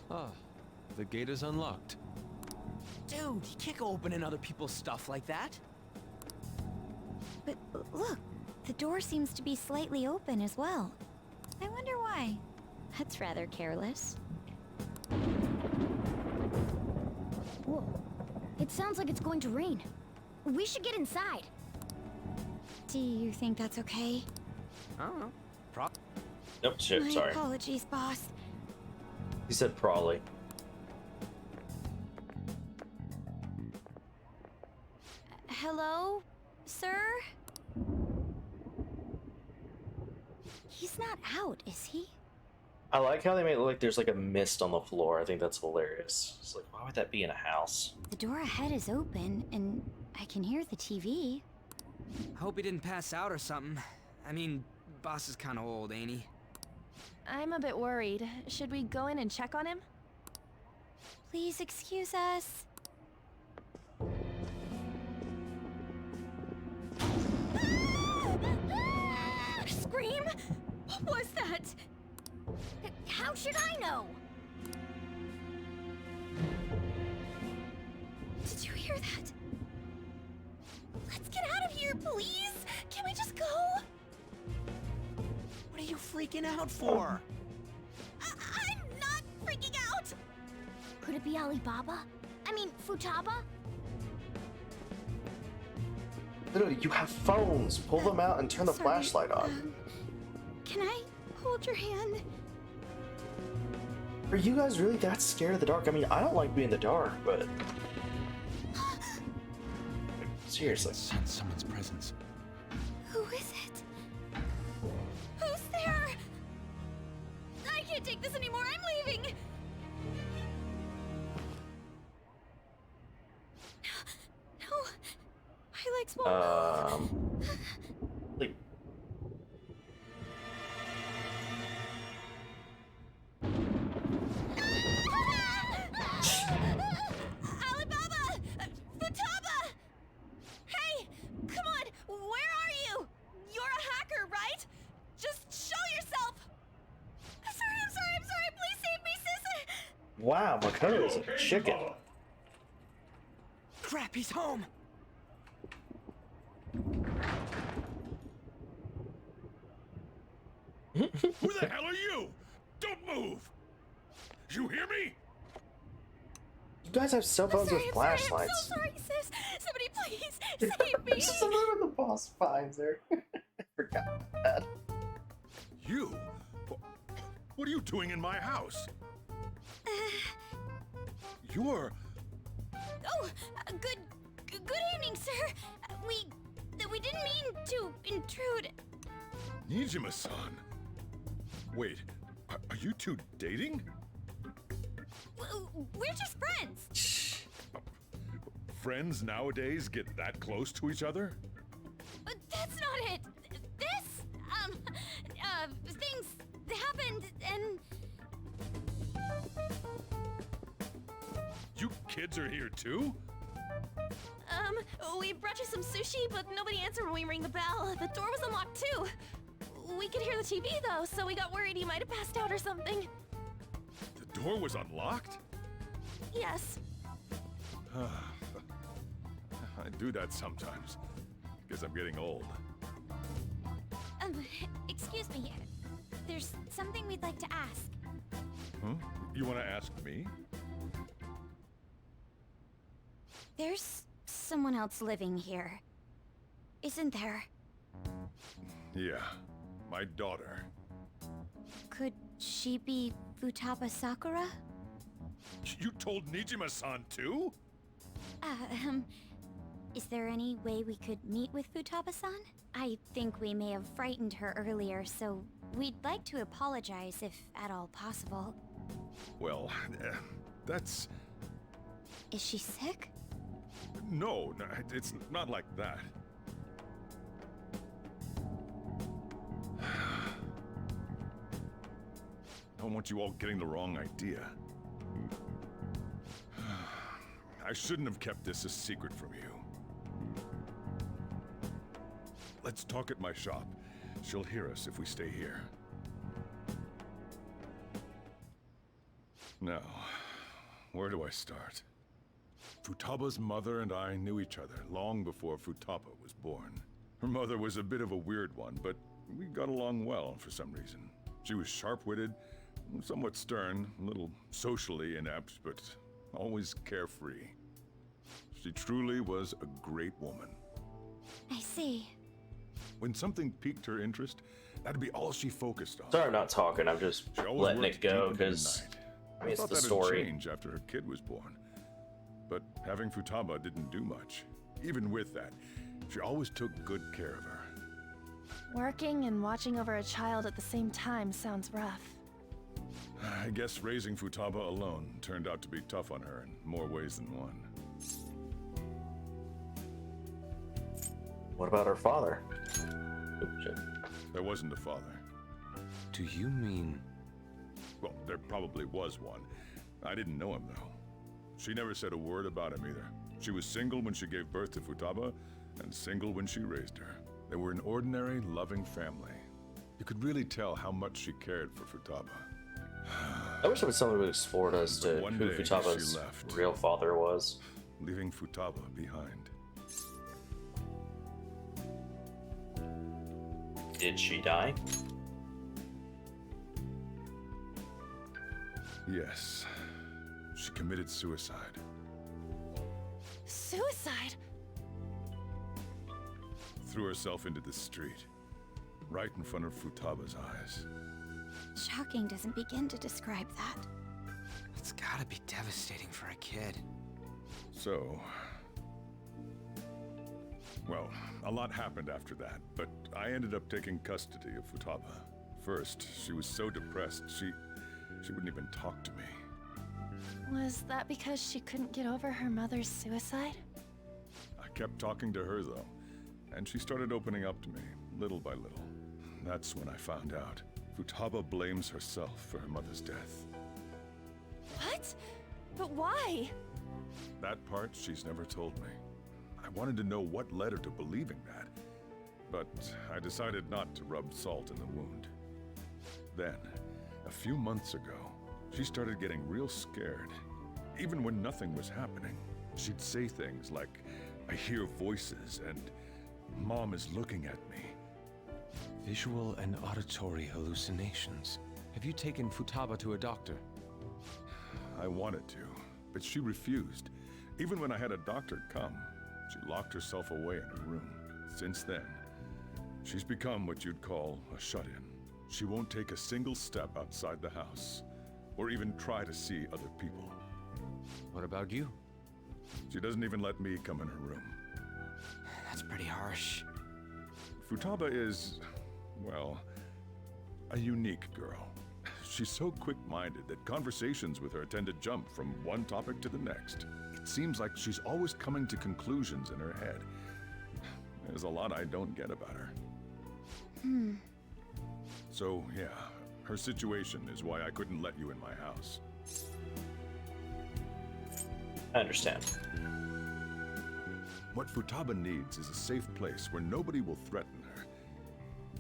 Ah, the gate is unlocked. Dude, you can't go opening other people's stuff like that. But look, the door seems to be slightly open as well. I wonder why. That's rather careless. Whoa. It sounds like it's going to rain. We should get inside. Do you think that's okay? I don't know. Nope, shit, My sorry. apologies, boss. He said probably. Hello, sir? He's not out, is he? I like how they made it look like there's like a mist on the floor. I think that's hilarious. It's like, why would that be in a house? The door ahead is open, and I can hear the TV. I hope he didn't pass out or something. I mean, boss is kind of old, ain't he? I'm a bit worried. Should we go in and check on him? Please excuse us. Scream? What was that? How should I know? Did you hear that? Let's get out of here, please! Can we just go? What are you freaking out for? I'm not freaking out! Could it be Alibaba? I mean, Futaba? Literally, you have phones. Pull them out and turn the Sorry, flashlight on. Can I hold your hand? Are you guys really that scared of the dark? I mean, I don't like being in the dark, but seriously. Sense someone's presence. Who is it? Who's there? I can't take this anymore. I'm leaving. No, my legs won't move. Leave. Alibaba! Futaba! Hey, come on! Where are you? You're a hacker, right? Just show yourself! I'm sorry! Please save me, sis! Wow, Makoto is a chicken. Crap, he's home! Who the hell are you? Don't move! You hear me? You guys have cell phones with I'm flashlights. so sorry, sis! Somebody please save me! Someone when the boss finds her. I forgot that. You? What are you doing in my house? You're... Oh, good evening, sir. We didn't mean to intrude. Nijima-san. Wait, are you two dating? We're just friends. Friends nowadays get that close to each other? But that's not it. Things happened and... You kids are here too? We brought you some sushi, but nobody answered when we rang the bell. The door was unlocked too. We could hear the TV though, so we got worried he might have passed out or something. The door was unlocked? Yes. I do that sometimes. Guess I'm getting old. Excuse me. There's something we'd like to ask. Huh? You want to ask me? There's someone else living here, isn't there? Yeah, my daughter. Could she be Futaba Sakura? You told Nijima-san too? Is there any way we could meet with Futaba-san? I think we may have frightened her earlier, so we'd like to apologize if at all possible. Well, that's... Is she sick? No, it's not like that. I don't want you all getting the wrong idea. I shouldn't have kept this a secret from you. Let's talk at my shop. She'll hear us if we stay here. Now, where do I start? Futaba's mother and I knew each other long before Futaba was born. Her mother was a bit of a weird one, but we got along well for some reason. She was sharp-witted, somewhat stern, a little socially inept, but always carefree. She truly was a great woman. I see. When something piqued her interest, that'd be all she focused on. Sorry, I'm not talking. I'm just She always letting worked it go deep into the because night. I mean, it's thought the that'd story. change after her kid was born. But having Futaba didn't do much. Even with that, she always took good care of her. Working and watching over a child at the same time sounds rough. I guess raising Futaba alone turned out to be tough on her in more ways than one. What about her father? Oop, shit. There wasn't a father. Do you mean... Well, there probably was one. I didn't know him, though. She never said a word about him either. She was single when she gave birth to Futaba, and single when she raised her. They were an ordinary, loving family. You could really tell how much she cared for Futaba. I wish there was someone who explored as to One who day, Futaba's she left. real father was. Leaving Futaba behind. Did she die? Yes. She committed suicide. Suicide? Threw herself into the street. Right in front of Futaba's eyes. Shocking doesn't begin to describe that. It's gotta be devastating for a kid. So... Well, a lot happened after that, but I ended up taking custody of Futaba. First, she was so depressed, she wouldn't even talk to me. Was that because she couldn't get over her mother's suicide? I kept talking to her, though, and she started opening up to me, little by little. That's when I found out. Futaba blames herself for her mother's death. What? But why? That part she's never told me. I wanted to know what led her to believing that, but I decided not to rub salt in the wound. Then, a few months ago, she started getting real scared. Even when nothing was happening, she'd say things like, "I hear voices," and "Mom is looking at me." Visual and auditory hallucinations. Have you taken Futaba to a doctor? I wanted to, but she refused. Even when I had a doctor come, she locked herself away in her room. Since then, she's become what you'd call a shut-in. She won't take a single step outside the house, or even try to see other people. What about you? She doesn't even let me come in her room. That's pretty harsh. Futaba is, well, a unique girl. She's so quick-minded that conversations with her tend to jump from one topic to the next. It seems like she's always coming to conclusions in her head. There's a lot I don't get about her. So, yeah, her situation is why I couldn't let you in my house. I understand. What Futaba needs is a safe place where nobody will threaten her.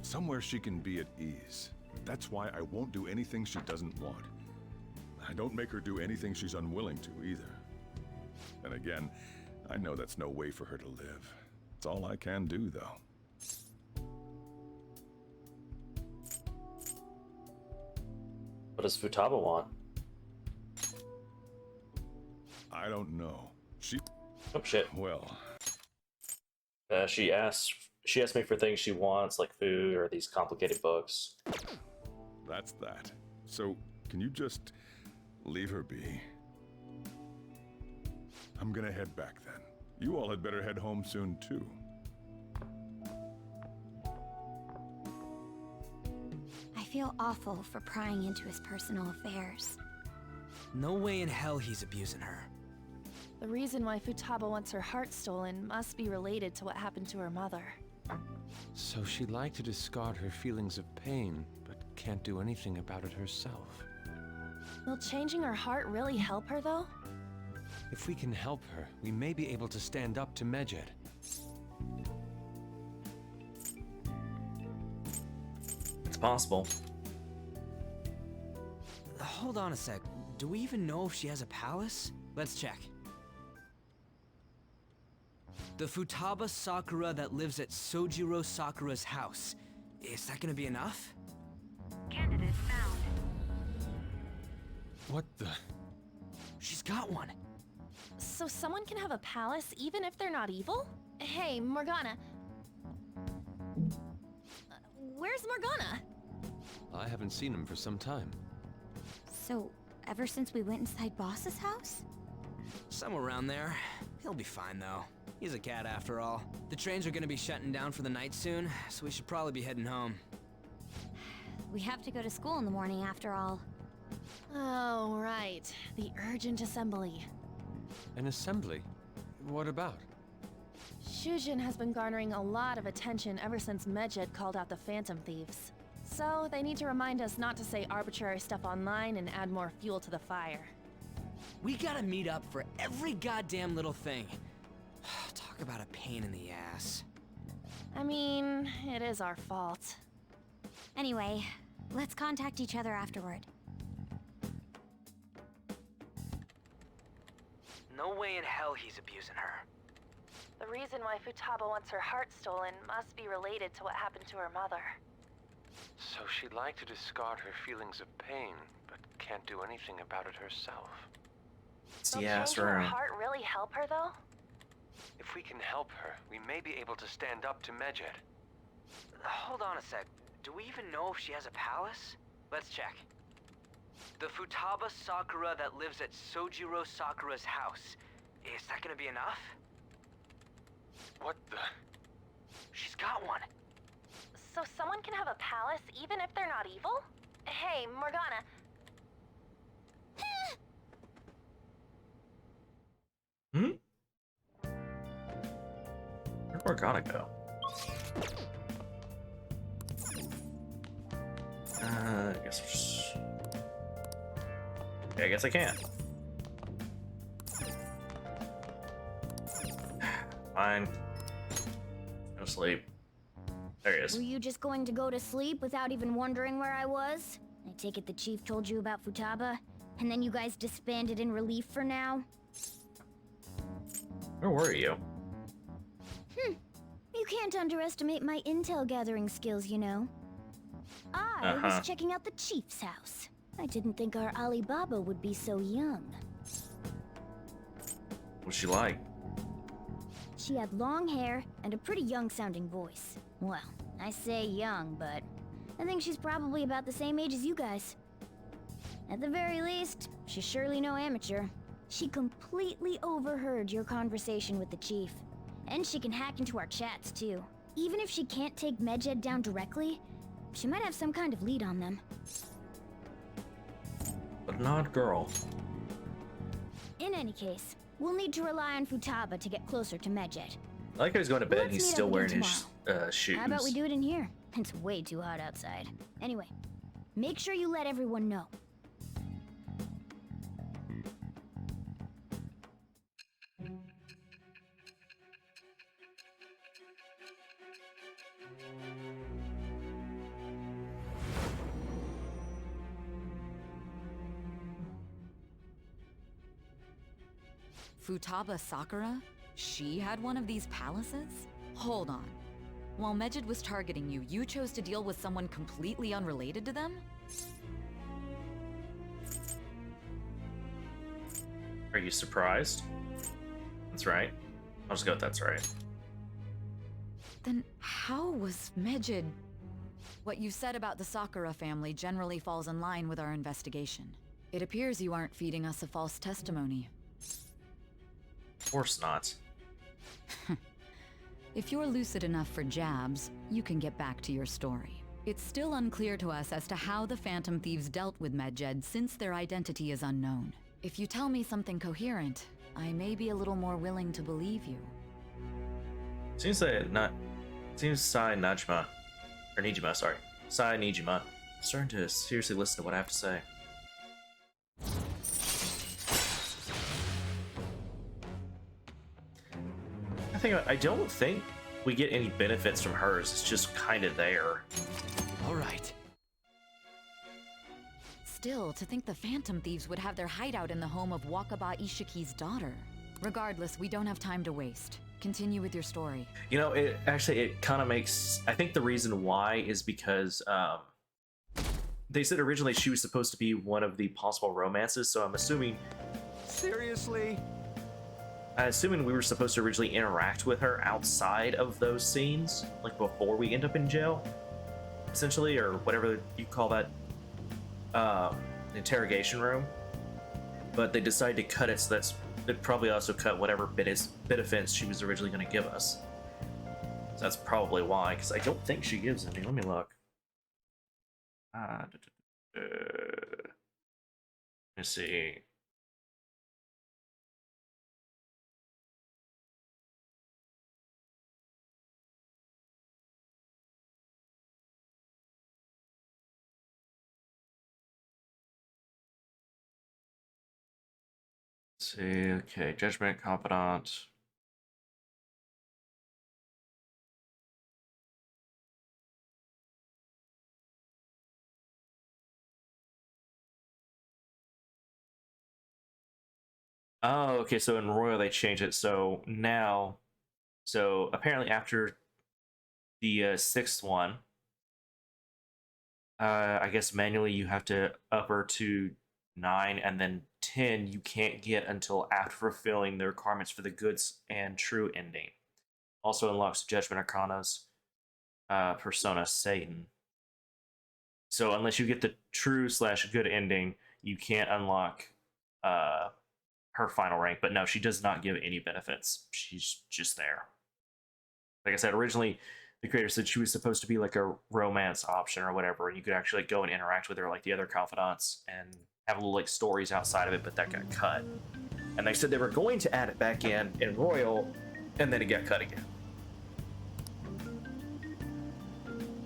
Somewhere she can be at ease. That's why I won't do anything she doesn't want. I don't make her do anything she's unwilling to either. And again, I know that's no way for her to live. It's all I can do, though. What does Futaba want? I don't know. Oh shit. Well... She asked me for things she wants, like food or these complicated books. That's that. So, can you just leave her be? I'm gonna head back then. You all had better head home soon, too. I feel awful for prying into his personal affairs. No way in hell he's abusing her. The reason why Futaba wants her heart stolen must be related to what happened to her mother. So she'd like to discard her feelings of pain, but can't do anything about it herself. Will changing her heart really help her, though? If we can help her, we may be able to stand up to Medjed. It's possible. Hold on a sec. Do we even know if she has a palace? Let's check. The Futaba Sakura that lives at Sojiro Sakura's house. Is that gonna be enough? Candidate found. What the? She's got one. So someone can have a palace even if they're not evil? Hey, Morgana. Where's Morgana? I haven't seen him for some time. So, ever since we went inside Boss's house? Somewhere around there. He'll be fine, though. He's a cat after all. The trains are gonna be shutting down for the night soon, so we should probably be heading home. We have to go to school in the morning after all. Oh, right. The urgent assembly. An assembly? What about? Shujin has been garnering a lot of attention ever since Medjed called out the Phantom Thieves. So they need to remind us not to say arbitrary stuff online and add more fuel to the fire. We gotta meet up for every goddamn little thing. Talk about a pain in the ass. I mean, it is our fault. Anyway, let's contact each other afterward. No way in hell he's abusing her. The reason why Futaba wants her heart stolen must be related to what happened to her mother. So she'd like to discard her feelings of pain, but can't do anything about it herself. It's Will the ass changing her room. heart really help her, though? If we can help her, we may be able to stand up to Medjed. Hold on a sec. Do we even know if she has a palace? Let's check. The Futaba Sakura that lives at Sojiro Sakura's house. Is that gonna be enough? What the? She's got one. So someone can have a palace even if they're not evil? Hey, Morgana. Where'd Morgana go? I guess we'll just... Yeah, I guess I can't. Fine. Go to sleep. There he is. Were you just going to go to sleep without even wondering where I was? I take it the chief told you about Futaba, and then you guys disbanded in relief for now? Where were you? You can't underestimate my intel gathering skills, you know. I was checking out the chief's house. I didn't think our Alibaba would be so young. What's she like? She had long hair and a pretty young-sounding voice. Well, I say young, but I think she's probably about the same age as you guys. At the very least, she's surely no amateur. She completely overheard your conversation with the chief. And she can hack into our chats, too. Even if she can't take Medjed down directly, she might have some kind of lead on them. But not girl. In any case, we'll need to rely on Futaba to get closer to Medjed. I like how he's going to bed and Let's he's meet still up wearing again his shoes. How about we do it in here? It's way too hot outside. Anyway, make sure you let everyone know. Futaba Sakura? She had one of these palaces? Hold on. While Medjed was targeting you, you chose to deal with someone completely unrelated to them? Are you surprised? That's right. I'll just go with that's right. Then how was Medjed... What you said about the Sakura family generally falls in line with our investigation. It appears you aren't feeding us a false testimony. Of course not. If you're lucid enough for jabs, you can get back to your story. It's still unclear to us as to how the Phantom Thieves dealt with Medjed since their identity is unknown. If you tell me something coherent, I may be a little more willing to believe you. Seems Sai Najima, or Nijima, sorry. Sai Nijima, starting to seriously listen to what I have to say. I don't think we get any benefits from hers. It's just kind of there. All right. Still, to think the Phantom Thieves would have their hideout in the home of Wakaba Ishiki's daughter. Regardless, we don't have time to waste. Continue with your story. You know, it kind of makes... I think the reason why is because they said originally she was supposed to be one of the possible romances, so I'm assuming... Seriously? I'm assuming we were supposed to originally interact with her outside of those scenes, like before we end up in jail, essentially, or whatever you call that interrogation room. But they decided to cut it, so they'd probably also cut whatever benefits she was originally going to give us. So that's probably why, because I don't think she gives any. Let me look. Let's see. see, okay, Judgment, Confidant. Oh, okay, so in Royal they changed it, so now, so apparently after the sixth one, I guess manually you have to upper to 9, and then 10 you can't get until after fulfilling the requirements for the goods and true ending. Also unlocks Judgment Arcana's persona Satan. So unless you get the true / good ending, you can't unlock her final rank. But no, she does not give any benefits. She's just there. Like I said, originally the creator said she was supposed to be like a romance option or whatever, and you could actually go and interact with her like the other confidants and have little like stories outside of it, but that got cut. And they said they were going to add it back in Royal, and then it got cut again.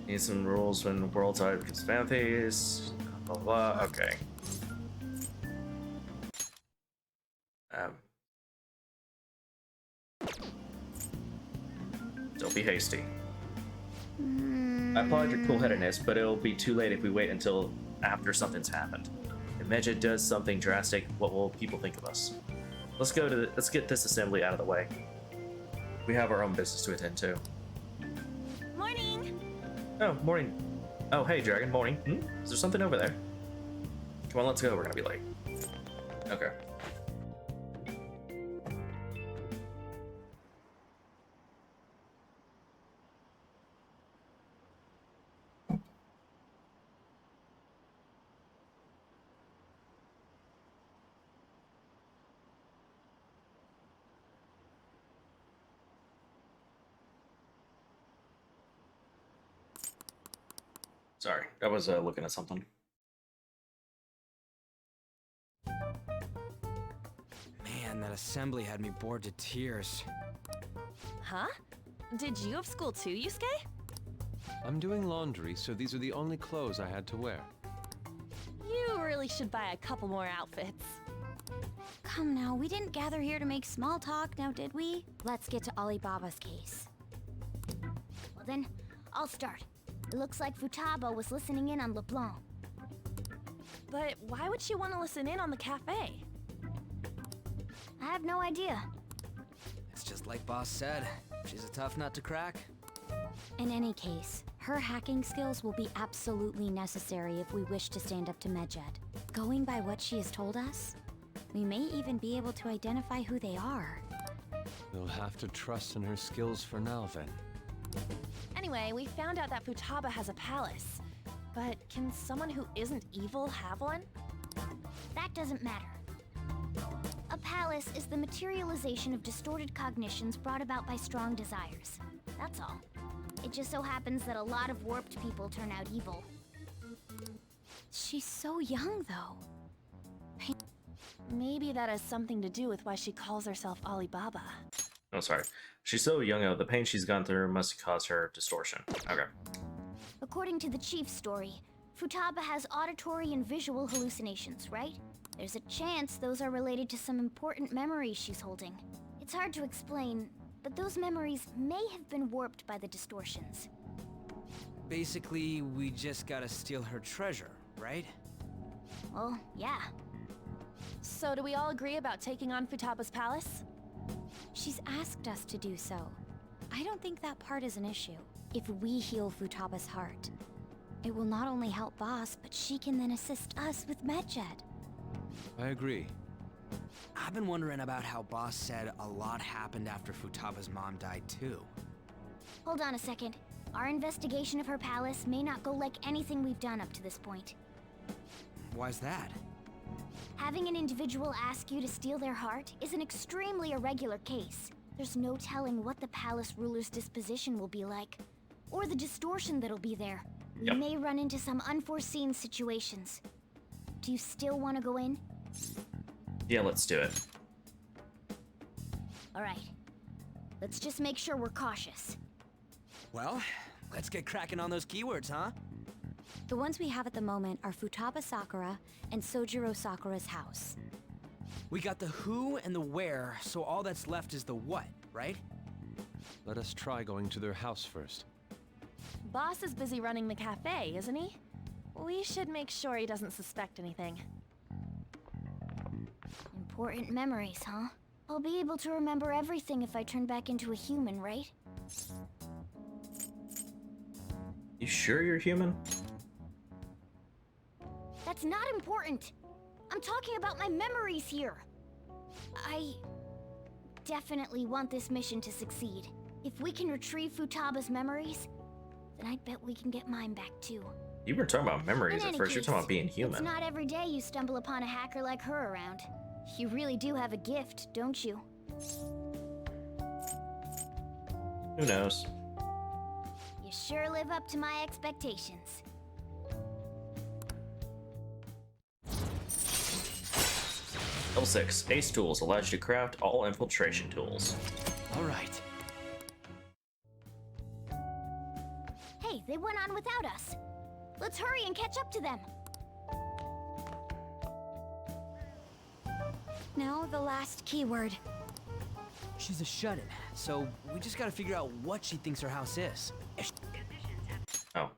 Need some rules when worlds are fan phase, blah, blah, blah. Okay. Don't be hasty. I applaud your cool-headedness, but it'll be too late if we wait until after something's happened. If Medjed does something drastic, what will people think of us? Let's get this assembly out of the way. We have our own business to attend to. Morning! Oh, morning. Oh, hey, Dragon, morning. Is there something over there? Come on, let's go. We're gonna be late. Okay. Sorry, I was looking at something. Man, that assembly had me bored to tears. Huh? Did you have school too, Yusuke? I'm doing laundry, so these are the only clothes I had to wear. You really should buy a couple more outfits. Come now, we didn't gather here to make small talk, now did we? Let's get to Alibaba's case. Well then, I'll start. It looks like Futaba was listening in on LeBlanc. But why would she want to listen in on the cafe? I have no idea. It's just like Boss said. She's a tough nut to crack. In any case, her hacking skills will be absolutely necessary if we wish to stand up to Medjed. Going by what she has told us, we may even be able to identify who they are. We'll have to trust in her skills for now, then. Anyway, we found out that Futaba has a palace. But can someone who isn't evil have one? That doesn't matter. A palace is the materialization of distorted cognitions brought about by strong desires. That's all. It just so happens that a lot of warped people turn out evil. She's so young, though. Maybe that has something to do with why she calls herself Alibaba. Oh, sorry. She's so young, though. The pain she's gone through must cause her distortion. Okay. According to the chief's story, Futaba has auditory and visual hallucinations, right? There's a chance those are related to some important memories she's holding. It's hard to explain, but those memories may have been warped by the distortions. Basically, we just gotta steal her treasure, right? Well, yeah. So do we all agree about taking on Futaba's palace? She's asked us to do so. I don't think that part is an issue. If we heal Futaba's heart, it will not only help Boss, but she can then assist us with Medjed. I agree. I've been wondering about how Boss said a lot happened after Futaba's mom died too. Hold on a second. Our investigation of her palace may not go like anything we've done up to this point. Why's that? Having an individual ask you to steal their heart is an extremely irregular case. There's no telling what the palace ruler's disposition will be like, or the distortion that'll be there. Yep. You may run into some unforeseen situations. Do you still want to go in? Yeah, let's do it. Alright. Let's just make sure we're cautious. Well, let's get cracking on those keywords, huh? The ones we have at the moment are Futaba Sakura and Sojiro Sakura's house. We got the who and the where, so all that's left is the what, right? Let us try going to their house first. Boss is busy running the cafe, isn't he? We should make sure he doesn't suspect anything. Important memories, huh? I'll be able to remember everything if I turn back into a human, right? You sure you're human? That's not important. I'm talking about my memories here. I definitely want this mission to succeed. If we can retrieve Futaba's memories, then I bet we can get mine back too. You were talking about memories at first. You're talking about being It's human. not every day you stumble upon a hacker like her around. You really do have a gift, don't you? Who knows? You sure live up to my expectations. Level 6. Ace Tools allows you to craft all infiltration tools. All right. Hey, they went on without us. Let's hurry and catch up to them. Now the last keyword. She's a shut-in, so we just gotta figure out what she thinks her house is. Oh.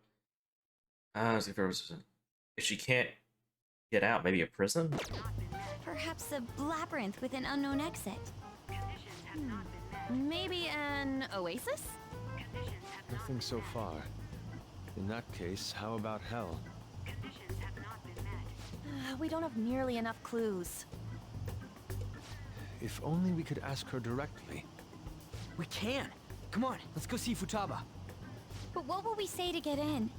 If she can't get out, maybe a prison? Perhaps a labyrinth with an unknown exit. Maybe an oasis? Nothing so far. In that case, how about hell? We don't have nearly enough clues. If only we could ask her directly. We can! Come on, let's go see Futaba. But what will we say to get in?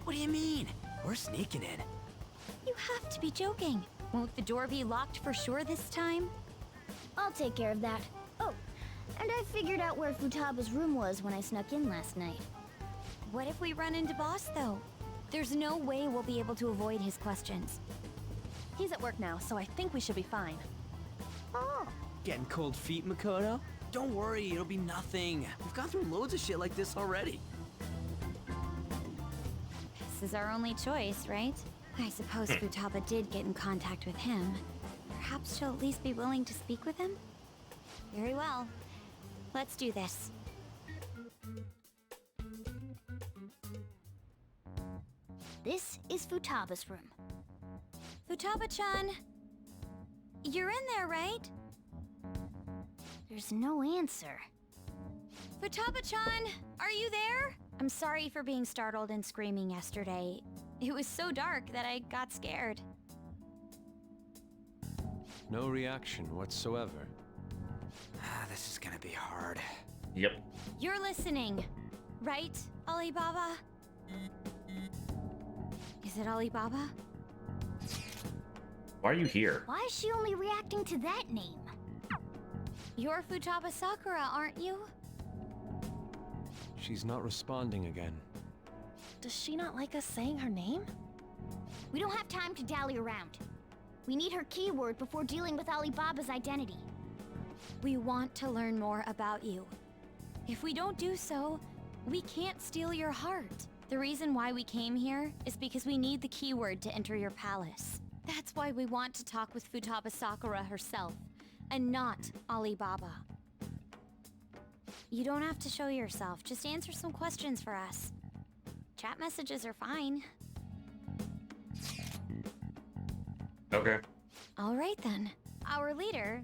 What do you mean? We're sneaking in. You have to be joking. Won't the door be locked for sure this time? I'll take care of that. Oh, and I figured out where Futaba's room was when I snuck in last night. What if we run into Boss, though? There's no way we'll be able to avoid his questions. He's at work now, so I think we should be fine. Oh. Getting cold feet, Makoto? Don't worry, it'll be nothing. We've gone through loads of shit like this already. This is our only choice, right? I suppose Futaba did get in contact with him. Perhaps she'll at least be willing to speak with him? Very well. Let's do this. This is Futaba's room. Futaba-chan! You're in there, right? There's no answer. Futaba-chan! Are you there? I'm sorry for being startled and screaming yesterday. It was so dark that I got scared. No reaction whatsoever. This is gonna be hard. Yep. You're listening, right, Alibaba? Is it Alibaba? Why are you here? Why is she only reacting to that name? You're Futaba Sakura, aren't you? She's not responding again. Does she not like us saying her name? We don't have time to dally around. We need her keyword before dealing with Alibaba's identity. We want to learn more about you. If we don't do so, we can't steal your heart. The reason why we came here is because we need the keyword to enter your palace. That's why we want to talk with Futaba Sakura herself, and not Alibaba. You don't have to show yourself, just answer some questions for us. Chat messages are fine. Okay. All right then. Our leader,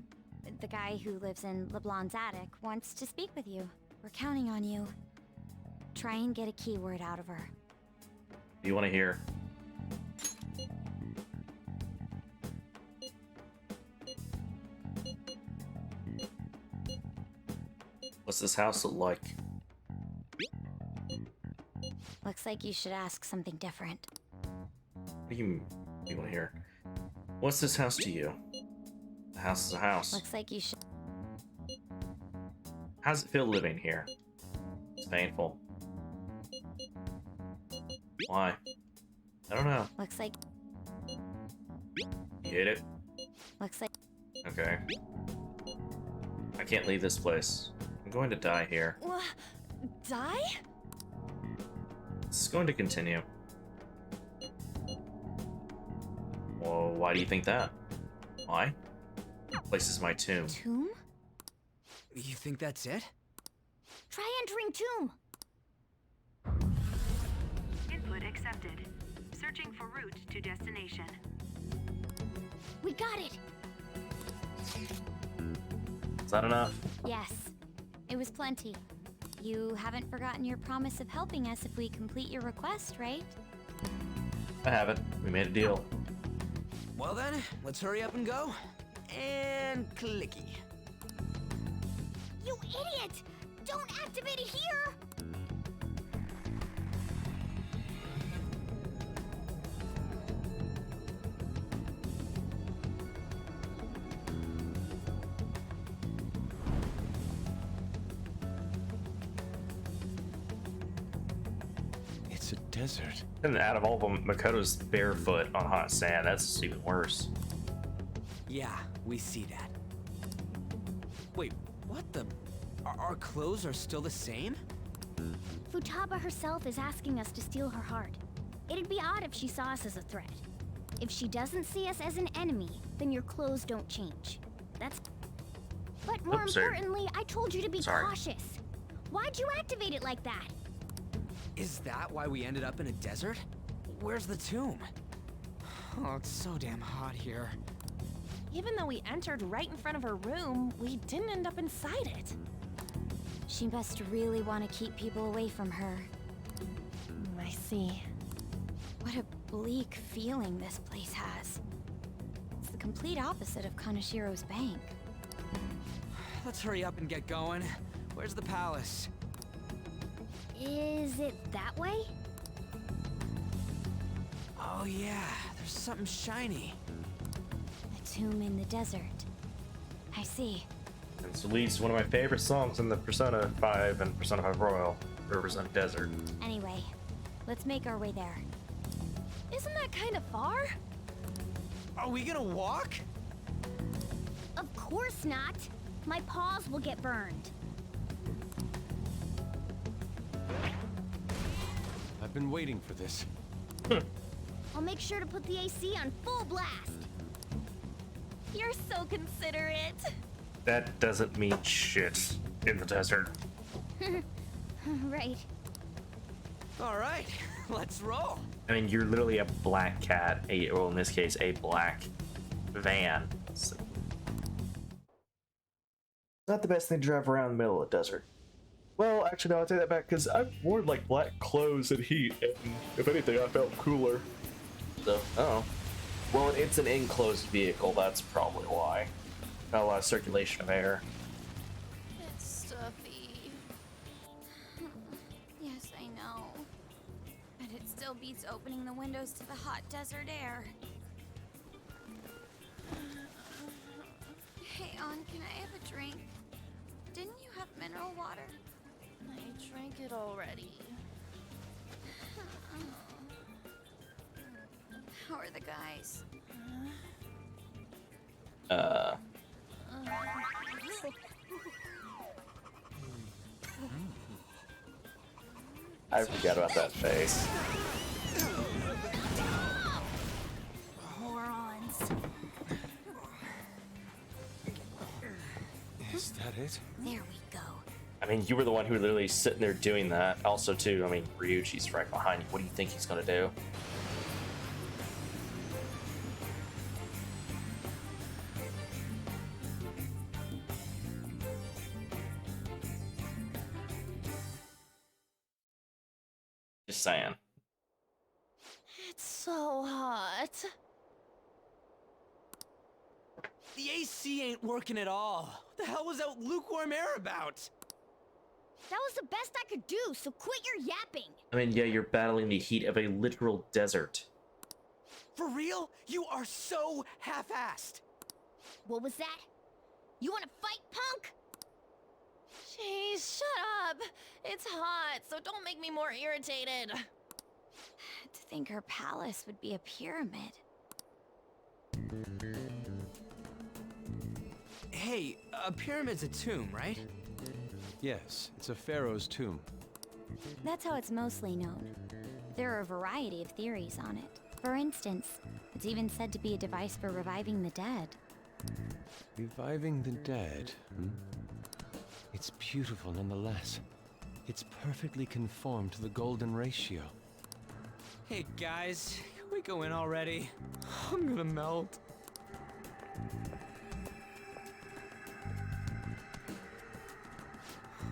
the guy who lives in LeBlanc's attic, wants to speak with you. We're counting on you. Try and get a keyword out of her. What do you want to hear? What's this house look like? Looks like you should ask something different. What do you want to hear? What's this house to you? The house is a house. Looks like you should. How does it feel living here? It's painful. Why? I don't know. Looks like. You hate it? Looks like. Okay. I can't leave this place. I'm going to die here. Die? This is going to continue. Well, why do you think that? Why? Places my tomb. Tomb? You think that's it? Try entering tomb. Input accepted. Searching for route to destination. We got it. Is that enough? Yes, it was plenty. You haven't forgotten your promise of helping us if we complete your request, right? I haven't. We made a deal. Well then, let's hurry up and go. And clicky. You idiot! Don't activate it here! It's a desert. And out of all of them, Makoto's barefoot on hot sand. That's even worse. Yeah, we see that. Wait, what the? Our clothes are still the same? Futaba herself is asking us to steal her heart. It'd be odd if she saw us as a threat. If she doesn't see us as an enemy, then your clothes don't change. That's... But more importantly, I told you to be cautious. Why'd you activate it like that? Is that why we ended up in a desert? Where's the tomb? Oh, it's so damn hot here. Even though we entered right in front of her room, we didn't end up inside it. She must really want to keep people away from her. I see. What a bleak feeling this place has. It's the complete opposite of Kanashiro's bank. Let's hurry up and get going. Where's the palace? Is it that way? Oh yeah, there's something shiny. A tomb in the desert. I see. This leads to one of my favorite songs in the Persona 5 and Persona 5 Royal, Rivers on Desert. Anyway, let's make our way there. Isn't that kind of far? Are we gonna walk? Of course not. My paws will get burned. I've been waiting for this. I'll make sure to put the AC on full blast. You're so considerate. That doesn't mean shit in the desert. Right. All right, let's roll. I mean, you're literally a black cat, well, in this case, a black van. So, not the best thing to drive around the middle of the desert. Well, actually, no, I'll take that back, because I've worn, like, black clothes in heat, and if anything, I felt cooler. So, oh. Well, it's an enclosed vehicle, that's probably why. Not a lot of circulation of air. It's stuffy. Yes, I know. But it still beats opening the windows to the hot desert air. Hey, On, can I have a drink? Didn't you have mineral water? I drank it already. How are the guys? I forgot about that face. Morons. Is that it? There we go. I mean, you were the one who were literally sitting there doing that. Also, too, I mean, Ryuichi's right behind you. What do you think he's gonna do? Just saying. It's so hot. The AC ain't working at all. What the hell was that lukewarm air about? That was the best I could do, so quit your yapping. I mean, yeah, you're battling the heat of a literal desert. For real? You are so half-assed. What was that? You want to fight, punk? Jeez, shut up. It's hot, so don't make me more irritated. To think her palace would be a pyramid. Hey, a pyramid's a tomb, right? Yes, it's a pharaoh's tomb. That's how it's mostly known. There are a variety of theories on it. For instance, it's even said to be a device for reviving the dead. Reviving the dead, hmm? It's beautiful nonetheless. It's perfectly conformed to the golden ratio. Hey guys, can we go in already? I'm gonna melt.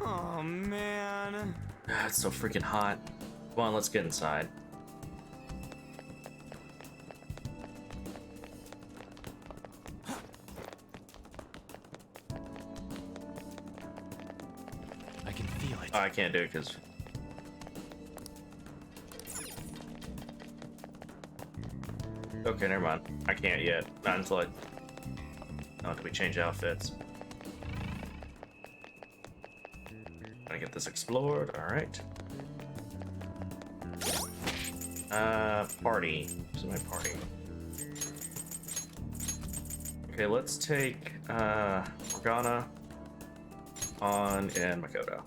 Oh man. Ah, it's so freaking hot. Come on, let's get inside. I can feel it. Oh, I can't do it because... Okay, never mind. I can't yet. Not until I... Not until we change outfits. Gotta get this explored. Alright. Party. Where's my party? Okay, let's take, Morgana, On, and Makoto.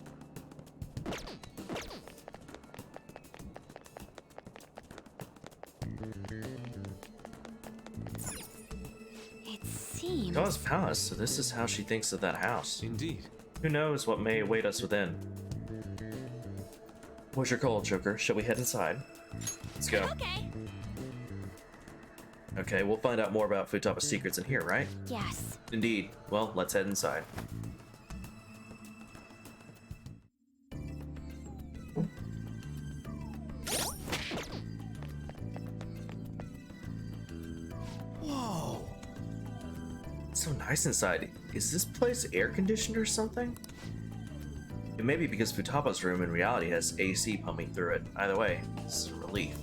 It seems... Dawn's palace, so this is how she thinks of that house. Indeed. Who knows what may await us within? What's your call, Joker? Shall we head inside? Let's go. Okay. Okay, we'll find out more about Futaba's secrets in here, right? Yes. Indeed. Well, let's head inside. Whoa. It's so nice inside. Is this place air conditioned or something? It may be because Futaba's room in reality has AC pumping through it. Either way, this is a relief.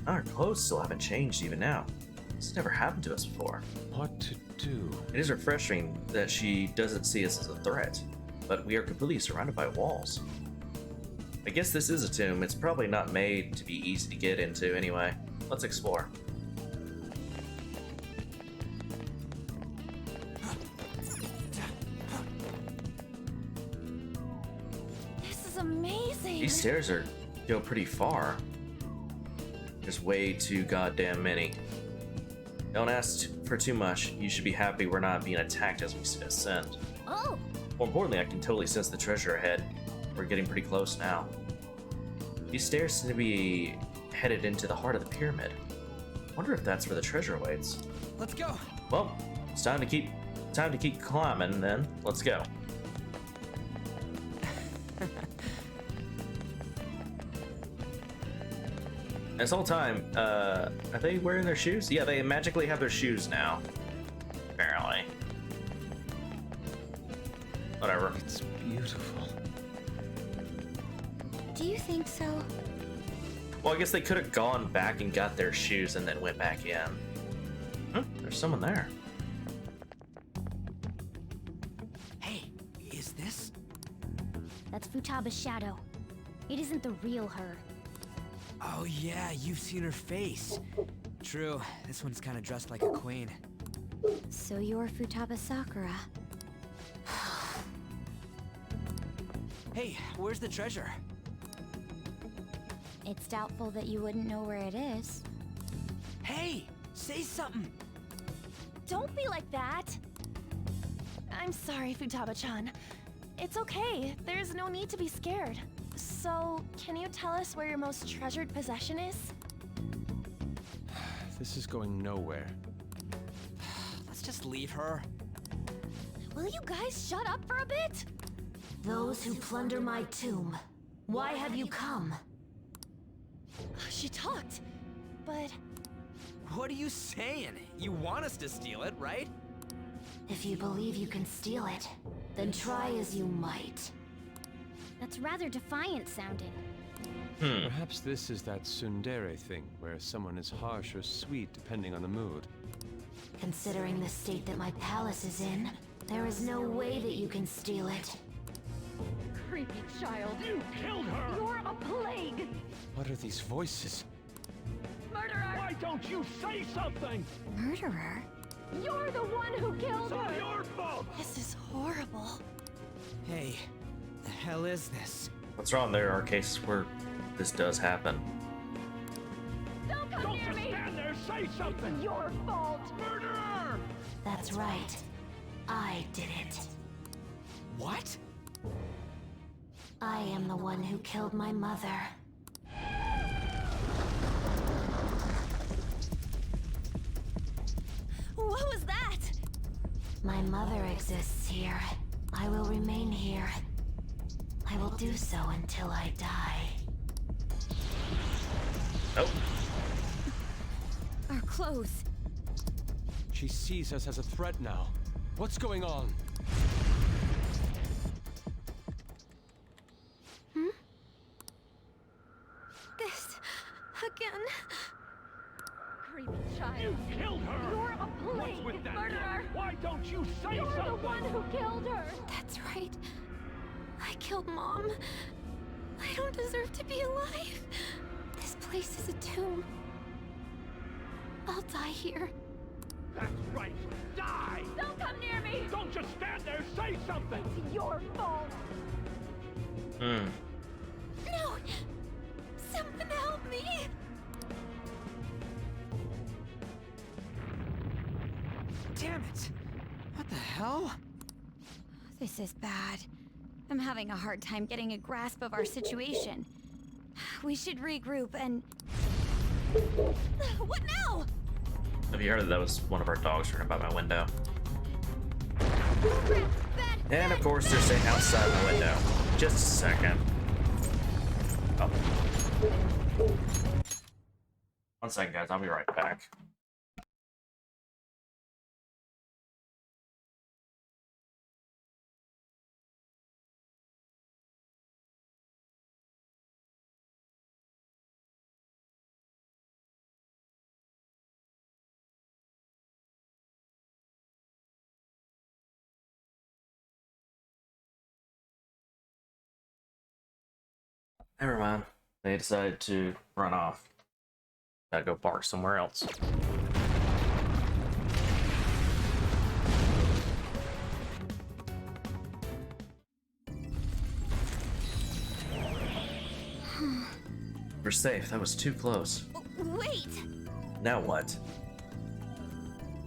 Our clothes still haven't changed even now. This has never happened to us before. What to do? It is refreshing that she doesn't see us as a threat, but we are completely surrounded by walls. I guess this is a tomb. It's probably not made to be easy to get into anyway. Let's explore. This is amazing. These stairs go pretty far. There's way too goddamn many. Don't ask for too much. You should be happy we're not being attacked as we ascend. Oh! More importantly, I can totally sense the treasure ahead. We're getting pretty close now. These stairs seem to be headed into the heart of the pyramid. Wonder if that's where the treasure awaits. Let's go. Well, it's time to keep climbing then. Let's go. This whole time, are they wearing their shoes? Yeah, they magically have their shoes now. Apparently. Whatever. It's beautiful. Do you think so? Well, I guess they could have gone back and got their shoes and then went back in. There's someone there. Hey, is this? That's Futaba's shadow. It isn't the real her. Oh yeah, you've seen her face. True, this one's kind of dressed like a queen. So you're Futaba Sakura. Hey, where's the treasure? It's doubtful that you wouldn't know where it is. Hey, say something. Don't be like that. I'm sorry, Futaba-chan. It's okay. There's no need to be scared. So, can you tell us where your most treasured possession is? This is going nowhere. Let's just leave her. Will you guys shut up for a bit? Those who plunder my tomb, why have you come? She talked, but... What are you saying? You want us to steal it, right? If you believe you can steal it, then try as you might. That's rather defiant sounding. Perhaps this is that tsundere thing, where someone is harsh or sweet depending on the mood. Considering the state that my palace is in, there is no way that you can steal it. Creepy child. You killed her! You're a plague! What are these voices? Murderer! Why don't you say something? Murderer? You're the one who killed her! It's all your fault! This is horrible. Hey, the hell is this? What's wrong? There are cases where this does happen. Don't come near me! Stand there, say something! It's your fault! Murderer! That That's right. I did it. What? I am the one who killed my mother. What was that? My mother exists here. I will remain here. I will do so until I die. Oh. Our clothes. She sees us as a threat now. What's going on? This... again... Creepy child. You killed her! You're a plague What's with that? murderer! Why don't you say You're something? the one who killed her! That's right. I killed Mom. I don't deserve to be alive. This place is a tomb. I'll die here. That's right. Die! Don't come near me! Don't just stand there. Say something. It's your fault. Hmm. No! Someone help me! Damn it! What the hell? This is bad. I'm having a hard time getting a grasp of our situation. We should regroup and... What now? Have you heard that was one of our dogs running by my window? And of course they're staying outside my window. Just a second. Oh. 1 second, guys. I'll be right back. Never mind. They decided to run off. Gotta go bark somewhere else. We're safe. That was too close. Wait! Now what?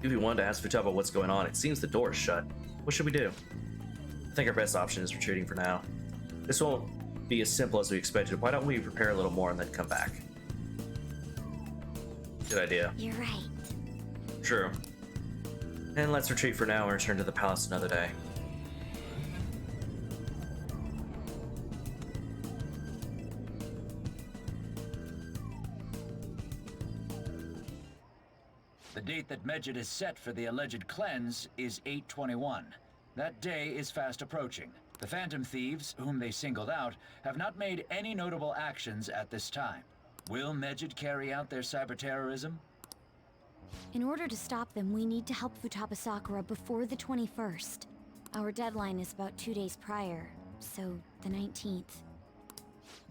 If we wanted to ask Futaba what's going on, it seems the door is shut. What should we do? I think our best option is retreating for now. This won't be as simple as we expected. Why don't we prepare a little more and then come back? Good idea. You're right. True. And let's retreat for now and return to the palace another day. The date that Medjed has set for the alleged cleanse is 8/21. That day is fast approaching. The Phantom Thieves, whom they singled out, have not made any notable actions at this time. Will Medjed carry out their cyber-terrorism? In order to stop them, we need to help Futaba Sakura before the 21st. Our deadline is about 2 days prior, so the 19th.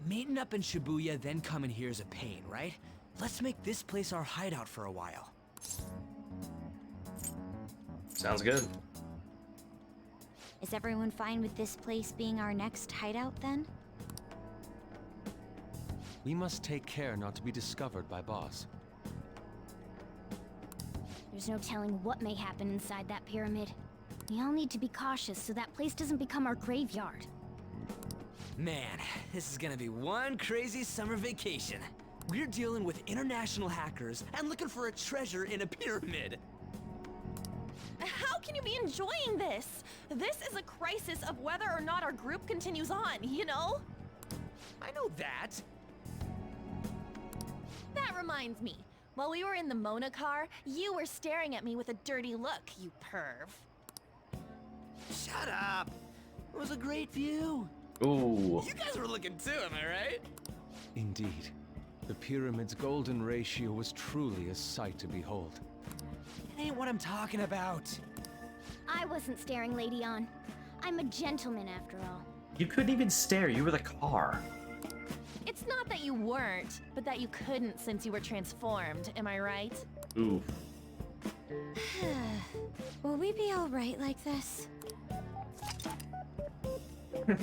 Meeting up in Shibuya, then coming here is a pain, right? Let's make this place our hideout for a while. Sounds good. Is everyone fine with this place being our next hideout then? We must take care not to be discovered by Boss. There's no telling what may happen inside that pyramid. We all need to be cautious so that place doesn't become our graveyard. Man, this is gonna be one crazy summer vacation. We're dealing with international hackers and looking for a treasure in a pyramid. How can you be enjoying this? This is a crisis of whether or not our group continues on, you know? I know that. That reminds me. While we were in the Mona car, you were staring at me with a dirty look, you perv. Shut up. It was a great view. Ooh. You guys were looking too, am I right? Indeed. The pyramid's golden ratio was truly a sight to behold. It ain't what I'm talking about. I wasn't staring, Lady On. I'm a gentleman after all. You couldn't even stare. You were the car. It's not that you weren't, but that you couldn't since you were transformed, am I right? Ooh. Will we be alright like this? Not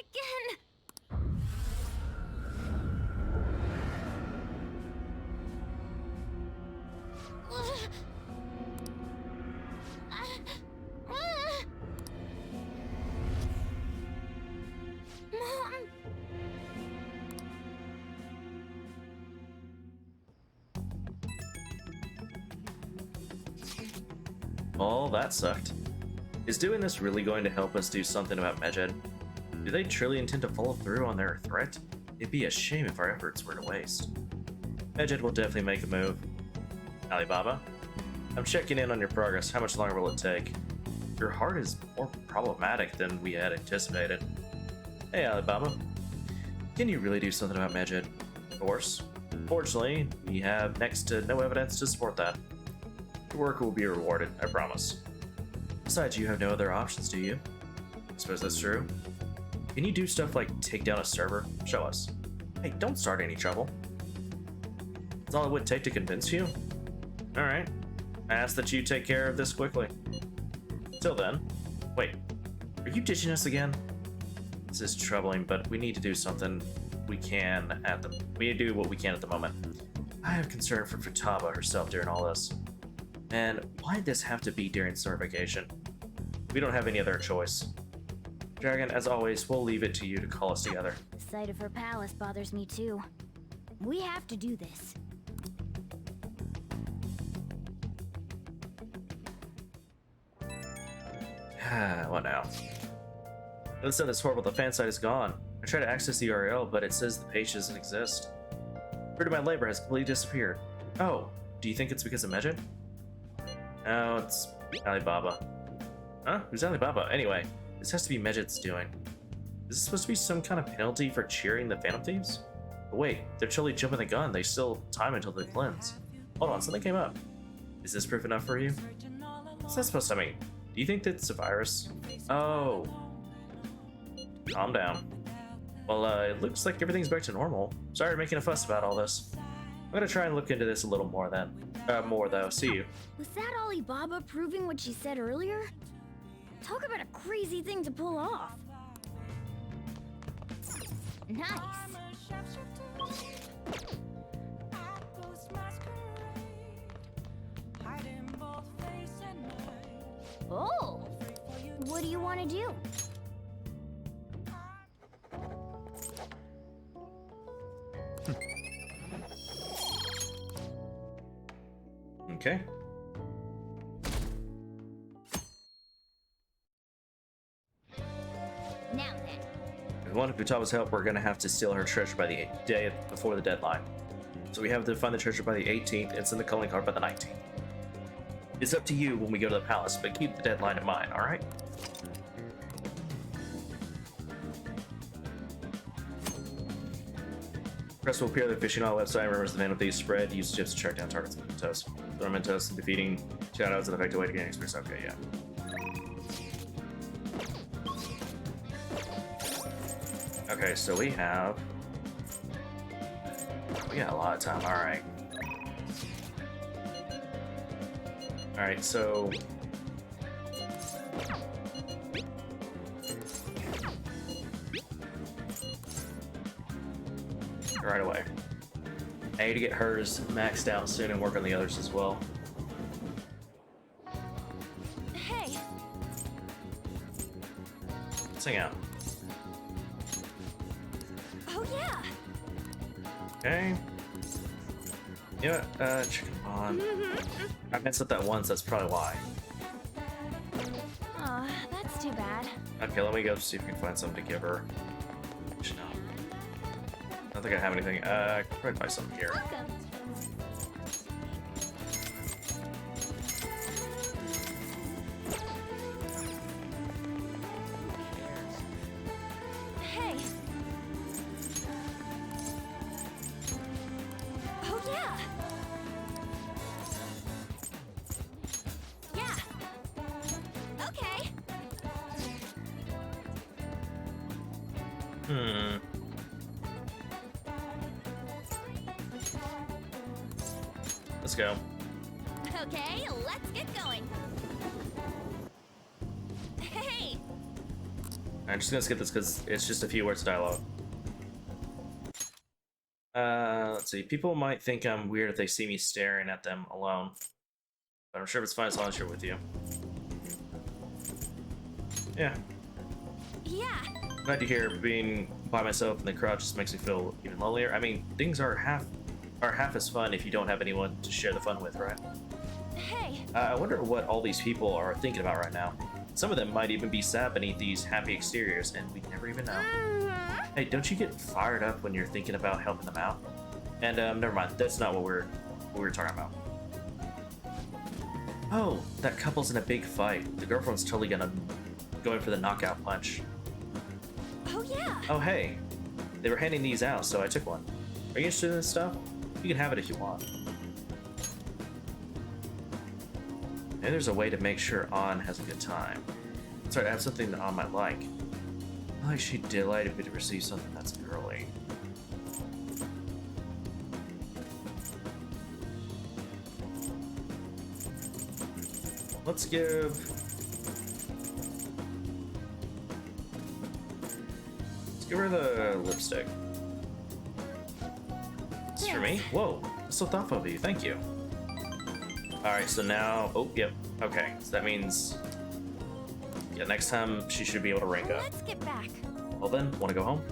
again! Well, that sucked. Is doing this really going to help us do something about Medjed? Do they truly intend to follow through on their threat? It'd be a shame if our efforts were to waste. Medjed will definitely make a move. Alibaba? I'm checking in on your progress. How much longer will it take? Your heart is more problematic than we had anticipated. Hey, Alibaba. Can you really do something about Medjed? Of course. Fortunately, we have next to no evidence to support that. Your work will be rewarded, I promise. Besides, you have no other options, do you? I suppose that's true. Can you do stuff like take down a server? Show us. Hey, don't start any trouble. That's all it would take to convince you? Alright. I ask that you take care of this quickly. Till then. Wait. Are you ditching us again? This is troubling, but we need to do something we can at the... We need to do what we can at the moment. I have concern for Futaba herself during all this. And why did this have to be during summer vacation? We don't have any other choice. Dragon, as always, we'll leave it to you to call us together. The sight of her palace bothers me too. We have to do this. What now? This stuff is horrible. The fan site is gone. I tried to access the URL, but it says the page doesn't exist. Fruit of my labor has completely disappeared. Oh, do you think it's because of Medjed? No, it's Alibaba. Huh? Who's Alibaba? Anyway, this has to be Medjed's doing. Is this supposed to be some kind of penalty for cheering the Phantom Thieves? But wait, they're totally jumping the gun. They still have time until they cleanse. Hold on, something came up. Is this proof enough for you? What's that supposed to mean? Do you think that's a virus? Oh. Calm down. Well, it looks like everything's back to normal. Sorry for making a fuss about all this. I'm gonna try and look into this a little more then. More though. See you. Was that Alibaba proving what she said earlier? Talk about a crazy thing to pull off. Nice. Oh, what do you want to do? Okay. Now then. If we want Futaba's help, we're gonna have to steal her treasure by the day before the deadline. So we have to find the treasure by the 18th and send the calling card by the 19th. It's up to you when we go to the palace, but keep the deadline in mind, alright? Press will appear on the aficionado website. Remembers the Phantom Thieves spread. Use tips to track down targets and mementos. The mementos and defeating shadows is an effective way to gain experience. Okay, yeah. Okay, so we got a lot of time. Alright. Alright, so right away. I need to get hers maxed out soon and work on the others as well. Hey. Let's hang out. Oh yeah. Okay. Yeah, chicken bond. I messed up that once, that's probably why. Aw, that's too bad. Okay, let me go see if we can find something to give her. No. I don't think I have anything. I could probably buy something here. Welcome. Hey. Oh yeah. Yeah. Okay. Let's go. Okay, let's get going. Hey. I'm just gonna skip this because it's just a few words of dialogue. Let's see. People might think I'm weird if they see me staring at them alone. But I'm sure it's fine as long as you're with you. Yeah. Yeah. Glad to hear being by myself in the crowd just makes me feel even lonelier. I mean, things are half as fun if you don't have anyone to share the fun with, right? Hey! I wonder what all these people are thinking about right now. Some of them might even be sad beneath these happy exteriors, and we never even know. Hey, don't you get fired up when you're thinking about helping them out? And never mind, that's not what we were talking about. Oh, that couple's in a big fight. The girlfriend's totally going for the knockout punch. Oh yeah! Oh hey, they were handing these out, so I took one. Are you interested in this stuff? You can have it if you want. Maybe there's a way to make sure An has a good time. Sorry, I have something that An might like. I feel like she'd delighted me to receive something that's girly. Let's give her the lipstick. This is for me? Whoa, that's so thoughtful of you. Thank you. Alright, so now... Oh, yep. Okay, so that means... Yeah, next time she should be able to rank up. Let's get back. Well then, wanna go home?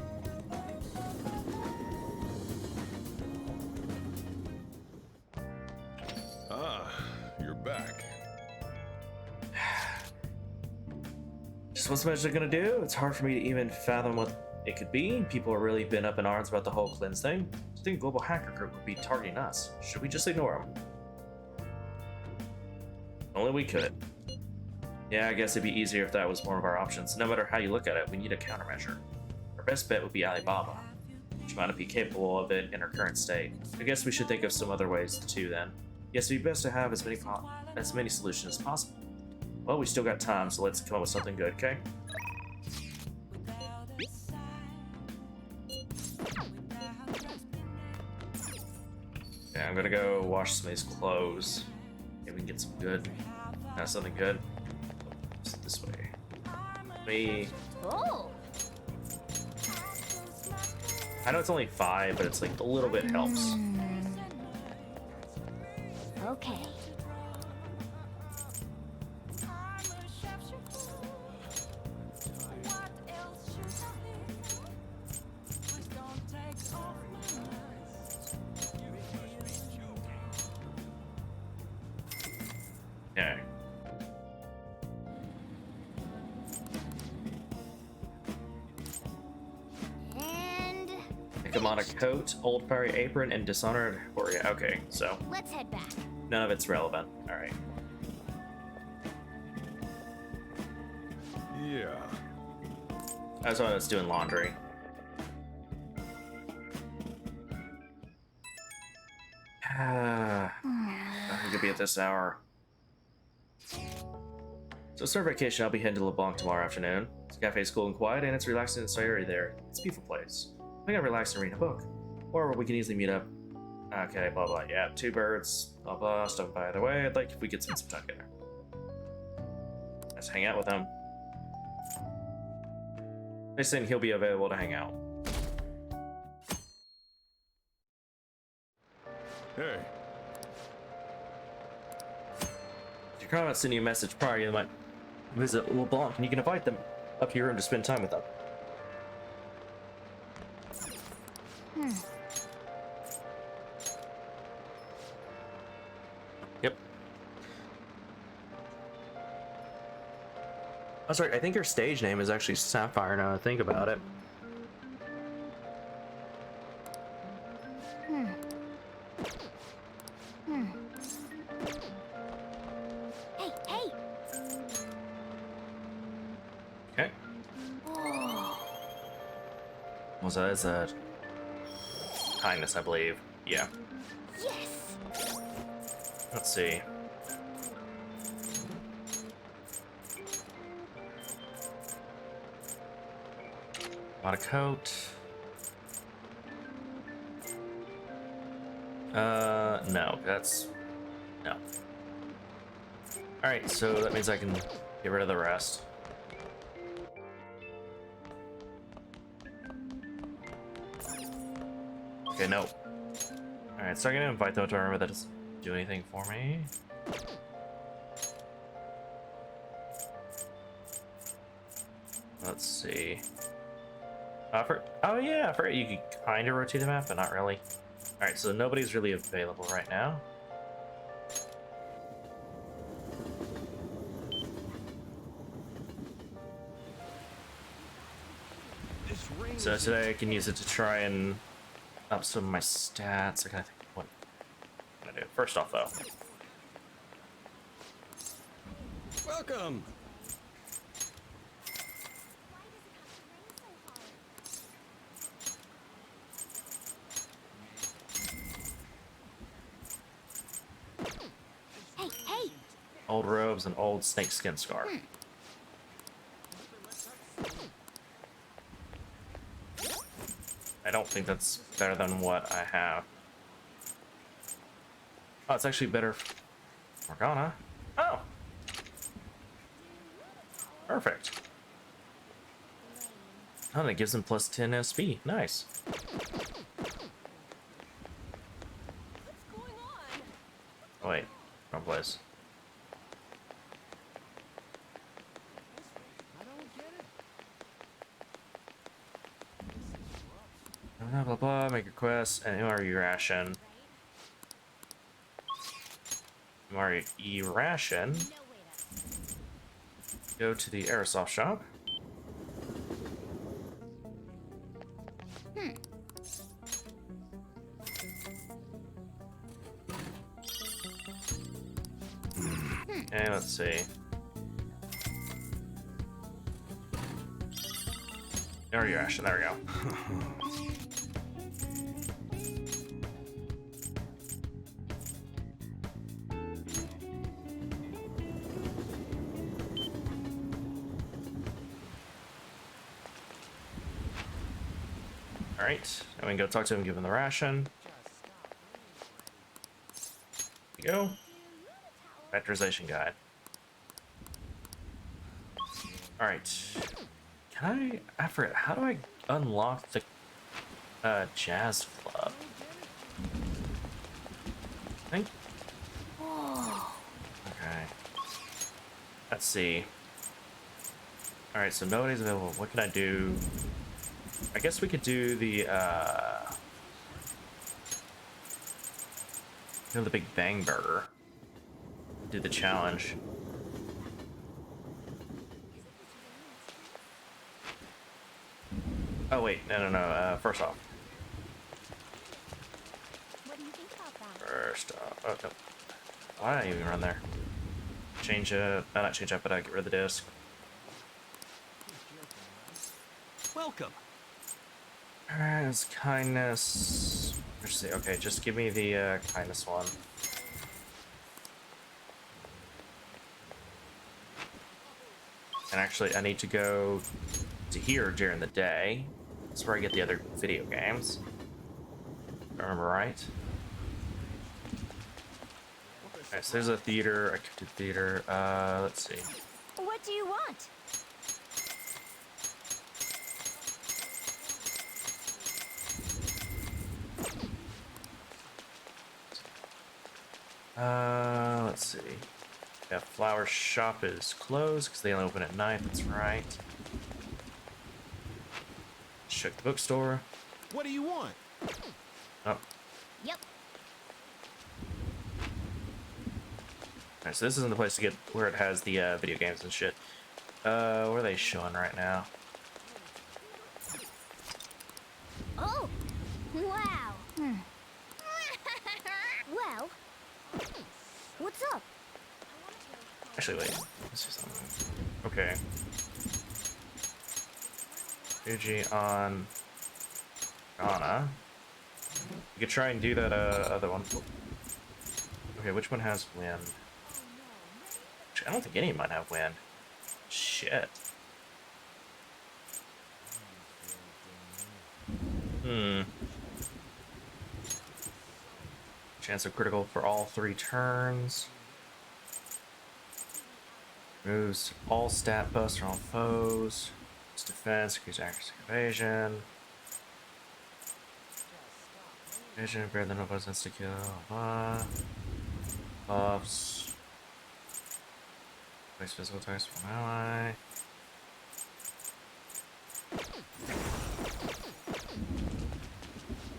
Ah, you're back. Just what's Magic gonna do? It's hard for me to even fathom what it could be. People have really been up in arms about the whole cleanse thing. I think global hacker group would be targeting us. Should we just ignore them? Only we could. Yeah, I guess it'd be easier if that was one of our options. No matter how you look at it, we need a countermeasure. Our best bet would be Alibaba. She might not be capable of it in her current state. I guess we should think of some other ways too then. Yes, it'd be best to have as many solutions as possible. Well, we still got time, so let's come up with something good, okay? Yeah, I'm gonna go wash some of these clothes. Maybe we can get some good. Something good. Oops, this way. Me. Oh. I know it's only 5, but it's like a little bit helps. Okay. Okay. And Nikomata coat, old fiery apron, and dishonored warrior. Okay, so let's head back. none of it's relevant. All right. Yeah. I was when I was doing laundry. I could be at this hour. So start vacation, I'll be heading to LeBlanc tomorrow afternoon. This cafe's cool and quiet, and it's relaxing and Sayuri there. It's a beautiful place. I think I'll relax and read a book. Or we can easily meet up. Okay, blah blah, yeah, 2 birds, blah blah, stuff by the way. I'd like if we could spend some time together. Let's hang out with him. They're saying he'll be available to hang out. Hey. If your comments send you a message prior, you might visit LeBlanc, and you can invite them up to your room to spend time with them. Yep. That's right, I think her stage name is actually Sapphire now I think about it. Hey, hey! Okay. What's that? Is that kindness, I believe. Yeah. Yes! Let's see. Bought a coat. No, that's... no. Alright, so that means I can get rid of the rest. Okay, no. Alright, so I'm gonna invite them to our room, but that doesn't do anything for me. Let's see. Oh yeah, I forgot you could kind of rotate the map, but not really. Alright, so nobody's really available right now. So today I can use it to try and up some of my stats. I gotta think what I'm gonna do. First off, though. Welcome. Hey, hey! Old robes and old snakeskin scarf. I don't think that's better than what I have. Oh, it's actually better. Morgana. Oh! Perfect. Oh, and it gives him plus 10 SP. Nice. Oh, wait. Wrong place. Blah, blah, blah. Make a quest. And MRE ration. MRE ration. Go to the Aerosoft shop. Okay, let's see. MRE ration. There we go. Alright, and we can go talk to him, give him the ration. There we go. Factorization guide. Alright. Can I forget, how do I unlock the jazz club? I think. Okay. Let's see. Alright, so nobody's available. What can I do? I guess we could do the, you know, the Big Bang Burger. Do the challenge. Oh, wait, no. First off. First off. Oh, no. Why did I even run there? Change it. Not change up, but I get rid of the disc. Welcome. Alright, it's kindness. Let's see. Okay, just give me the kindness one. And actually, I need to go to here during the day. That's where I get the other video games. If I remember right. Okay, so there's a theater. I could do theater. Let's see. What do you want? Let's see. Yeah, flower shop is closed because they only open at night. That's right. Check the bookstore. What do you want? Oh. Yep. Alright, so this isn't the place to get where it has the video games and shit. Where are they showing right now? Oh! Wow! Well, what's up? Actually, wait. Let's do something. Okay. Fuji on Ghana. You could try and do that other one. Okay, which one has wind? Actually, I don't think any of mine have wind. Shit. Chance of critical for all 3 turns. Removes all stat buffs from all foes. It's defense, increase accuracy, evasion. Evasion, better than no buttons to kill. Buffs. Place physical attacks from an ally.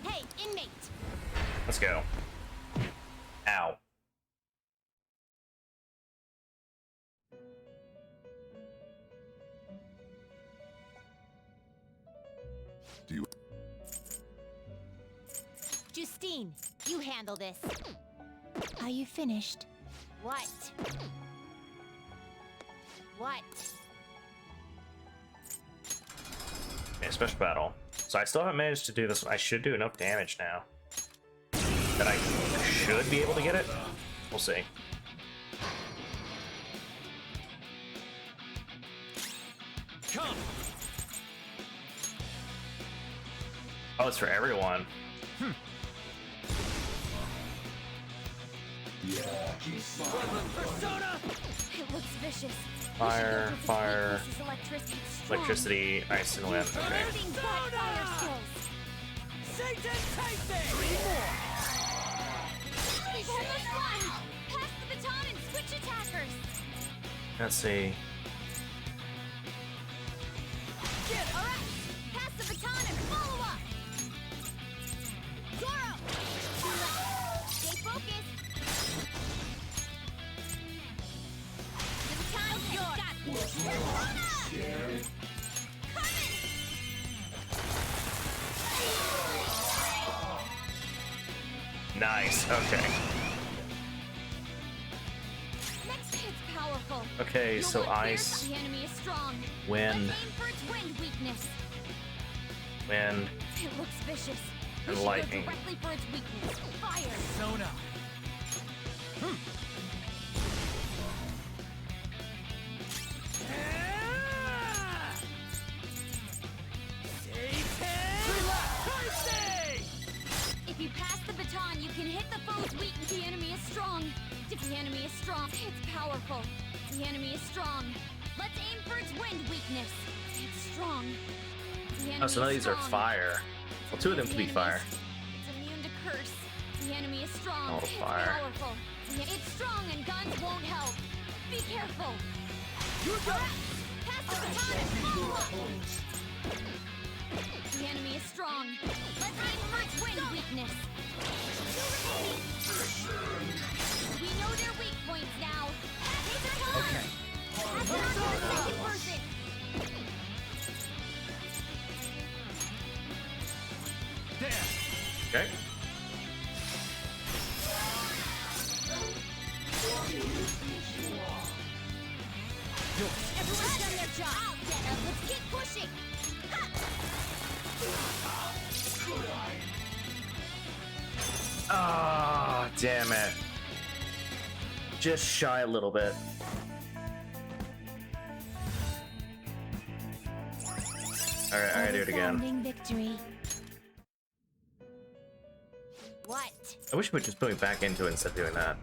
Hey, inmate! Let's go. Ow. pristine. You handle this. Are you finished? What? What? Okay, special battle. So I still haven't managed to do this one. I should do enough damage now that I should be able to get it. We'll see. Come. Oh, it's for everyone. Persona! It looks vicious. Fire, fire, This electricity. It's strong. electricity, ice, and wind. Okay. Everything but fire skills. Satan Typhon! 3 more! He's almost won! Pass the baton and switch attackers! Let's see. Alright! Pass the baton and follow up! Zoro! Stay focused! The baton's yours! Persona! Coming! Nice. Okay. Next hit's powerful. Okay, You'll so look fierce, ice, The enemy is strong. wind, Let's aim for its wind weakness. wind, It looks vicious. We and should lightning. go directly for its weakness. Fire! Persona! If you pass the baton, you can hit the foe's weakness. The enemy is strong. The enemy is strong. It's powerful. The enemy is strong. Let's aim for its wind weakness. It's strong. The enemy Oh, so none of is these are strong. fire. Well, 2 of them The could be enemy fire. It's immune to curse. The enemy is strong. Oh, It's fire. powerful. It's strong and guns won't help. Be careful. Pass the baton and follow up. The enemy is strong. Let's aim for its wind weakness. We know their weak points now. Pass the baton. Okay. Pass it on to the second person. There! Okay. Everyone's done their job. I'll get 'em. Let's keep pushing. Ha! Ah, damn it. Just shy a little bit. Alright, I gotta do it again. Resounding victory. What? I wish it would just put me back into it instead of doing that.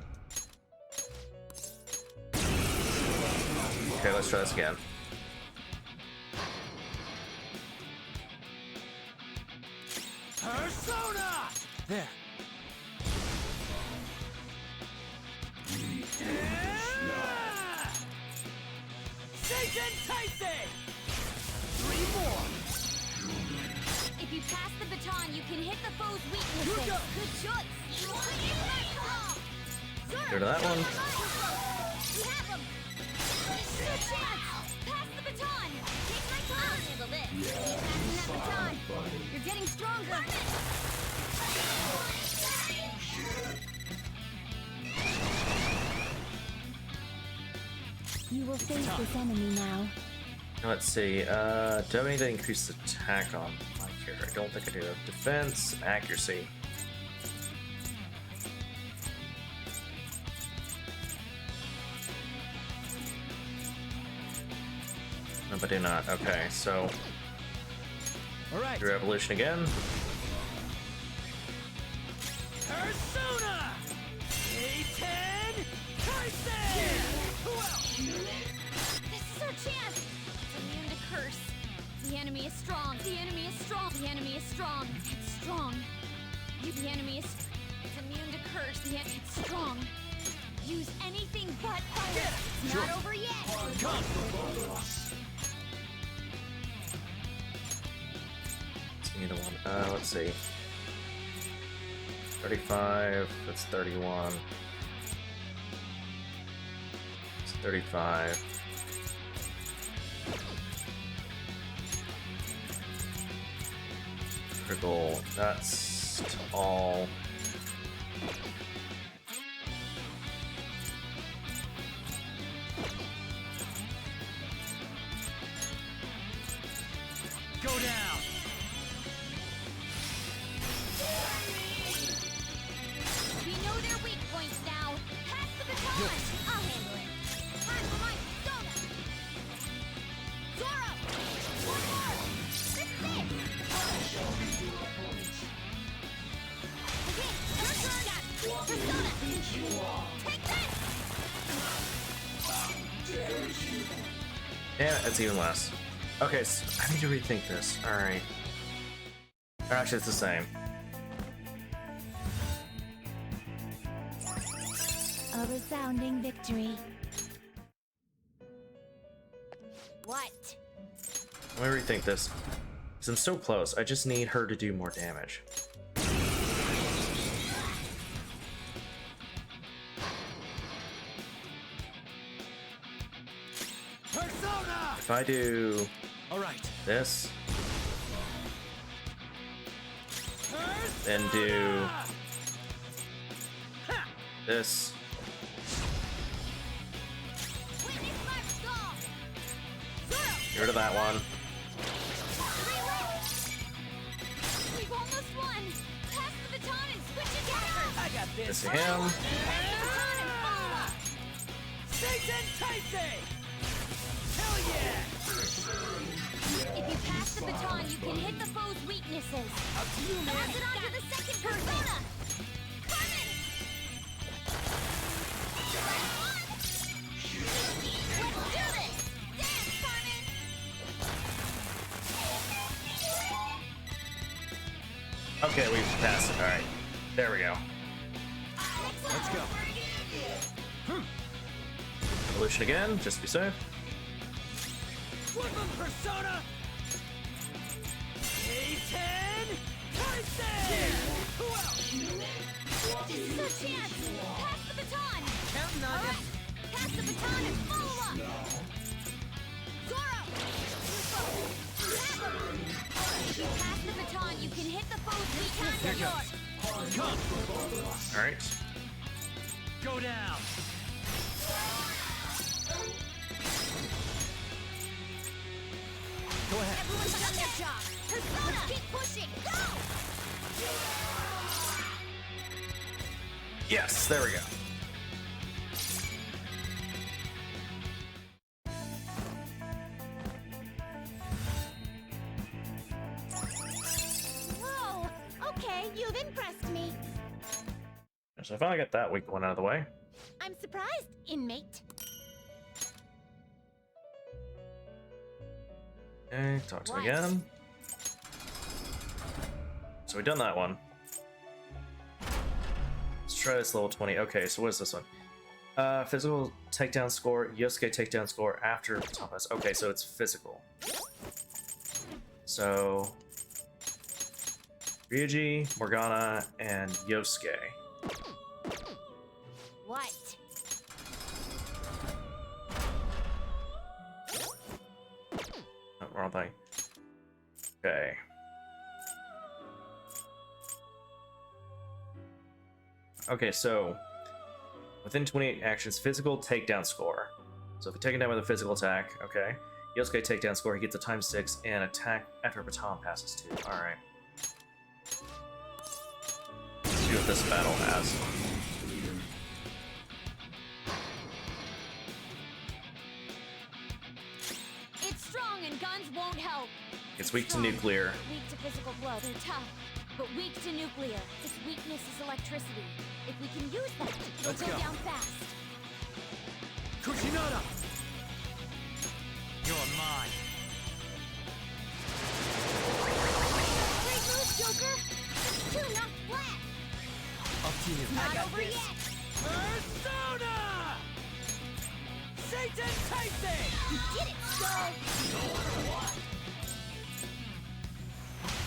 Okay, let's try this again. Persona! There. Satan Typhon! 3 more! If you pass the baton, you can hit the foe's weaknesses. Good choice. Get rid of that one. We have him. Good chance. Pass the baton. Take my time. I'll handle this. Keep passing that baton. You're getting stronger. You will face this enemy now. Let's see, do I have anything to increase the attack on my character? I don't think I do. Defense, accuracy. No, but I do not. Okay, so Alright. do evolution again. Persona! Satan Typhon! Who else? This is our chance. It's immune to curse. The enemy is strong. The enemy is strong. The enemy is strong. It's strong. The enemy is. It's immune to curse. It's strong. Use anything but fire. It's not over yet. Come! Either one. Let's see. 35. That's 31. It's 35. Critical. That's to all. Go down! We know their weak points now. Pass the baton! I'll handle it. Time for my persona! Zoro! One more! This is it! Okay, persona! Take this! Yeah, it's even less. Okay, so I need to rethink this. Alright. Or actually, it's the same. A resounding victory. What? Let me rethink this. Because I'm so close, I just need her to do more damage. Persona! If I do this, then do this, get rid of that one. We've almost won! Pass the baton and switch attackers! I got This to him. Satan Taisei! Hell yeah! If you pass the baton, you can hit the foe's weaknesses. Up to you, man! Pass it on to the second persona! Carmen! Let's do this! Dance, Carmen! Okay, we passed it. Alright. There we go. Let's go. Evolution again, just to be safe. Woodland Persona! Satan Taisei! Who else? This is our chance! Pass the baton! Counting on ya. Alright, pass the baton and follow up! Zoro! If you pass the baton, you can hit the foe's weaknesses. Come! Alright. Go down! Go ahead. Everyone's done their job! Persona! Let's keep pushing! Go! Yes, there we go. Whoa! Okay, you've impressed me. So I finally got that weak one out of the way. I'm surprised, inmate. Okay, talk to him again. So we've done that one. Let's try this level 20. Okay, so what is this one? Physical takedown score, Yosuke takedown score after top S. Okay, so it's physical. So Ryuji, Morgana, and Yosuke. What? Oh, wrong thing. Okay. Okay, so within 28 actions, physical takedown score. So if you take him down with a physical attack, okay. Yosuke takedown score, he gets a ×6 and attack after a baton passes 2. Alright. Let's see what this battle has. It's strong and guns won't help. It's weak to nuclear. Weak to physical blow. They're tough, but weak to nuclear. Its weakness is electricity. If we can use that, it'll go down fast. Kushinada! You're mine. Great move, Joker! It's 2 knocked flat! Up to you. Not over yet! Persona! Satan Taisei! You did it, Skull!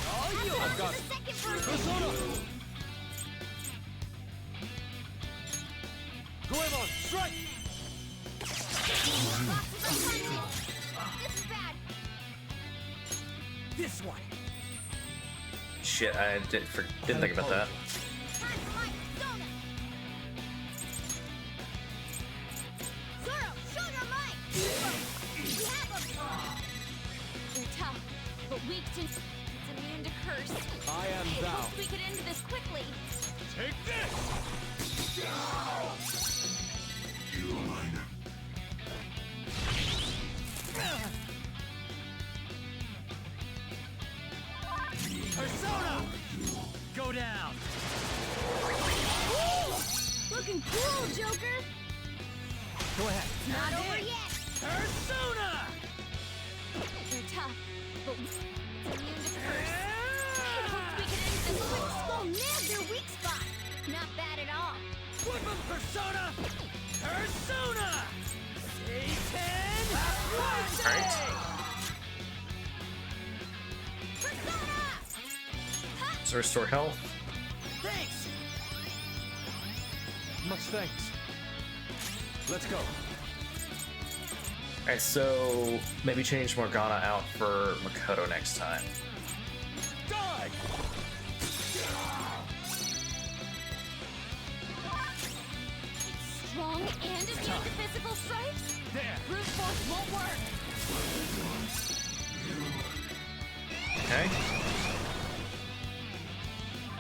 All you! I've got the second person! Persona! Goemon, strike! This is bad! This one! Shit, I didn't think about that. Time for my persona! curse. I am I thou. hoped we could end this quickly. Take this! You align. Persona! Go down! Looking cool, Joker! Go ahead. Not over yet! Persona! They're tough, but it's immune to curse. I hoped we could end this quick. Skull nailed their weak spot! Not bad at all. Flip 'em, Persona! Persona! Satan! Alright. So restore health. Thanks! Much thanks. Let's go. Alright, so maybe change Morgana out for Makoto next time. Die! Strong and immune to physical strikes? There! Brute force won't work. Okay.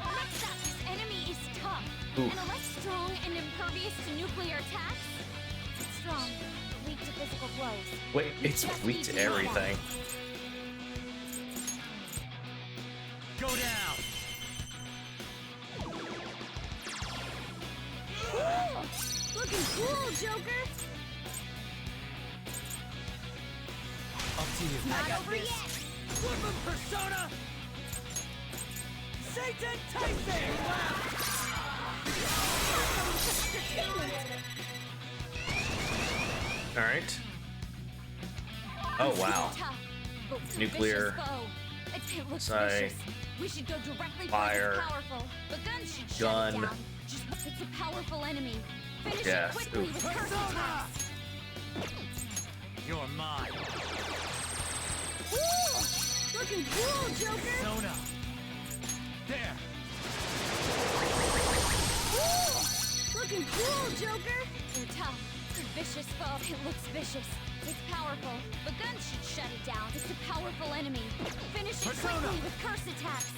Next up, this enemy is tough. Ooh. And unless strong and impervious to nuclear attacks, it's strong, but weak to physical blows. Wait, it's weak to everything. Go down! Looking cool, Joker! Up to you. Not I got over this. yet! Flip 'em, Persona! Satan Tyson! Alright. Oh wow. Tough, but with a Nuclear. vicious foe. It looks Psi. vicious. We should go directly Fire. for this powerful. The gun should shut Gun. it down. Just it's a powerful enemy. Finish Death. it quickly Oof. with curse attacks. You're mine. Woo! Looking cool, Joker! Persona! There! Woo! Looking cool, Joker! They're tough. They're vicious foe. It looks vicious. It's powerful. The gun should shut it down. It's a powerful enemy. Finish it Persona. quickly with curse attacks.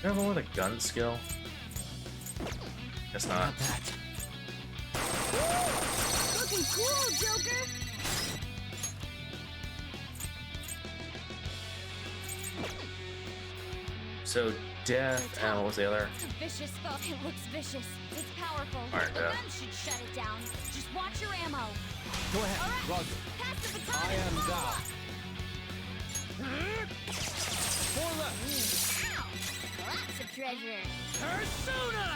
You have one with a gun skill? Guess not. Looking cool, Joker! So death, and what was the other? It's a vicious foe. It looks vicious. It's powerful. Alright, the yeah. gun should shut it down. Just watch your ammo. Go ahead, Roger. Pass the baton I and am follow thou. up. 4 left. Lots of treasure. Persona!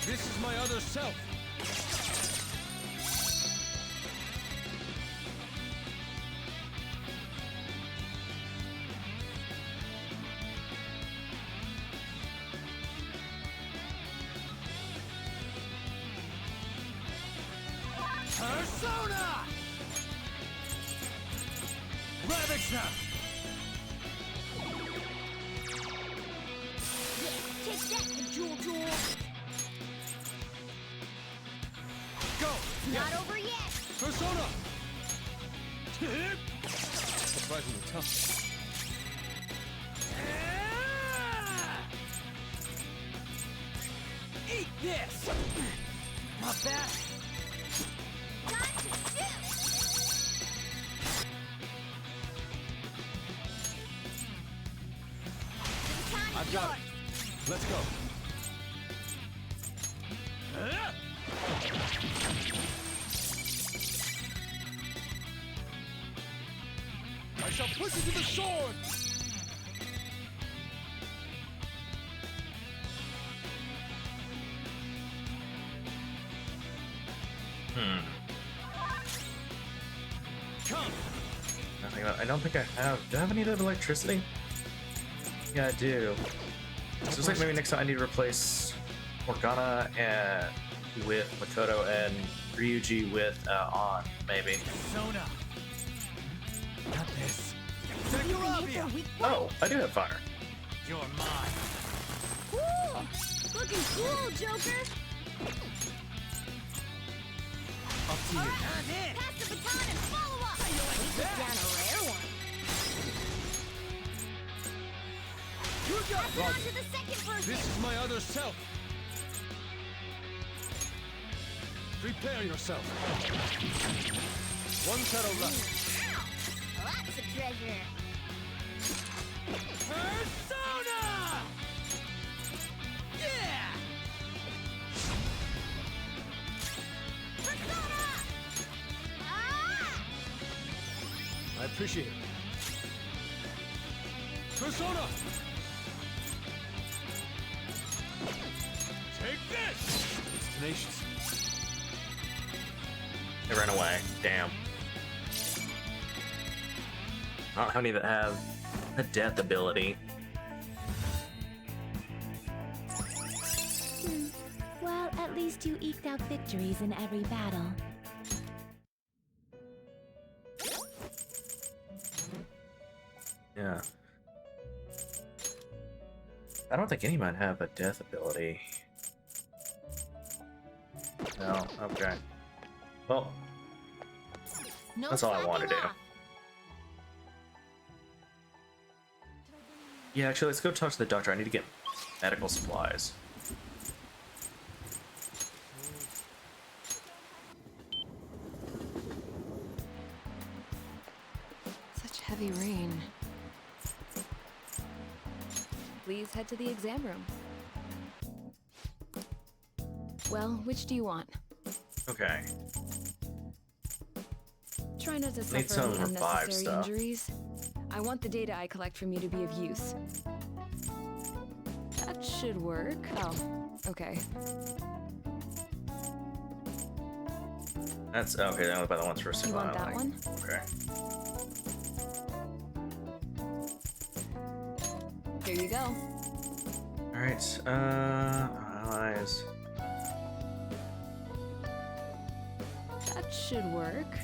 This is my other self. Persona! Ravage them! Take that, you jewel jewel! Go! Not over yet! Persona! Surprisingly tough. Eat this! Not bad. I've got it. Let's go. I shall push you to the sword! Come! Nothing about, I don't think I have. Do I have any of electricity? Yeah, I do. So it's like maybe next time I need to replace Morgana and with Makoto and Ryuji with on, maybe. Sona. Not this. Oh, I do have fire. You're mine. Cool! Looking cool, Joker! Up to you. Pass the baton and follow up! You put down a rare one. Pass it on to the second person! This is my other self. Prepare yourself. One shadow left. Ow! Lots of treasure. Persona! Yeah! Persona! Ah! I appreciate it. Persona! Take this! It's tenacious. They ran away. Damn. I don't have any that have a death ability. Well, at least you eked out victories in every battle. Yeah. I don't think any might have a death ability. No, okay. Well, No that's all I want to do. slacking off. Yeah, actually, let's go talk to the doctor. I need to get medical supplies. Such heavy rain. Please head to the exam room. Well, which do you want? Okay. Try not to Need suffer some any revive unnecessary stuff. injuries. I want the data I collect from you to be of use. That should work. Oh, okay. That's okay. That was by the ones for You want that one? Okay. Here you go. All right. Allies. That should work.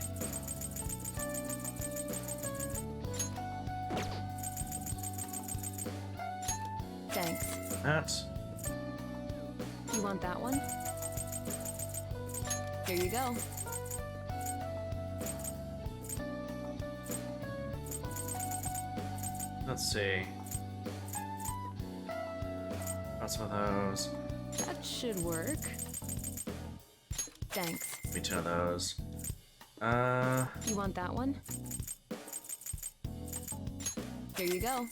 Thanks. That. You want that one? Here you go. Let's see. Got some of those. That should work. Thanks. Give me 10 of those. You want that one? Here you go.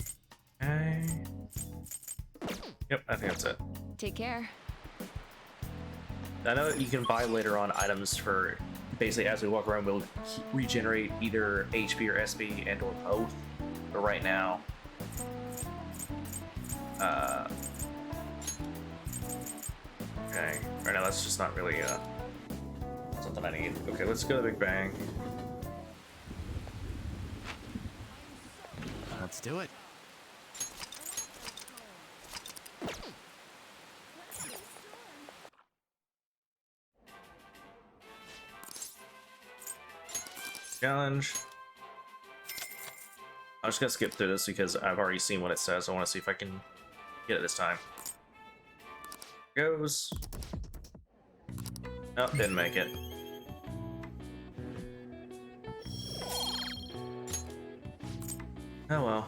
Okay. Yep, I think that's it. Take care. I know that you can buy later on items for basically as we walk around, we'll regenerate either HP or SP and or both. But right now, okay. Right now, that's just not really something I need. Okay, let's go to the Big Bang. Let's do it. Challenge. I'm just gonna skip through this because I've already seen what it says. I want to see if I can get it this time. Goes. Nope, didn't make it. Oh well.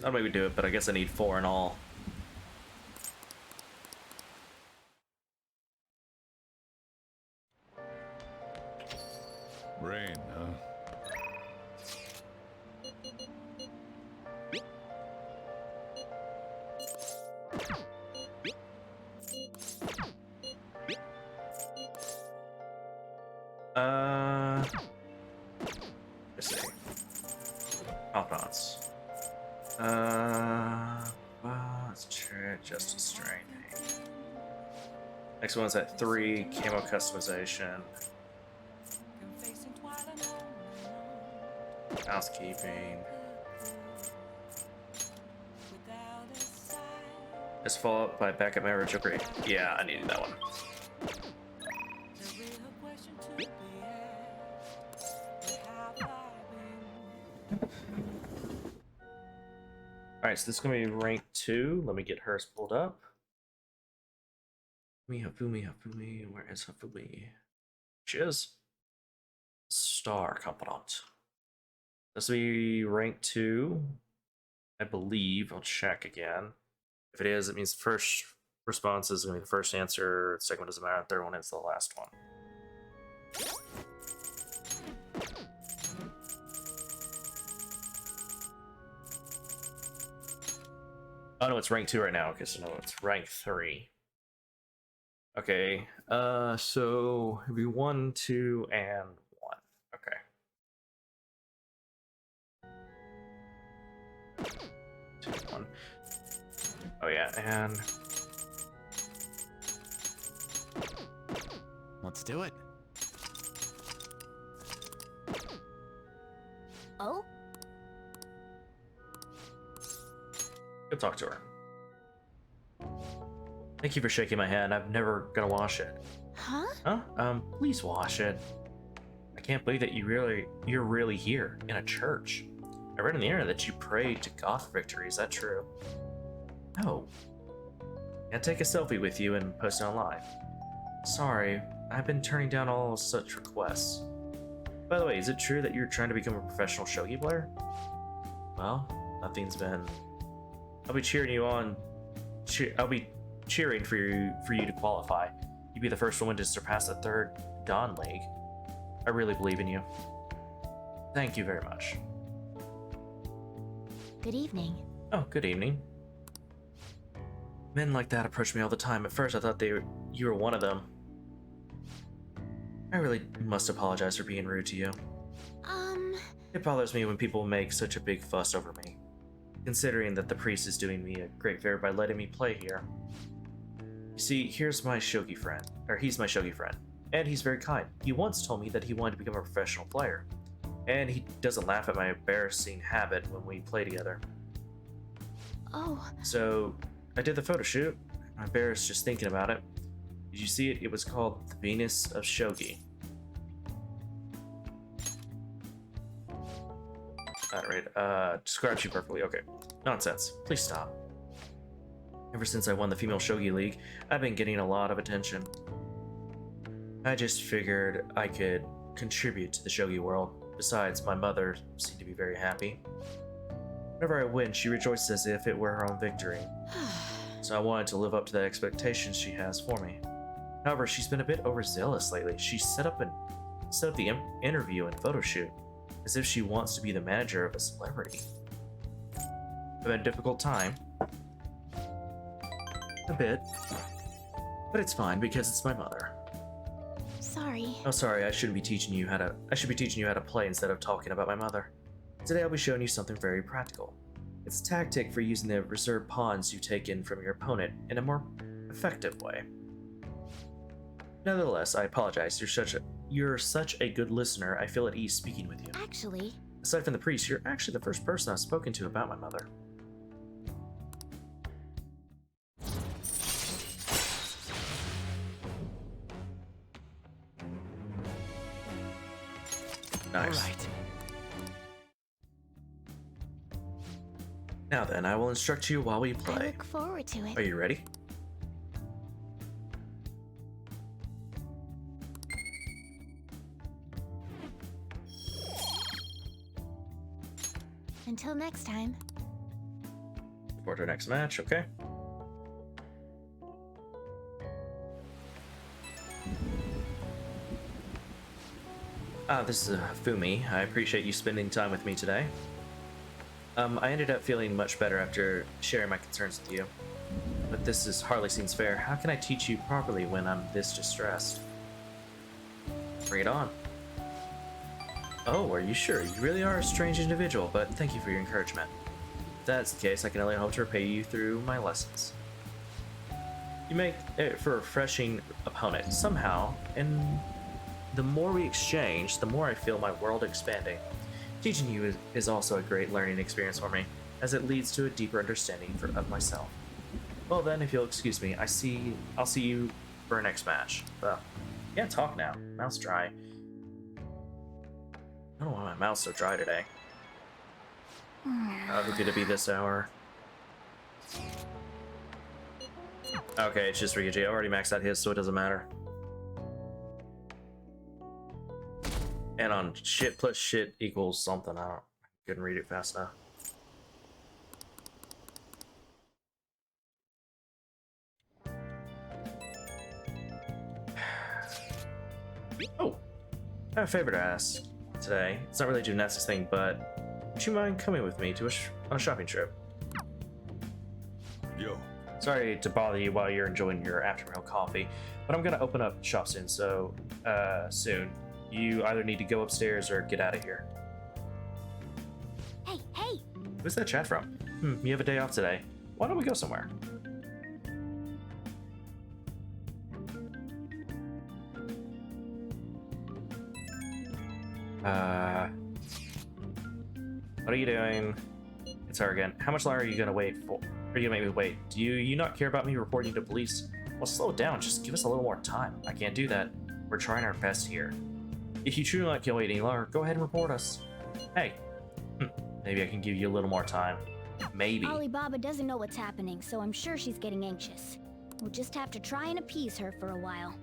I'll maybe do it, but I guess I need 4 in all. Rain, huh? Let's see. Alphonse. Let's try Justice Straining. Next one's at 3, camo customization. Housekeeping. Just follow up by backup my original grade. Yeah, I needed that one. Alright, so this is gonna be rank 2. Let me get hers pulled up. Hafumi, where is Hafumi? She is. Star competent. This will be rank 2. I believe. I'll check again. If it is, it means the first response is going to be the first answer, the second one doesn't matter, the third one is the last one. Oh no, it's rank 2 right now. Okay, so no, it's rank 3. Okay, so it'd be 1, 2, and 1. Okay. 2, 1. Oh yeah, and Let's do it. Oh? go talk to her. Thank you for shaking my hand. I'm never gonna wash it. Huh? Huh? Please wash it. I can't believe that you're really here in a church. I read on the internet that you prayed to God for victory. Is that true? No. I'll take a selfie with you and post it online. Sorry, I've been turning down all such requests. By the way, is it true that you're trying to become a professional shogi player? Well, nothing's been. I'll be cheering you on. I'll be cheering for you to qualify. You'd be the first woman to surpass the 3rd Dan League. I really believe in you. Thank you very much. Good evening. Oh, good evening. Men like that approach me all the time. At first, I thought you were one of them. I really must apologize for being rude to you. It bothers me when people make such a big fuss over me, considering that the priest is doing me a great favor by letting me play here. You see, he's my shogi friend, and he's very kind. He once told me that he wanted to become a professional player, and he doesn't laugh at my embarrassing habit when we play together. Oh. So, I did the photo shoot. I'm embarrassed just thinking about it. Did you see it? It was called The Venus of Shogi. Alright, describes you perfectly. Okay. Nonsense. Please stop. Ever since I won the Female Shogi League, I've been getting a lot of attention. I just figured I could contribute to the shogi world. Besides, my mother seemed to be very happy. Whenever I win, she rejoices as if it were her own victory. So I wanted to live up to the expectations she has for me. However, she's been a bit overzealous lately. She set up the interview and photo shoot, as if she wants to be the manager of a celebrity. I've had a difficult time. A bit. But it's fine because it's my mother. Sorry. Oh, sorry. I should be teaching you how to play instead of talking about my mother. Today I'll be showing you something very practical. It's a tactic for using the reserved pawns you've taken from your opponent in a more effective way. Nevertheless, I apologize. You're such a good listener. I feel at ease speaking with you. Actually, aside from the priest, you're actually the first person I've spoken to about my mother. Nice. All right. Now then, I will instruct you while we play. I look forward to it. Are you ready? Until next time. For our next match, okay? This is Fumi. I appreciate you spending time with me today. I ended up feeling much better after sharing my concerns with you. But this hardly seems fair. How can I teach you properly when I'm this distressed? Bring it on. Oh, are you sure? You really are a strange individual, but thank you for your encouragement. If that's the case, I can only hope to repay you through my lessons. You make it for a refreshing opponent, somehow, and the more we exchange, the more I feel my world expanding. Teaching you is also a great learning experience for me, as it leads to a deeper understanding of myself. Well then, if you'll excuse me, I'll see you for our next match. Well, can't talk now. Mouth's dry. I don't know why my mouth's so dry today. How could it be this hour? Okay, it's just Ryuji. I already maxed out his, so it doesn't matter. And on shit plus shit equals something. I couldn't read it fast enough. Oh, I have a favor to ask today. It's not really a gymnastics thing, but would you mind coming with me to on a shopping trip? Yo. Sorry to bother you while you're enjoying your afternoon coffee, but I'm gonna open up shop soon, so soon. You either need to go upstairs or get out of here. Hey, hey! Who's that chat from? You have a day off today. Why don't we go somewhere? What are you doing? It's her again. How much longer are you gonna wait for? Are you gonna make me wait? Do you not care about me reporting to police? Well, slow down. Just give us a little more time. I can't do that. We're trying our best here. If you truly can't wait any longer, go ahead and report us. Hey, maybe I can give you a little more time. Maybe. Alibaba doesn't know what's happening, so I'm sure she's getting anxious. We'll just have to try and appease her for a while.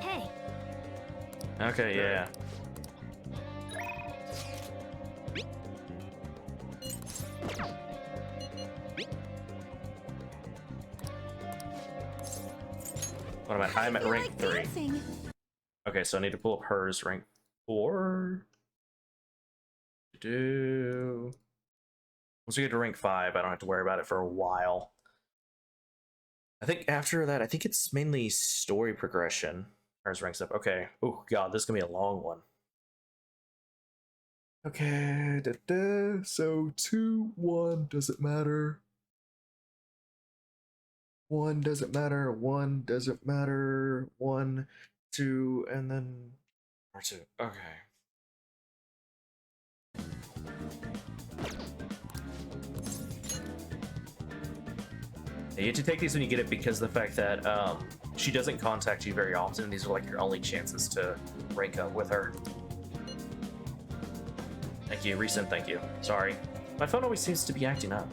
Hey. Okay, yeah. What am I? I'm at rank 3. Dancing. Okay, so I need to pull up hers rank 4. Once we get to rank 5, I don't have to worry about it for a while. I think after that, I think it's mainly story progression. Hers ranks up. Okay. Oh god, this is gonna be a long one. Okay, so 2, 1, does it matter? 1 doesn't matter, 1 doesn't matter, 1, 2, and then R2. Okay. You have to take these when you get it because the fact that she doesn't contact you very often. These are like your only chances to rank up with her. Thank you, resend, thank you. Sorry. My phone always seems to be acting up.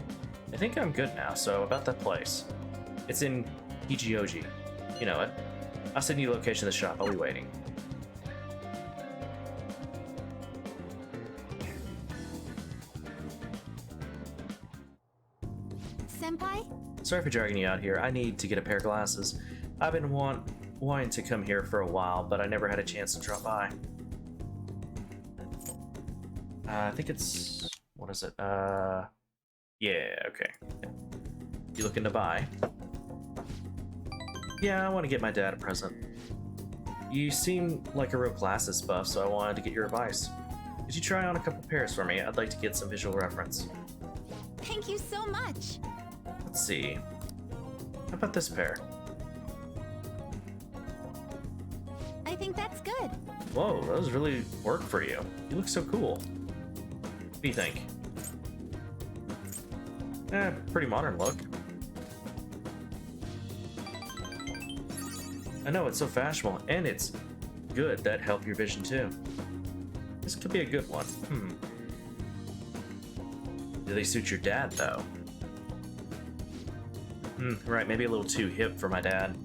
I think I'm good now, so about that place. It's in Kijioji. You know it. I'll send you the location of the shop. I'll be waiting. Senpai? Sorry for dragging you out here. I need to get a pair of glasses. I've been wanting to come here for a while, but I never had a chance to drop by. I think it's... what is it? Yeah, okay. You looking to buy? Yeah, I want to get my dad a present. You seem like a real glasses buff, so I wanted to get your advice. Could you try on a couple pairs for me? I'd like to get some visual reference. Thank you so much. Let's see. How about this pair? I think that's good. Whoa, those really work for you. You look so cool. What do you think? Pretty modern look. I know, it's so fashionable, and it's good that help your vision too. This could be a good one. Do they suit your dad, though? Right, maybe a little too hip for my dad.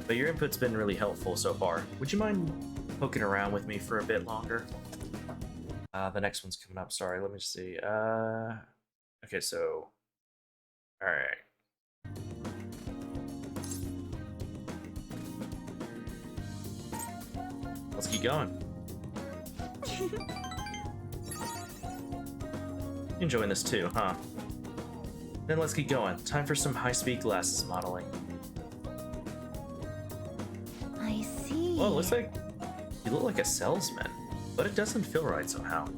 But your input's been really helpful so far. Would you mind poking around with me for a bit longer? The next one's coming up. Sorry, let me see. Okay, so... Alright. Let's keep going. Enjoying this too, huh? Then let's keep going. Time for some high-speed glasses modeling. I see. Well, it looks like you look like a salesman, but it doesn't feel right somehow.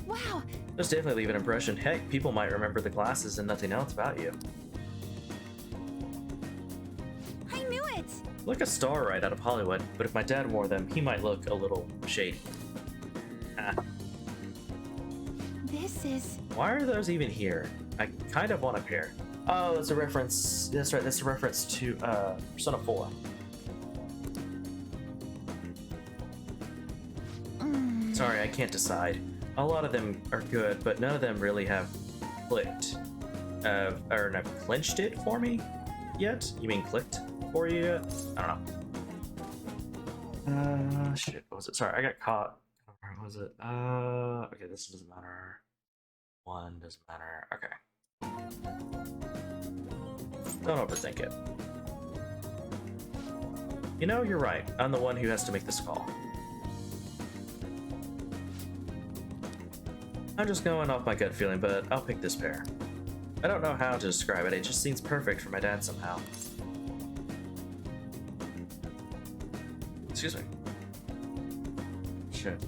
Wow. Those definitely leave an impression. Heck, people might remember the glasses and nothing else about you. I knew it. Like a star right out of Hollywood, but if my dad wore them, he might look a little shady. This is... Why are those even here? I kind of want a pair. Oh, that's a reference. That's right. That's a reference to Persona 4. Sorry, I can't decide. A lot of them are good, but none of them really have clicked. Or not clinched it for me yet? You mean clicked for you yet? I don't know. Shit, what was it? Sorry, I got caught. What was it? Okay, this doesn't matter. One doesn't matter. Okay. Don't overthink it. You know, you're right. I'm the one who has to make this call. I'm just going off my gut feeling, but I'll pick this pair. I don't know how to describe it, it just seems perfect for my dad somehow. Excuse me. Shit.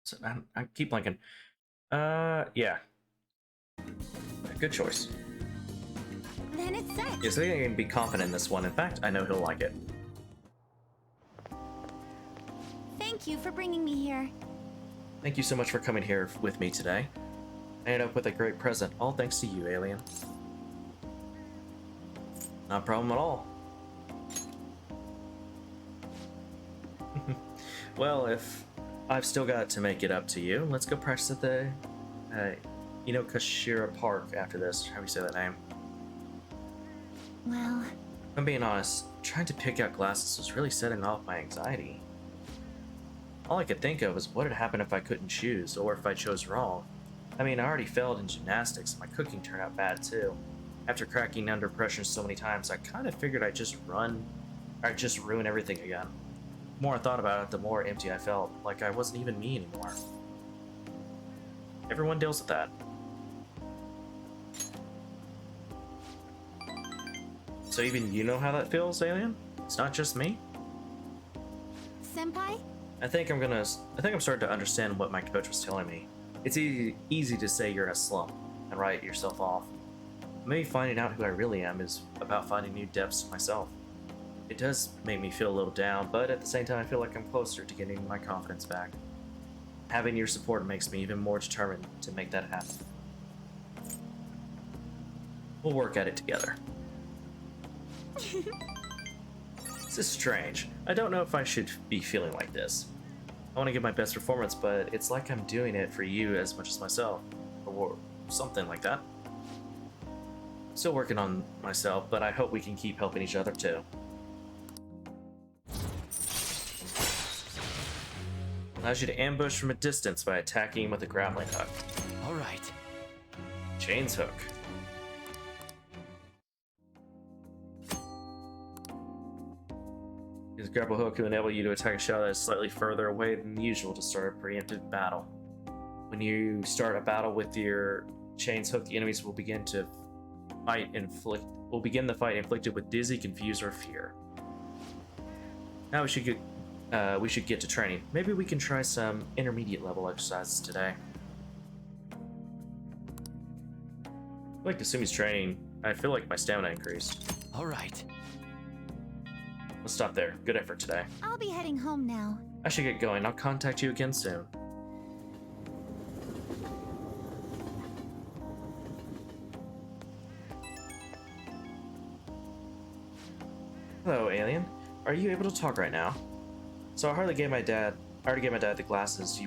So, I keep blanking. Yeah. Good choice. Then it's set. Yes, I think I can be confident in this one. In fact, I know he'll like it. Thank you for bringing me here. Thank you so much for coming here with me today. I ended up with a great present, all thanks to you, alien. Not a problem at all. Well, if I've still got to make it up to you, let's go practice at the, Kashira Park after this. How do you say that name? Well... If I'm being honest, trying to pick out glasses was really setting off my anxiety. All I could think of was what would happen if I couldn't choose, or if I chose wrong. I mean, I already failed in gymnastics, and my cooking turned out bad too. After cracking under pressure so many times, I kind of figured I'd just ruin everything again. The more I thought about it, the more empty I felt, like I wasn't even me anymore. Everyone deals with that. So even you know how that feels, alien? It's not just me? Senpai? I think I'm starting to understand what my coach was telling me. It's easy to say you're in a slump and write yourself off. Maybe finding out who I really am is about finding new depths to myself. It does make me feel a little down, but at the same time I feel like I'm closer to getting my confidence back. Having your support makes me even more determined to make that happen. We'll work at it together. This is strange. I don't know if I should be feeling like this. I want to give my best performance, but it's like I'm doing it for you as much as myself. Or something like that. Still working on myself, but I hope we can keep helping each other too. Allows you to ambush from a distance by attacking with a grappling hook. Alright. Chains hook. Use grapple hook to enable you to attack a shot that is slightly further away than usual to start a preemptive battle. When you start a battle with your chains hook, the enemies will begin the fight inflicted with dizzy, confuse, or fear. Now we should get to training. Maybe we can try some intermediate level exercises today. Like Kasumi's training, I feel like my stamina increased. Alright. Let's stop there. Good effort today. I'll be heading home now. I should get going. I'll contact you again soon. Hello, alien. Are you able to talk right now? So I already gave my dad the glasses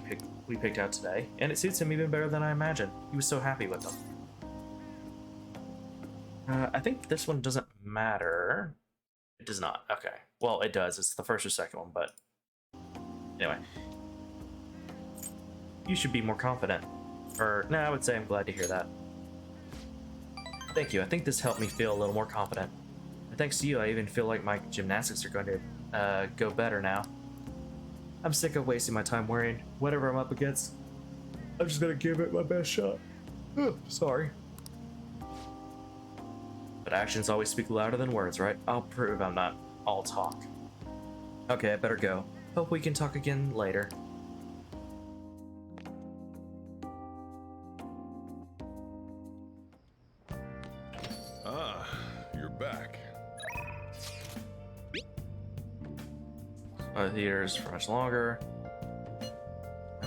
we picked out today, and it suits him even better than I imagined. He was so happy with them. I think this one doesn't matter. It does not. Okay. Well, it does. It's the first or second one, but anyway. You should be more confident. Or, no, I would say I'm glad to hear that. Thank you. I think this helped me feel a little more confident. And thanks to you, I even feel like my gymnastics are going to go better now. I'm sick of wasting my time worrying whatever I'm up against. I'm just gonna give it my best shot. Ugh, sorry. But actions always speak louder than words, right? I'll prove I'm not all talk. Okay, I better go. Hope we can talk again later. Ah, you're back. Theaters for much longer.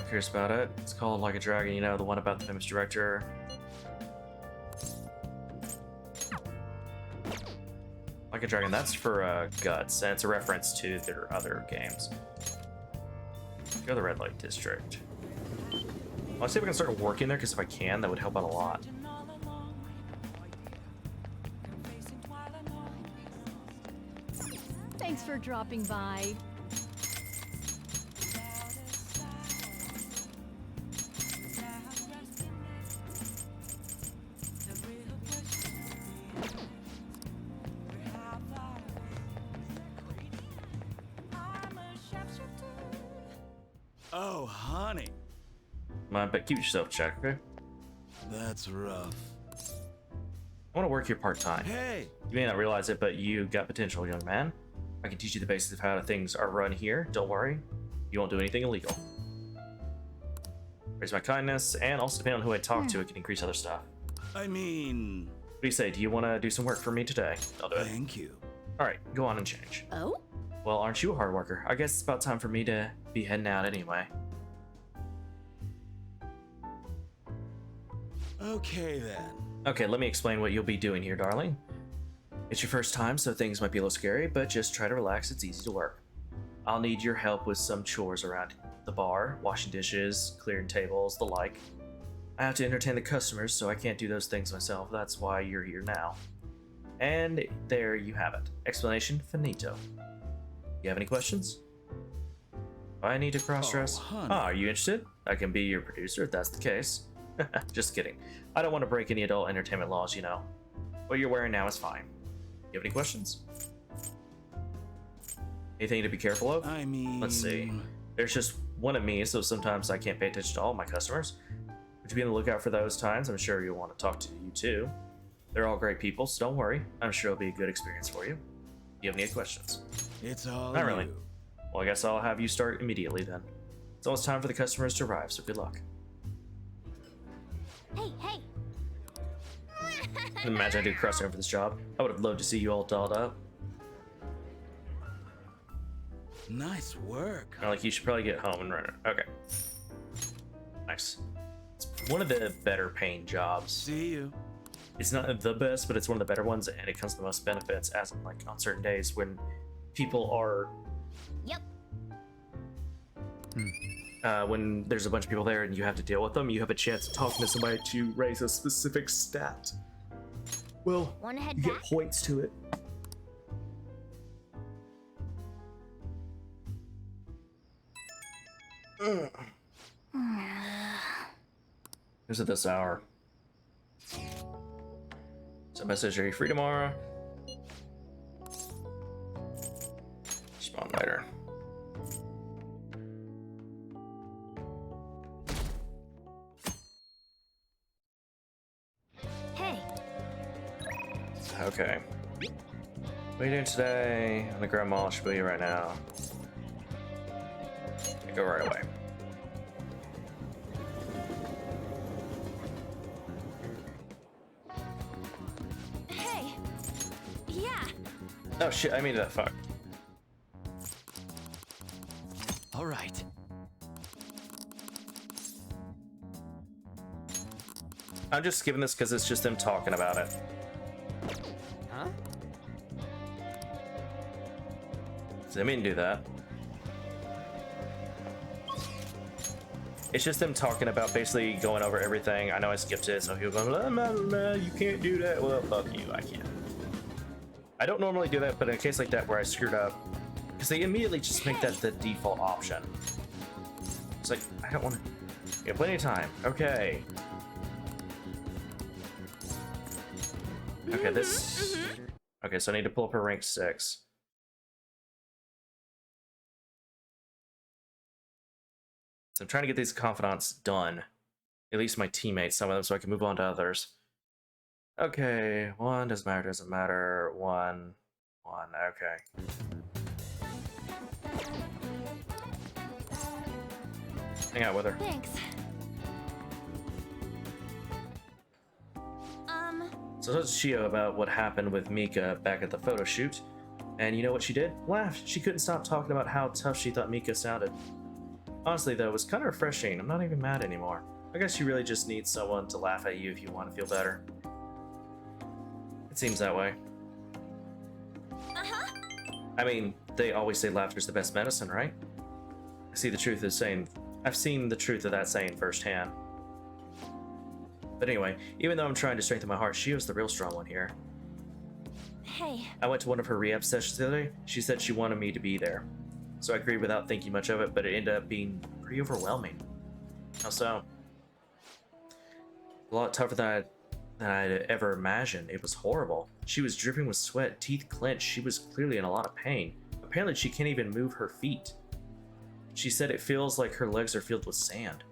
curious about it. It's called Like a Dragon, you know, the one about the famous director. Like a Dragon, that's for Guts, and it's a reference to their other games. Go to the Red Light District. I'll see if I can start working there, because if I can, that would help out a lot. Thanks for dropping by. Oh, honey. But keep yourself checked, okay? That's rough. I want to work here part-time. Hey! You may not realize it, but you got potential, young man. I can teach you the basics of how things are run here. Don't worry. You won't do anything illegal. Raise my kindness, and also depending on who I talk to, it can increase other stuff. I mean... What do you say? Do you want to do some work for me today? I'll do it. Thank you. Alright, go on and change. Oh? Well, aren't you a hard worker? I guess it's about time for me to be heading out anyway. Okay, then. Okay, let me explain what you'll be doing here, darling. It's your first time, so things might be a little scary, but just try to relax. It's easy to work. I'll need your help with some chores around the bar, washing dishes, clearing tables, the like. I have to entertain the customers, so I can't do those things myself. That's why you're here now. And there you have it. Explanation finito. You have any questions? I need to cross-dress. honey. Are you interested? I can be your producer if that's the case. Just kidding. I don't want to break any adult entertainment laws, you know. What you're wearing now is fine. You have any questions? Anything to be careful of? I mean... Let's see. There's just one of me, so sometimes I can't pay attention to all my customers. Would you be on the lookout for those times? I'm sure you'll want to talk to you too. They're all great people, so don't worry. I'm sure it'll be a good experience for you. Do you have any questions? It's all Not really. you. Well, I guess I'll have you start immediately then. It's almost time for the customers to arrive, so good luck. Hey, hey! Imagine I do crossover for this job. I would have loved to see you all dolled up. Nice work. Like, you should probably get home and run it. Okay. Nice. It's one of the better paying jobs. See you. It's not the best, but it's one of the better ones, and it comes with the most benefits, as in, like, on certain days when people are... Yep. When there's a bunch of people there and you have to deal with them, you have a chance of talking to somebody to raise a specific stat. Well, Wanna head you get back? points to it. Who's at this hour? So message, are you free tomorrow? Respond later. Hey, Okay. What are you doing today? I'm gonna grab Mall, should be right now. Go right away. Hey! Yeah! Oh shit, I mean that, fuck. All right. I'm just skipping this because it's just them talking about it. Huh? So they mean to do that. It's just them talking about basically going over everything. I know I skipped it, so he'll go, blah, blah, blah, you can't do that. Well, fuck you, I can't. I don't normally do that, but in a case like that where I screwed up, because they immediately just make that the default option. It's like, I don't want to... You have plenty of time. Okay. Okay, this... Okay, so I need to pull up her rank 6. So I'm trying to get these confidants done. At least my teammates, some of them, so I can move on to others. Okay, 1, doesn't matter, 1, okay. Hang out with her. Thanks. So I told Shio about what happened with Mika back at the photo shoot, and you know what she did? Laughed. She couldn't stop talking about how tough she thought Mika sounded. Honestly, though, it was kind of refreshing. I'm not even mad anymore. I guess you really just need someone to laugh at you if you want to feel better. It seems that way. Uh-huh. I mean, they always say laughter's the best medicine, right? I've seen the truth of that saying firsthand. But anyway, even though I'm trying to strengthen my heart, Shio's the real strong one here. Hey. I went to one of her rehab sessions the other day. She said she wanted me to be there. So I agreed without thinking much of it, but it ended up being pretty overwhelming. How so? A lot tougher than I'd ever imagined. It was horrible. She was dripping with sweat, teeth clenched. She was clearly in a lot of pain. Apparently she can't even move her feet. She said it feels like her legs are filled with sand.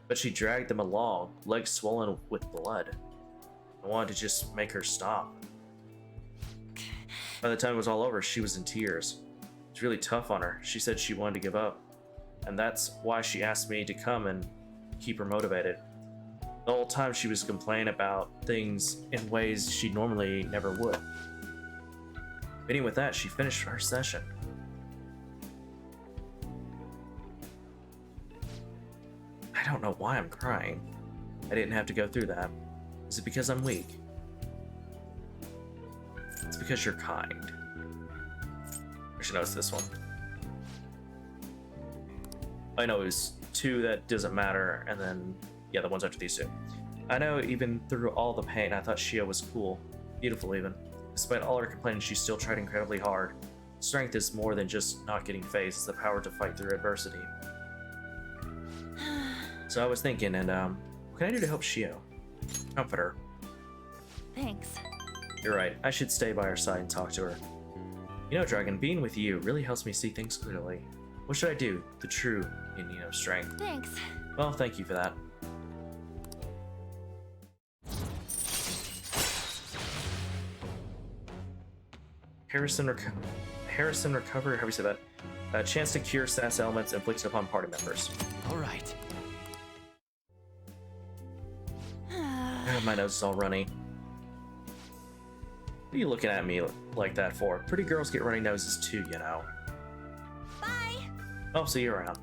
But she dragged them along, legs swollen with blood. I wanted to just make her stop. By the time it was all over, she was in tears. It was really tough on her. She said she wanted to give up. And that's why she asked me to come and keep her motivated. The whole time she was complaining about things in ways she normally never would. Beginning with that, she finished her session. I don't know why I'm crying. I didn't have to go through that. Is it because I'm weak? It's because you're kind. I should notice this one. I know it was 2 that doesn't matter, and then, yeah, the ones after these 2. I know even through all the pain, I thought Shio was cool. Beautiful even. Despite all her complaining, she still tried incredibly hard. Strength is more than just not getting faced, it's the power to fight through adversity. So I was thinking, and what can I do to help Shio? Comfort her. Thanks. You're right, I should stay by her side and talk to her. You know, Dragon, being with you really helps me see things clearly. What should I do? The true in need of strength. Thanks. Well, thank you for that. Harrison recover, how do you say that? A chance to cure status elements inflicted upon party members. Alright. My nose is all runny. What are you looking at me like that for? Pretty girls get runny noses too, you know. Bye! Oh, see you around.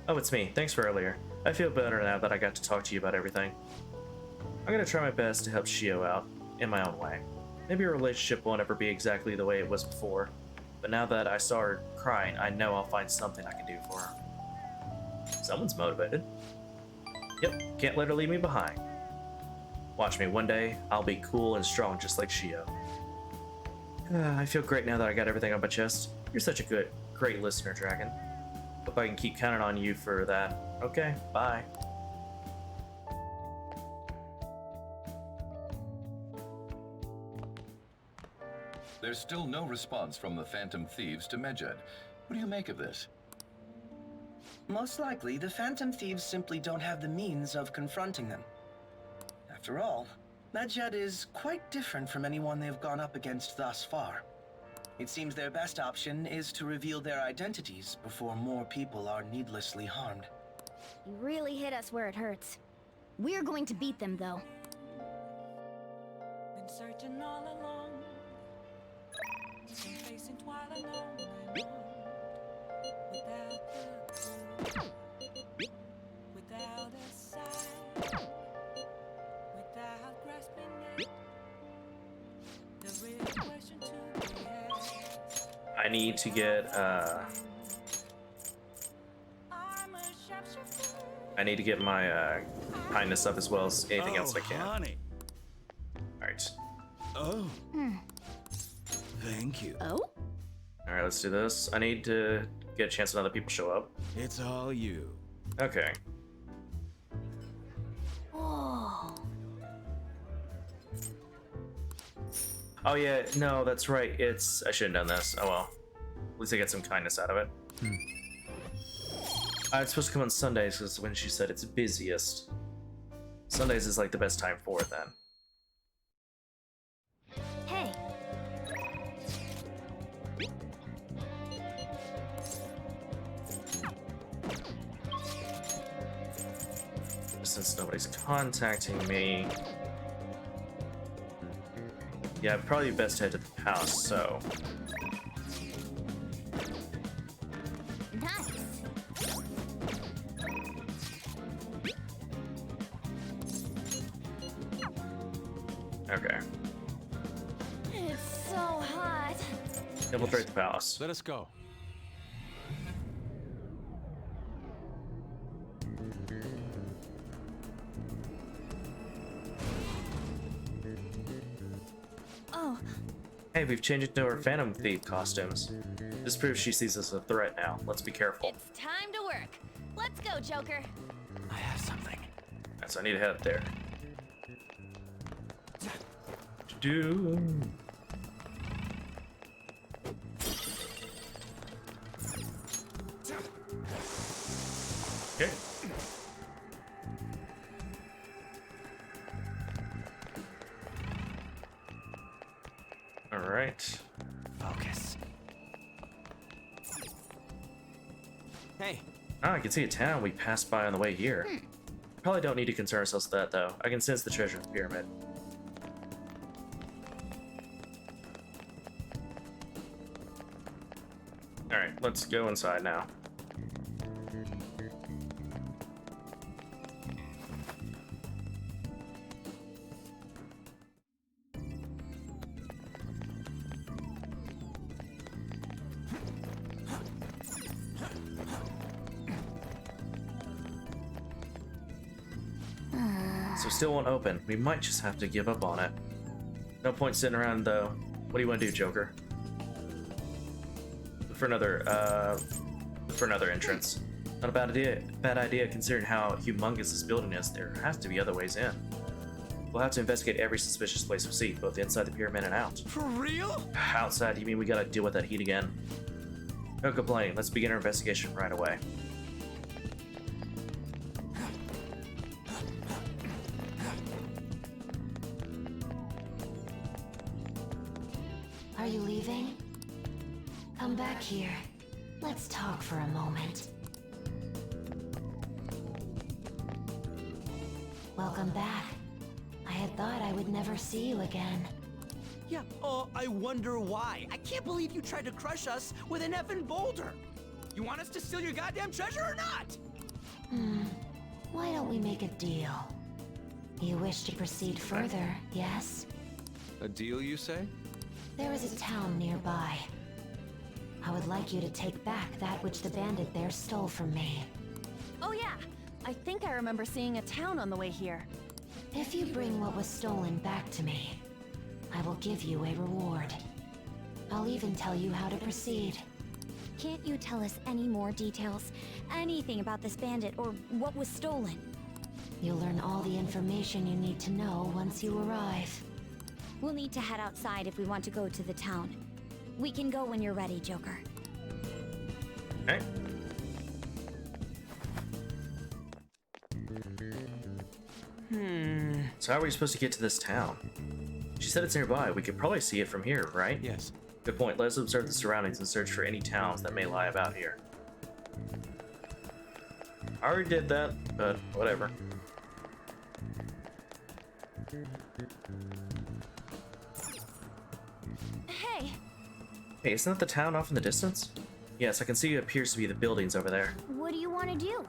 Oh, it's me. Thanks for earlier. I feel better now that I got to talk to you about everything. I'm gonna try my best to help Shio out, in my own way. Maybe our relationship won't ever be exactly the way it was before, but now that I saw her crying, I know I'll find something I can do for her. Someone's motivated. Yep, can't let her leave me behind. Watch me, one day, I'll be cool and strong just like Shio. I feel great now that I got everything on my chest. You're such a great listener, Dragon. Hope I can keep counting on you for that. Okay, bye. There's still no response from the Phantom Thieves to Medjed. What do you make of this? Most likely, the Phantom Thieves simply don't have the means of confronting them. After all, Medjed is quite different from anyone they've gone up against thus far. It seems their best option is to reveal their identities before more people are needlessly harmed. You really hit us where it hurts. We're going to beat them, though. Been searching all along, been facing twilight alone and on, without the clue, without a sign, without grasping it. The real question to be asked. I need to get I need to get my kindness up as well as anything else I can. Honey. Alright. Oh. Thank you. Oh? Alright, let's do this. I need to get a chance when other people show up. It's all you. Okay. Oh. Oh yeah, no, that's right. I shouldn't have done this. Oh well. At least I get some kindness out of it. It's supposed to come on Sundays because when she said it's busiest. Sundays is like the best time for it then. Hey. Since nobody's contacting me. Yeah, probably best to head to the house, so... Nice. Okay. It's so hot. Infiltrate the palace. Let us go. Oh, Hey, we've changed into our Phantom Thief costumes. This proves she sees us as a threat now. Let's be careful. It's time to work. Let's go, Joker. I have something. Right, so I need to head up there. Do. Okay. All right. Focus. Hey. Ah, I can see a town we passed by on the way here. Probably don't need to concern ourselves with that, though. I can sense the treasure pyramid. Alright, let's go inside now. So still won't open. We might just have to give up on it. No point sitting around, though. What do you want to do, Joker? For another entrance. Not a bad idea considering how humongous this building is. There has to be other ways in. We'll have to investigate every suspicious place we see, both inside the pyramid and out. For real? Outside, you mean we gotta deal with that heat again? No complaining. Let's begin our investigation right away. Are you leaving? Come back here. Let's talk for a moment. Welcome back. I had thought I would never see you again. Yeah, I wonder why. I can't believe you tried to crush us with an effing boulder. You want us to steal your goddamn treasure or not? Why don't we make a deal? You wish to proceed further, yes? A deal, you say? There is a town nearby. I would like you to take back that which the bandit there stole from me. Oh yeah, I think I remember seeing a town on the way here. If you bring what was stolen back to me, I will give you a reward. I'll even tell you how to proceed. can't you tell us any more details? Anything about this bandit or what was stolen? You'll learn all the information you need to know once you arrive. We'll need to head outside if we want to go to the town. We can go when you're ready, Joker. Okay. So how are we supposed to get to this town? She said it's nearby. We could probably see it from here, right? Yes. Good point. Let's observe the surroundings and search for any towns that may lie about here. I already did that, but whatever. Hey! Hey, isn't that the town off in the distance? Yes, I can see it appears to be the buildings over there. What do you want to do?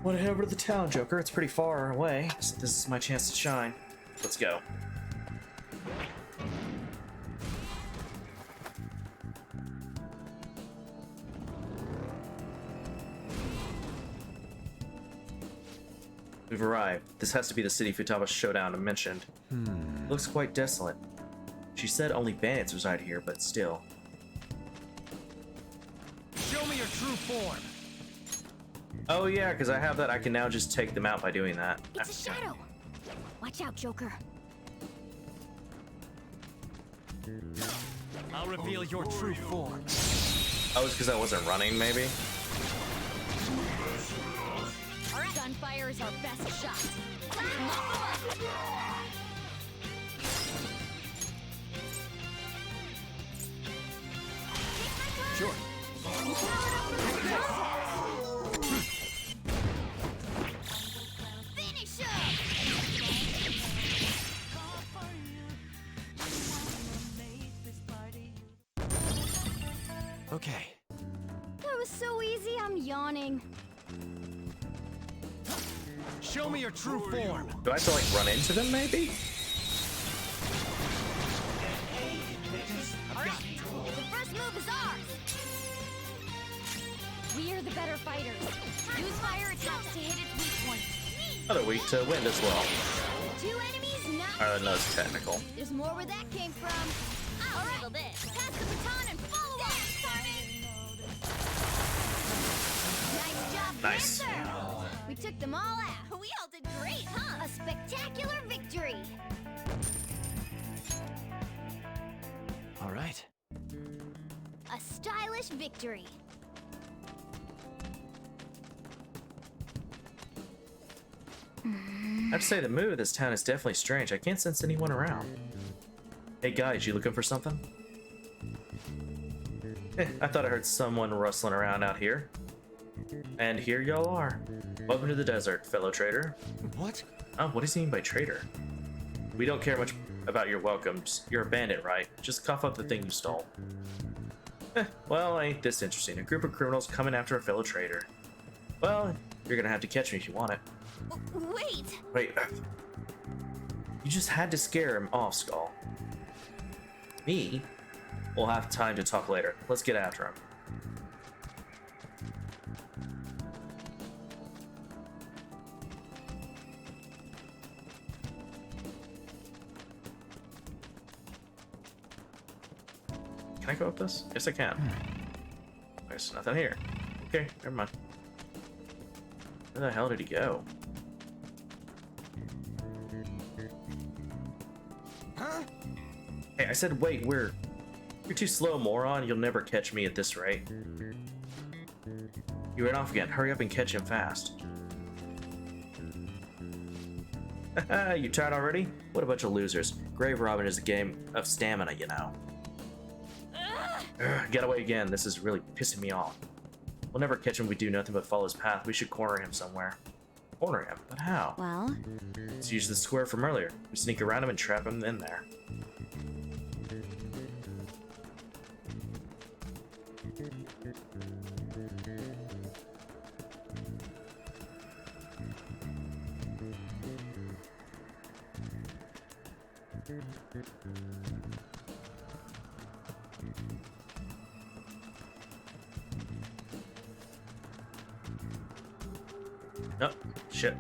Want to head over to the town, Joker. It's pretty far away, so this is my chance to shine. Let's go. We've arrived. This has to be the city Futaba showdown I mentioned. Looks quite desolate. She said only bandits reside here, but still. Show me your true form. Oh yeah, because I have that. I can now just take them out by doing that. It's a shadow. Watch out, Joker. I'll reveal your true form. Oh, it's because I wasn't running, maybe? Gunfire is our best shot. Sure. Finish him! Okay. That was so easy, I'm yawning. Show me your true form. Do I have to like run into them maybe? The first move is ours. We are the better fighters. Use fire attacks to hit its weak points. Other weak to wind as well. 2 enemies, not No, it's technical. There's more where that came from. I'll handle this. Pass the baton and follow up. Nice job, Nice. Panther. We took them all out. We all did great, huh? A spectacular victory. All right. A stylish victory. I have to say, the mood of this town is definitely strange. I can't sense anyone around. Hey guys, you looking for something? I thought I heard someone rustling around out here. And here y'all are. Welcome to the desert, fellow trader. What? Oh, what does he mean by trader? We don't care much about your welcomes. You're a bandit, right? Just cough up the thing you stole. Well, ain't this interesting. A group of criminals coming after a fellow trader. Well, you're gonna have to catch me if you want it. Wait! Wait. You just had to scare him off, Skull. Me? We'll have time to talk later. Let's get after him. Can I go up this? Yes, I can. There's nothing here. Okay, never mind. Where the hell did he go? Huh? Hey, I said wait, you're too slow, moron. You'll never catch me at this rate. You ran off again. Hurry up and catch him fast. You tired already? What a bunch of losers. Grave robbing is a game of stamina, you know. Get away again. This is really pissing me off. We'll never catch him if we do nothing but follow his path. We should corner him somewhere. Corner him? But how? Well? Let's use the square from earlier. We sneak around him and trap him in there. Oh, shit.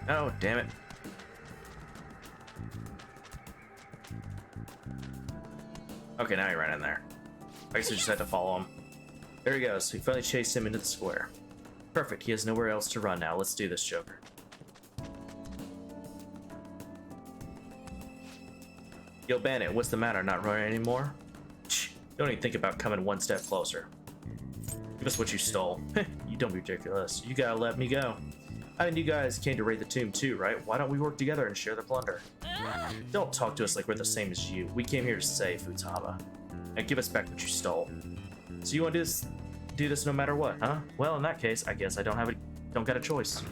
Oh, damn it. Okay, now he ran in there. I guess I just had to follow him. There he goes. We finally chased him into the square. Perfect. He has nowhere else to run now. Let's do this, Joker. Yo, Bandit, what's the matter? Not running anymore? Shh, don't even think about coming one step closer. Give us what you stole. You don't be ridiculous. You gotta let me go. I mean, you guys came to raid the tomb too, right? Why don't we work together and share the plunder? Don't talk to us like we're the same as you. We came here to save Futaba. And give us back what you stole. So you want to do this no matter what, huh? Well, in that case, I guess I don't got a choice.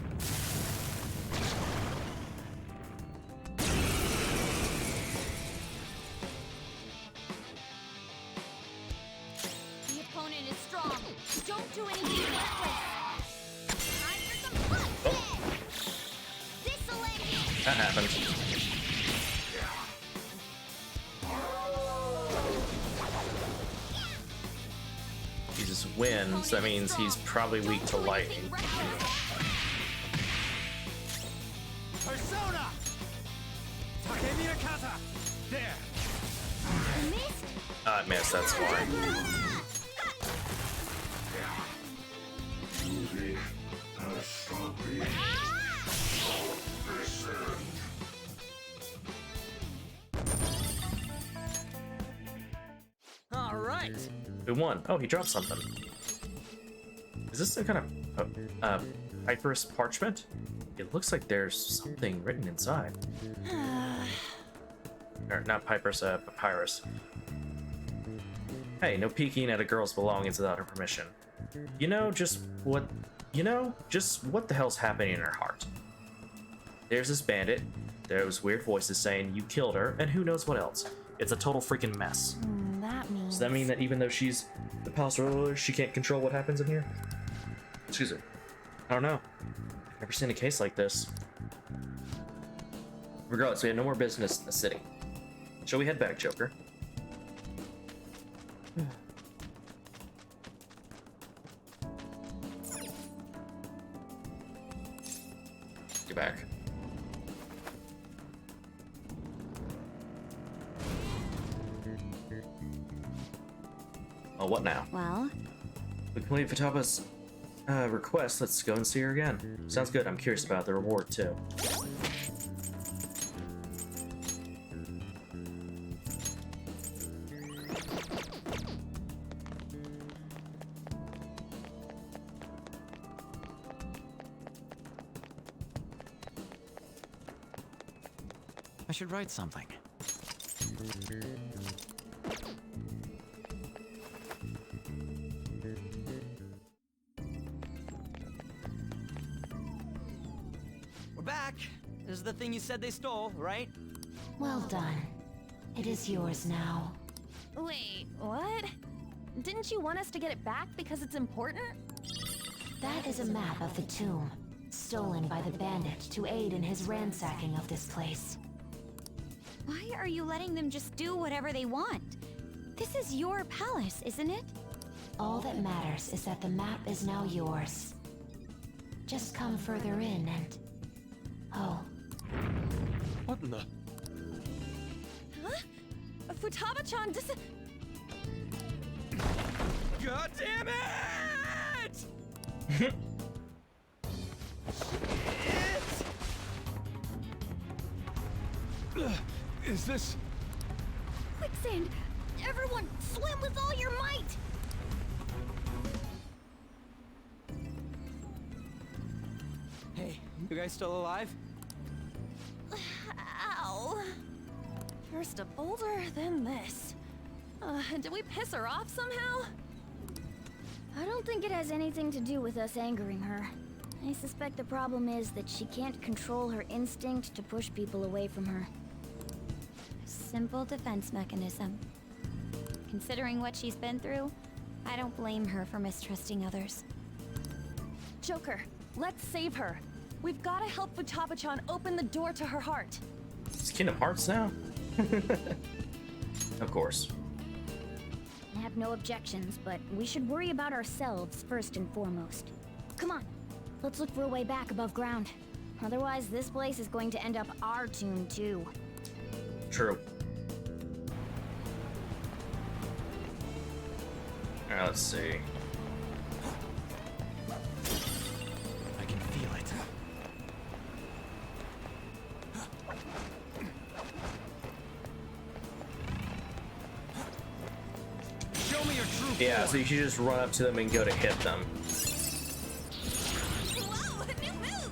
The opponent is strong. Don't do anything reckless. Time for some blood. This'll end you. That happened. He just wins. That means he's probably weak to lightning. Persona! Takemira Kata! There! I missed, that's why. All right. Who won? Oh, he dropped something. Is this some kind of papyrus parchment? It looks like there's something written inside. Or not papyrus, papyrus. Hey, no peeking at a girl's belongings without her permission. You know just what the hell's happening in her heart? There's this bandit. There's weird voices saying you killed her, and who knows what else. It's a total freaking mess. That means... Does that mean that even though she's the palace ruler, she can't control what happens in here? Excuse me. I don't know. I've never seen a case like this. Regardless, we had no more business in the city. Shall we head back, Joker? Get back. Oh, what now? Well? We completed Futaba's request. Let's go and see her again. Sounds good. I'm curious about the reward, too. I should write something. We're back. This is the thing you said they stole, right? Well done. It is yours now. Wait, what? Didn't you want us to get it back because it's important? That is a map of the tomb, stolen by the bandit to aid in his ransacking of this place. Why are you letting them just do whatever they want? This is your palace, isn't it? All that matters is that the map is now yours. Just come further in and... Oh. What in the... Huh? Futaba-chan, God damn it! Is this... Quicksand! Everyone, swim with all your might! Hey, you guys still alive? Ow. First a boulder, then this. Did we piss her off somehow? I don't think it has anything to do with us angering her. I suspect the problem is that she can't control her instinct to push people away from her. Simple defense mechanism. Considering what she's been through, I don't blame her for mistrusting others. Joker, let's save her. We've got to help Futaba-chan open the door to her heart. It's Kingdom Hearts now? Of course. I have no objections, but we should worry about ourselves first and foremost. Come on, let's look for a way back above ground. Otherwise, this place is going to end up our tomb too. True. Alright, let's see. I can feel it. Show me your true Yeah, form. so you should just run up to them and go to hit them. Whoa, a new move!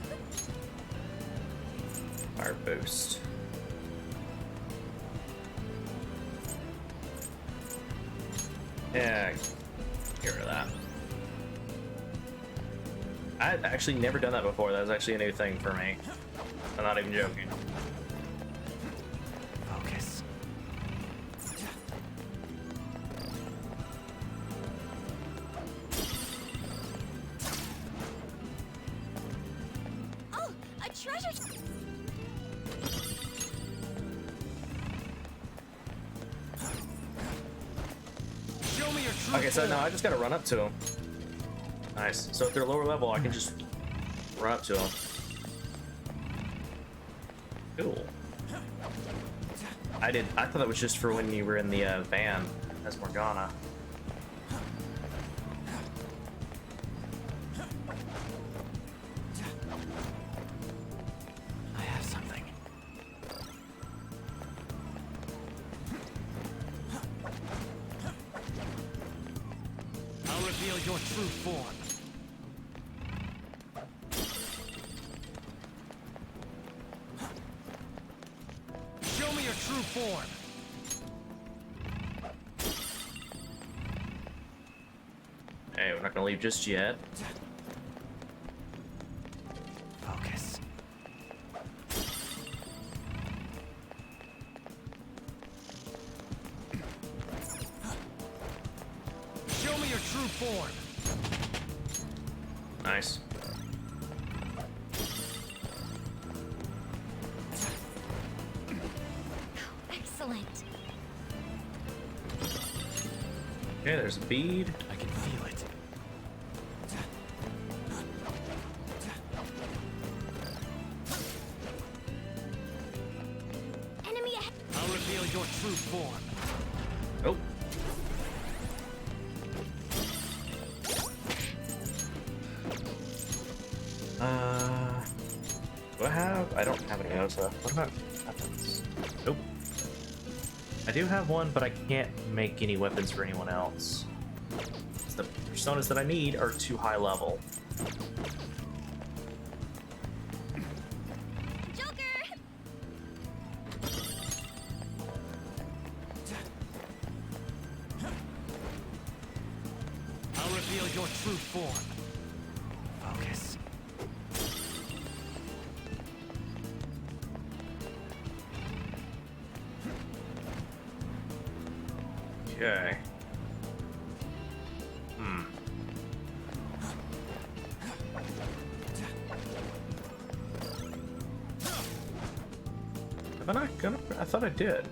Fire boost. Yeah, get rid of that. I've actually never done that before. That was actually a new thing for me. I'm not even joking. Focus. Oh, a treasure! Show me your true Okay, so form. now I just gotta run up to them. Nice. So if they're lower level, I can just run up to them. Cool. I thought that was just for when you were in the van as Morgana. I have something. I'll reveal your true form. Show me your true form. Hey, we're not gonna leave just yet. Focus. form. Nice. Excellent. Okay, there's a bead. I can feel it. Enemy ahead. I'll reveal your true form. Oh. Do I have? I don't have any of those. What about weapons? Nope. I do have one, but I can't make any weapons for anyone else. The personas that I need are too high level. Joker! I'll reveal your true form. Focus. Okay. Am I not gonna? I thought I did.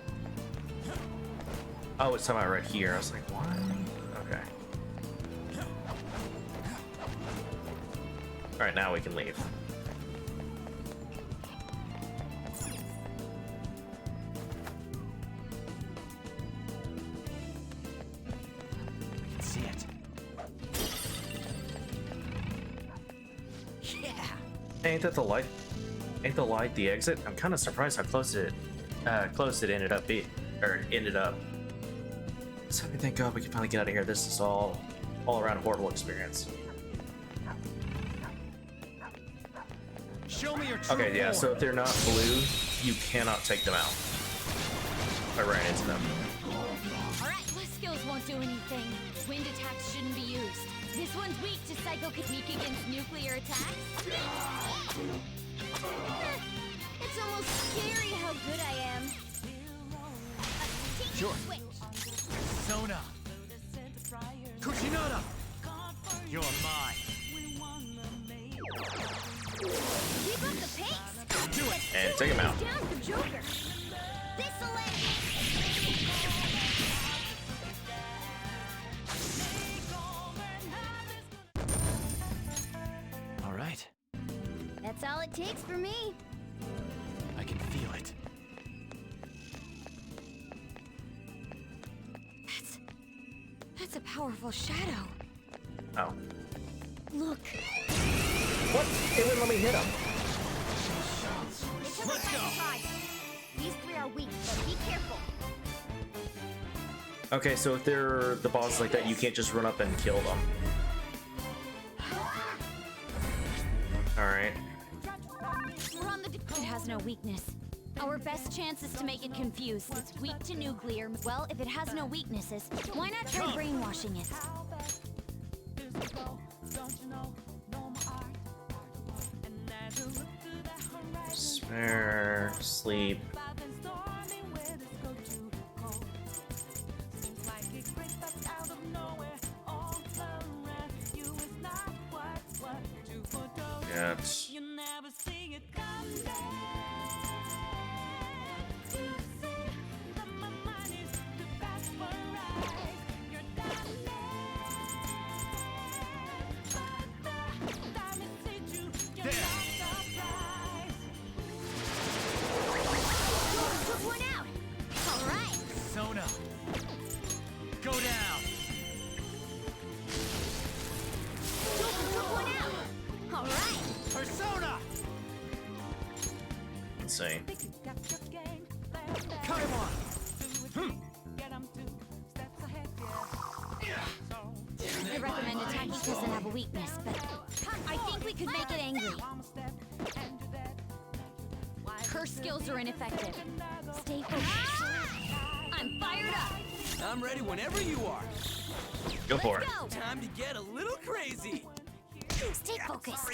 Oh, it's talking about right here. I was like, what? Okay. Alright, now we can leave. I can see it. Yeah. Ain't that the light? Ain't the light the exit? I'm kind of surprised how close it ended up ended up. So thank God we can finally get out of here. This is all around a horrible experience. Show me your true Okay, yeah. form. So if they're not blue, you cannot take them out. I ran into them. Alright, what skills won't do anything? Wind attacks shouldn't be used. This one's weak to weak against nuclear attacks. It's almost scary how good I am. Sure. Sona. Kuchinada. You're mine. Keep up the pace. Do it. And take him out. Down for Joker. This'll end. All right. That's all it takes for me. I can feel it. That's a powerful shadow. Oh. Look. What? It wouldn't let me hit him. Let's go. These three are weak, but be careful. Okay, so if they're the boss like that, you can't just run up and kill them. Alright. We're on the. It has no weakness. Our best chance is to make it confused. It's weak to nuclear. Well, if it has no weaknesses, why not try brainwashing it? Spare, sleep. Get. Took one out. All right. Sona. Go down. Took one out. All right. Persona. Insane. Kaimon. I recommend attacking doesn't have a weakness, but I think we could make it angry. Her skills are ineffective. Stay focused. I'm fired up. I'm ready whenever you are. Go for it. Go. Time to get a little crazy. Stay focused.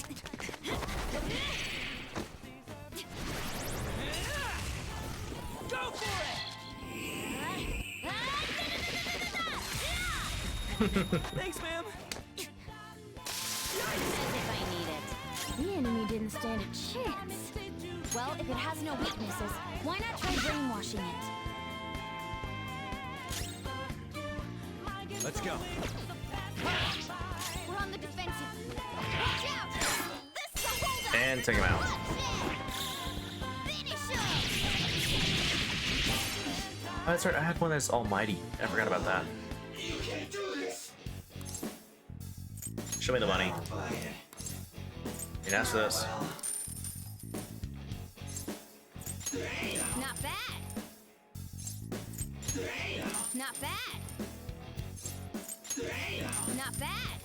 Go for it. Thanks, ma'am. stand a chance. Well, if it has no weaknesses, why not try brainwashing it? Let's go. We're on the defensive. Watch out! This is a hold-up! And take him out. Finish him! Oh, that's right, I had one that's almighty. I forgot about that. You can't do this. Show me the money. You asked for this. Not bad. Not bad. Not bad.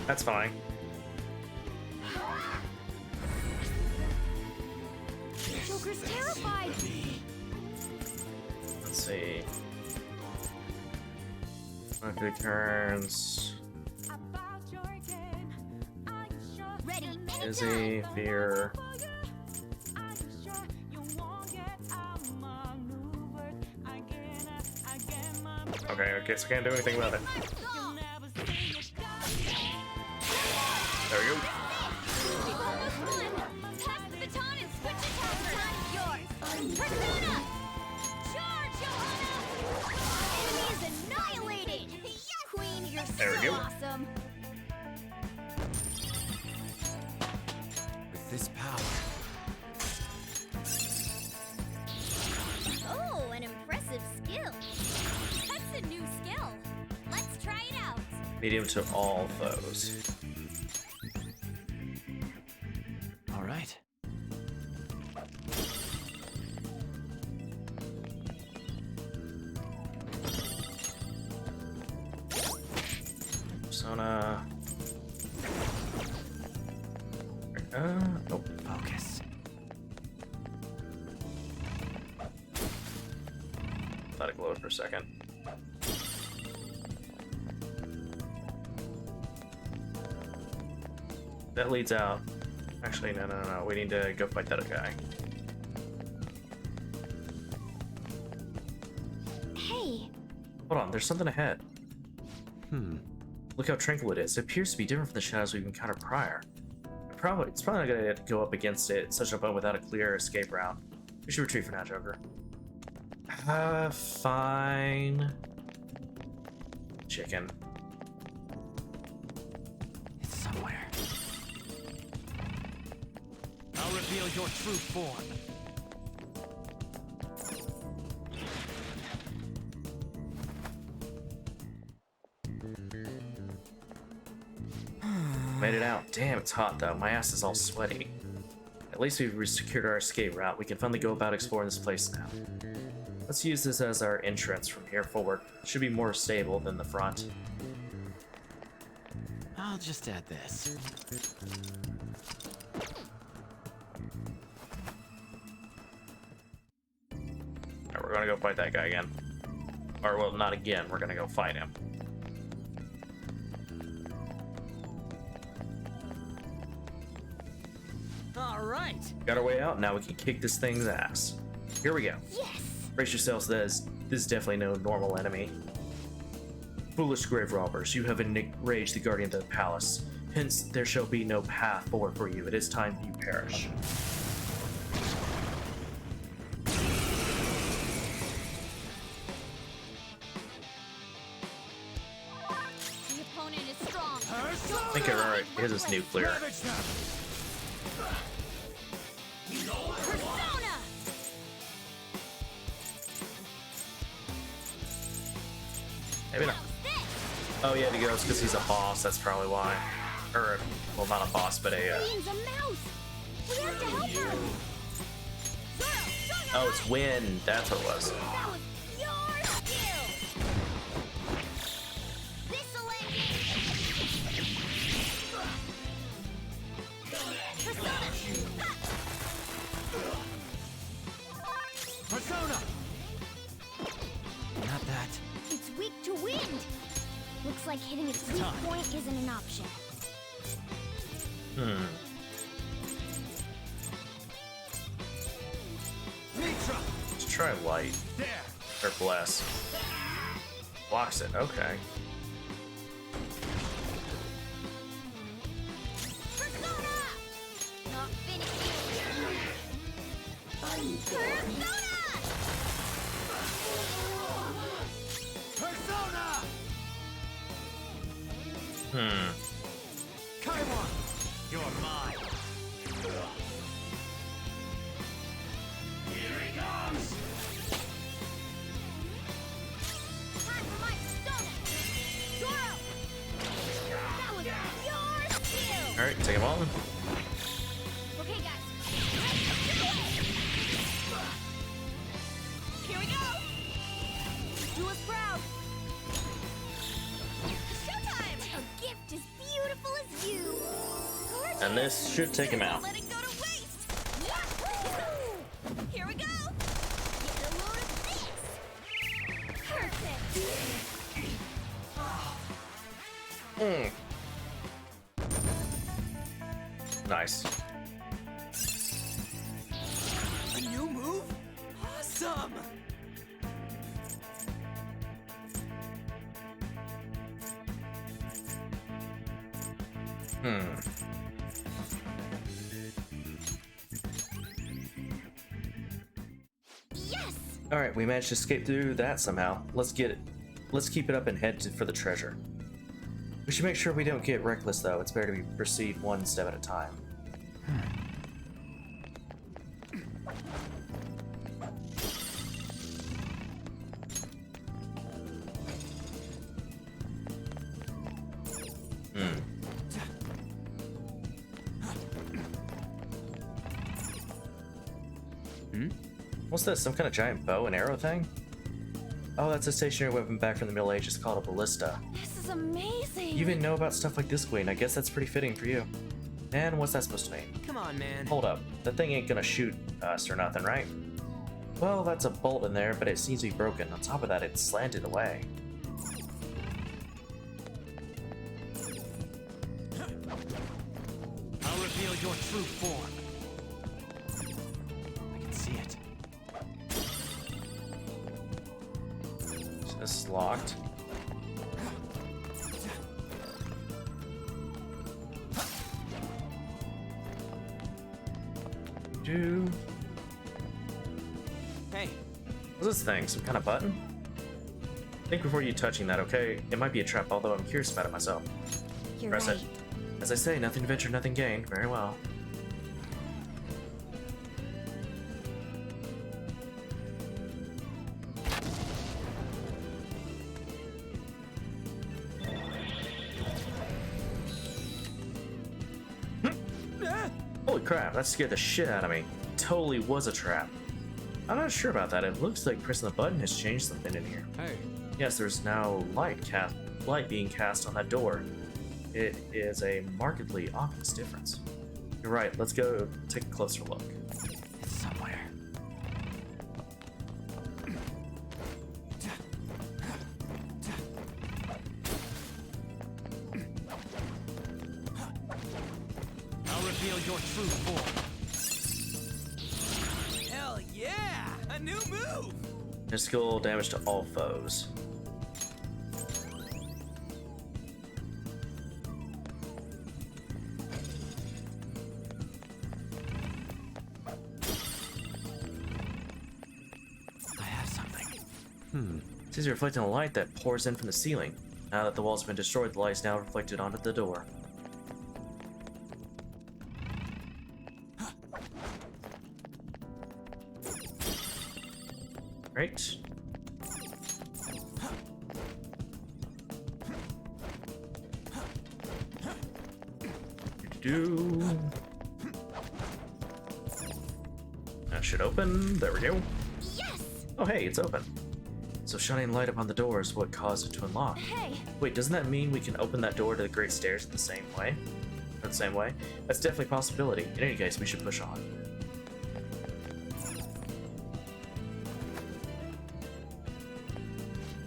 That's fine. Joker's terrified. Let's see. Okay, turns. Ready. Izzy, Fear. Okay, so I can't do anything about it. There we go. You've almost won. Pass the baton and switch attackers. Time's yours. Persona! Charge, Johanna! Enemy is annihilated. Yes! Queen, you're There we so go. awesome. With this power. Oh, an impressive skill. That's a new skill. Let's try it out. Medium to all foes. All right. Persona. Oh. Focus. Let it glow for a second. That leads out. Actually, no. We need to go fight that guy. Hey. Hold on, there's something ahead. Look how tranquil it is. It appears to be different from the shadows we've encountered prior. It's probably not gonna go up against it in such a boat without a clear escape route. We should retreat for now, Joker. Fine. Chicken. It's somewhere. I'll reveal your true form. Made it out. Damn, it's hot though. My ass is all sweaty. At least we've secured our escape route. We can finally go about exploring this place now. Let's use this as our entrance from here forward. It should be more stable than the front. I'll just add this. Alright, we're gonna go fight that guy again. Or, well, not again. We're gonna go fight him. All right. Got our way out. Now we can kick this thing's ass. Here we go. Yes. Brace yourselves. This is definitely no normal enemy. Foolish grave robbers, you have enraged the guardian of the palace. Hence, there shall be no path forward for you. It is time you perish. The opponent is strong. I think you're alright. Here's his nuclear. Persona! Maybe not. Oh yeah, he goes because he's a boss. That's probably why. Or, well, not a boss, but a. Queen's a mouse. We have to help her. Oh, it's wind. That's what it was. That was your skill. This'll end it. Persona! Persona! Not that. It's weak to wind. Looks like hitting its weak point isn't an option. Let's try light. Or bless. Blocks it. Okay. Kaiwan, you're mine. Here he comes! Time for my stomach! Zoro! That was your skill! Alright, take him on. Okay, guys. Here we go! Do us proud! Showtime! A gift as beautiful as you! Gorgeous! And this should take him out. Let it go to waste! Yahoo! Here we go! Get a load of this! Perfect! Nice. A new move? Awesome! Yes! Alright, we managed to escape through that somehow. Let's get it. Let's keep it up and head for the treasure. We should make sure we don't get reckless, though. It's better to proceed one step at a time. What's this? Some kind of giant bow and arrow thing? Oh, that's a stationary weapon back from the Middle Ages called a ballista. This is amazing. You even know about stuff like this, Queen. I guess that's pretty fitting for you. And what's that supposed to mean? Come on, man. Hold up. That thing ain't gonna shoot us or nothing, right? Well, that's a bolt in there, but it seems to be broken. On top of that, it's slanted away. I'll reveal your true form. I can see it. So this is locked. Hey. What's this thing? Some kind of button? Think before you touching that, okay? It might be a trap, although I'm curious about it myself. You're Press right. it. As I say, nothing ventured, nothing gained. Very well. Holy crap, that scared the shit out of me. Totally was a trap. I'm not sure about that. It looks like pressing the button has changed something in here. Hey. Yes, there's now light being cast on that door. It is a markedly obvious difference. You're right, let's go take a closer look. It's somewhere. I'll reveal your true form. Hell yeah! A new move! Mystical damage to all foes. I have something. It seems to reflect on a light that pours in from the ceiling. Now that the walls have been destroyed, the light is now reflected onto the door. Right. That should open. There we go. Yes! Oh, hey, it's open. So shining light upon the door is what caused it to unlock. Hey! Wait, doesn't that mean we can open that door to the Great Stairs the same way? Or the same way? That's definitely a possibility. In any case, we should push on.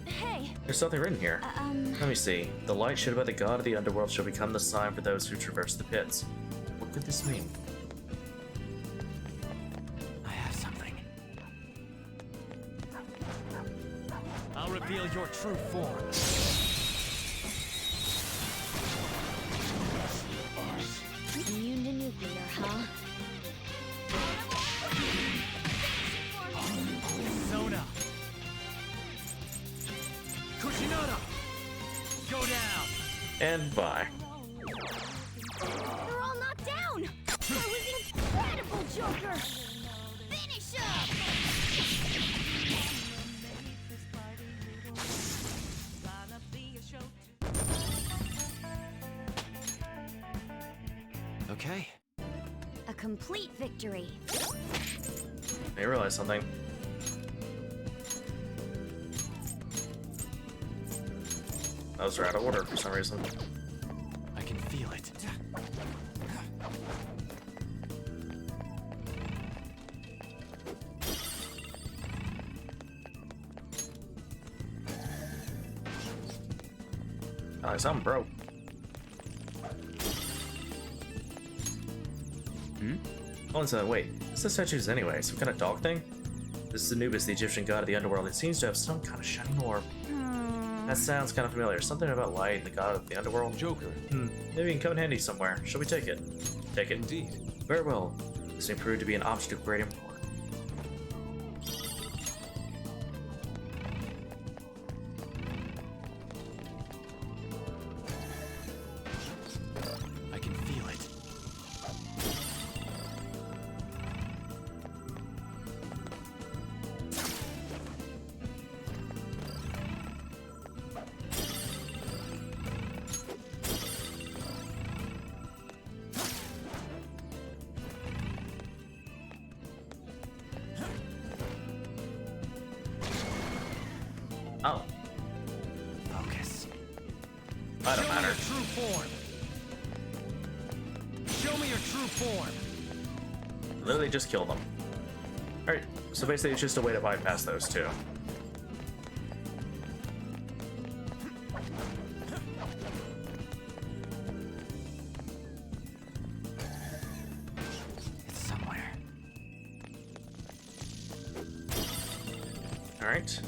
Hey! There's something written here. Let me see. The light shed by the god of the underworld shall become the sign for those who traverse the pits. What could this mean? I have something. I'll reveal your true form. Immune to nuclear, huh? Sona. Kushinada. Go down. And bye. They're all knocked down! That was incredible, Joker! Finish up! Okay. A complete victory. I realized something. Those are out of order for some reason. I can feel it. Something broke. Oh, and so wait, what's the statues anyway? Some kind of dog thing? This is Anubis, the Egyptian god of the underworld. It seems to have some kind of shining orb. That sounds kind of familiar. Something about light and the god of the underworld. Joker. Maybe it can come in handy somewhere. Shall we take it? Take it. Indeed. Very well. This may prove to be an object of great import. I can feel it. Oh. Focus. I don't matter. True form. Show me your true form. Literally just kill them. Alright, so basically it's just a way to bypass those two. It's somewhere. Alright.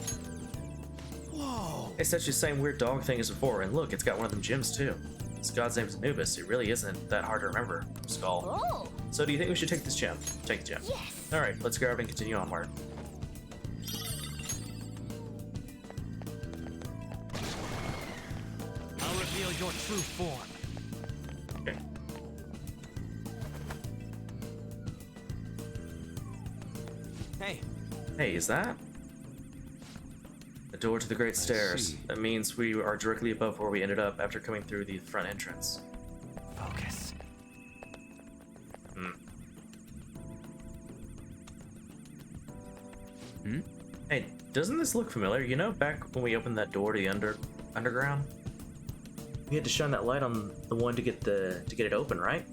Whoa. It's such the same weird dog thing as before, and look, it's got one of them gems too. This god's name is Anubis. It really isn't that hard to remember. Skull. Oh! So do you think we should take this gem? Take the gem. Yes! Alright, let's grab it and continue onward. I'll reveal your true form. Okay. Hey. Hey, is that? The door to the Great Stairs. see. That means we are directly above where we ended up after coming through the front entrance. Focus. Hey, doesn't this look familiar? You know, back when we opened that door to the underground? We had to shine that light on the one to get it open, right?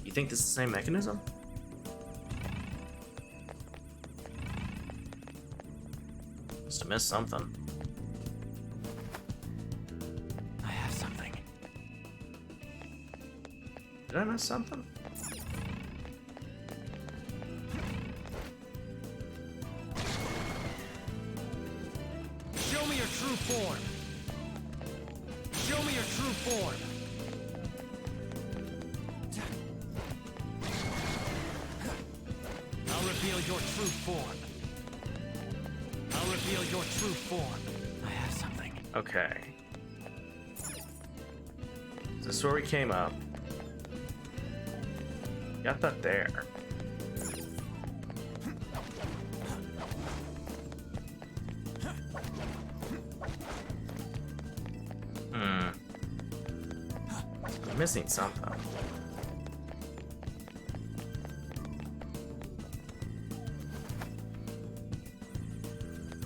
You think this is the same mechanism? Must have missed something. I have something. Did I miss something? Show me your true form. Show me your true form. I'll reveal your true form. I'll reveal your true form. I have something. Okay. This is where we came up. Got that there. I'm missing something.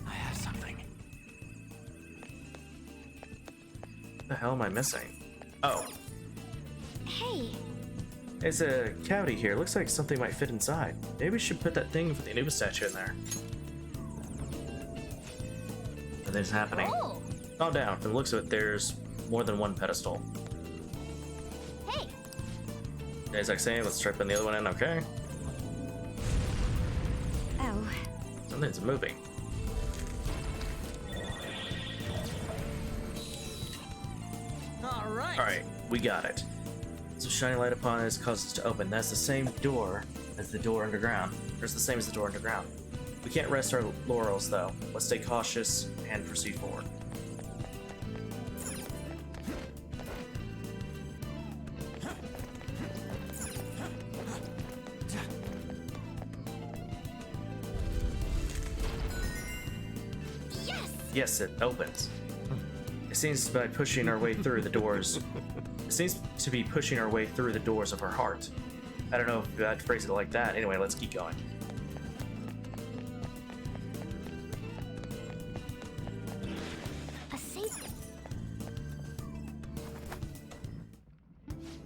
I have something. What the hell am I missing? Oh, Hey, it's a cavity here. Looks like something might fit inside. Maybe we should put that thing for the Anubis statue in there. Nothing's happening. oh! Calm down. From the looks of it, there's more than one pedestal. Hey! As I say, let's try putting the other one in, okay? Oh. Something's moving. Alright, we got it. So shining light upon it causes it to open. That's the same door as the door underground. Or it's the same as the door underground. We can't rest our laurels though. Let's stay cautious and proceed forward. Yes, it opens. It seems to be pushing our way through the doors. It seems to be pushing our way through the doors of her heart. I don't know if I'd phrase it like that. Anyway, let's keep going. A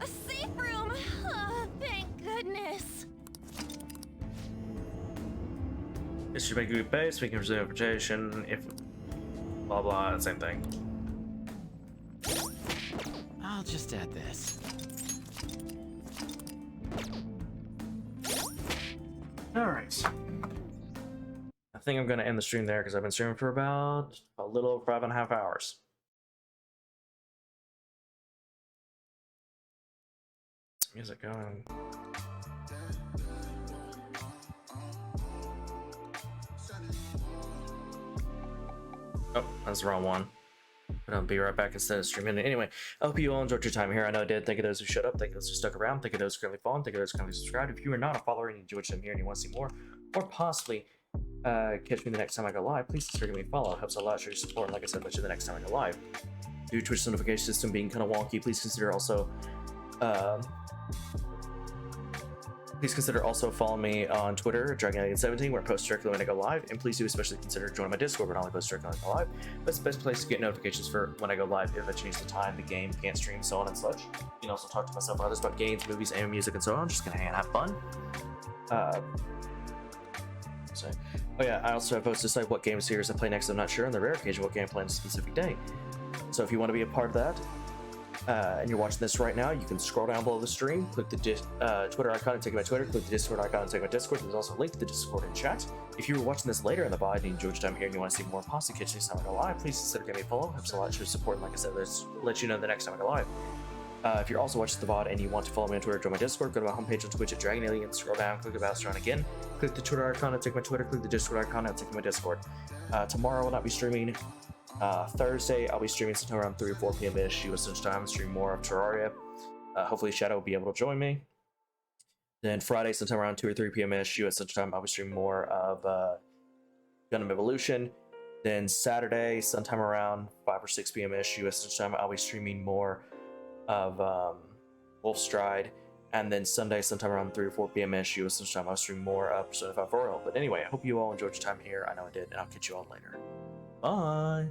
safe room! Oh, thank goodness! This should make a good base. We can resume infiltration if blah blah, same thing. I'll just add this. Alright. I think I'm gonna end the stream there because I've been streaming for about a little over 5.5 hours. Some music going. Oh, that's the wrong one. But I'll be right back instead of streaming. Anyway, I hope you all enjoyed your time here. I know I did. Thank you to those who showed up. Thank you to those who stuck around. Thank you to those who currently following. Thank you to those who currently subscribed. If you are not a follower and you enjoyed them here and you want to see more, or possibly catch me the next time I go live, please consider giving me a follow. It helps a lot. Show your support. And like I said, mention the next time I go live. Due to Twitch notification system being kind of wonky, please consider also follow me on Twitter, DragonAlien17, where I post directly when I go live, and please do especially consider joining my Discord where I only post directly when I go live. That's the best place to get notifications for when I go live if I change the time, the game, can't stream, so on and such. You can also talk to myself and others about games, movies, and music, and so on. Just gonna hang and have fun. Oh yeah, I also have votes to decide what game series I play next. I'm not sure, on the rare occasion what game I play on a specific day. So if you want to be a part of that, and you're watching this right now, you can scroll down below the stream, click the Twitter icon and take my Twitter, click the Discord icon and take my Discord. There's also a link to the Discord in chat. If you were watching this later in the VOD and you enjoyed your time here and you want to see more possibly catch next time I go live, please consider giving me a follow. Helps a lot, show support, and like I said, let's let you know the next time I go live. If you're also watching the VOD and you want to follow me on Twitter, join my Discord, go to my homepage on Twitch at DragonAlien, scroll down, click the Bastron again, click the Twitter icon and take my Twitter, click the Discord icon and take my Discord. Tomorrow I will not be streaming. Thursday, I'll be streaming sometime around 3 or 4 p.m.-ish US Central Time, stream more of Terraria. Hopefully Shadow will be able to join me. Then Friday, sometime around 2 or 3 p.m.-ish US Central Time, I'll be streaming more of Gundam Evolution. Then Saturday, sometime around 5 or 6 p.m.-ish US Central Time, I'll be streaming more of Wolfstride. And then Sunday, sometime around 3 or 4 p.m.-ish US Central Time, I'll stream more of Persona 5 Royal. But anyway, I hope you all enjoyed your time here. I know I did, and I'll catch you all later. Bye!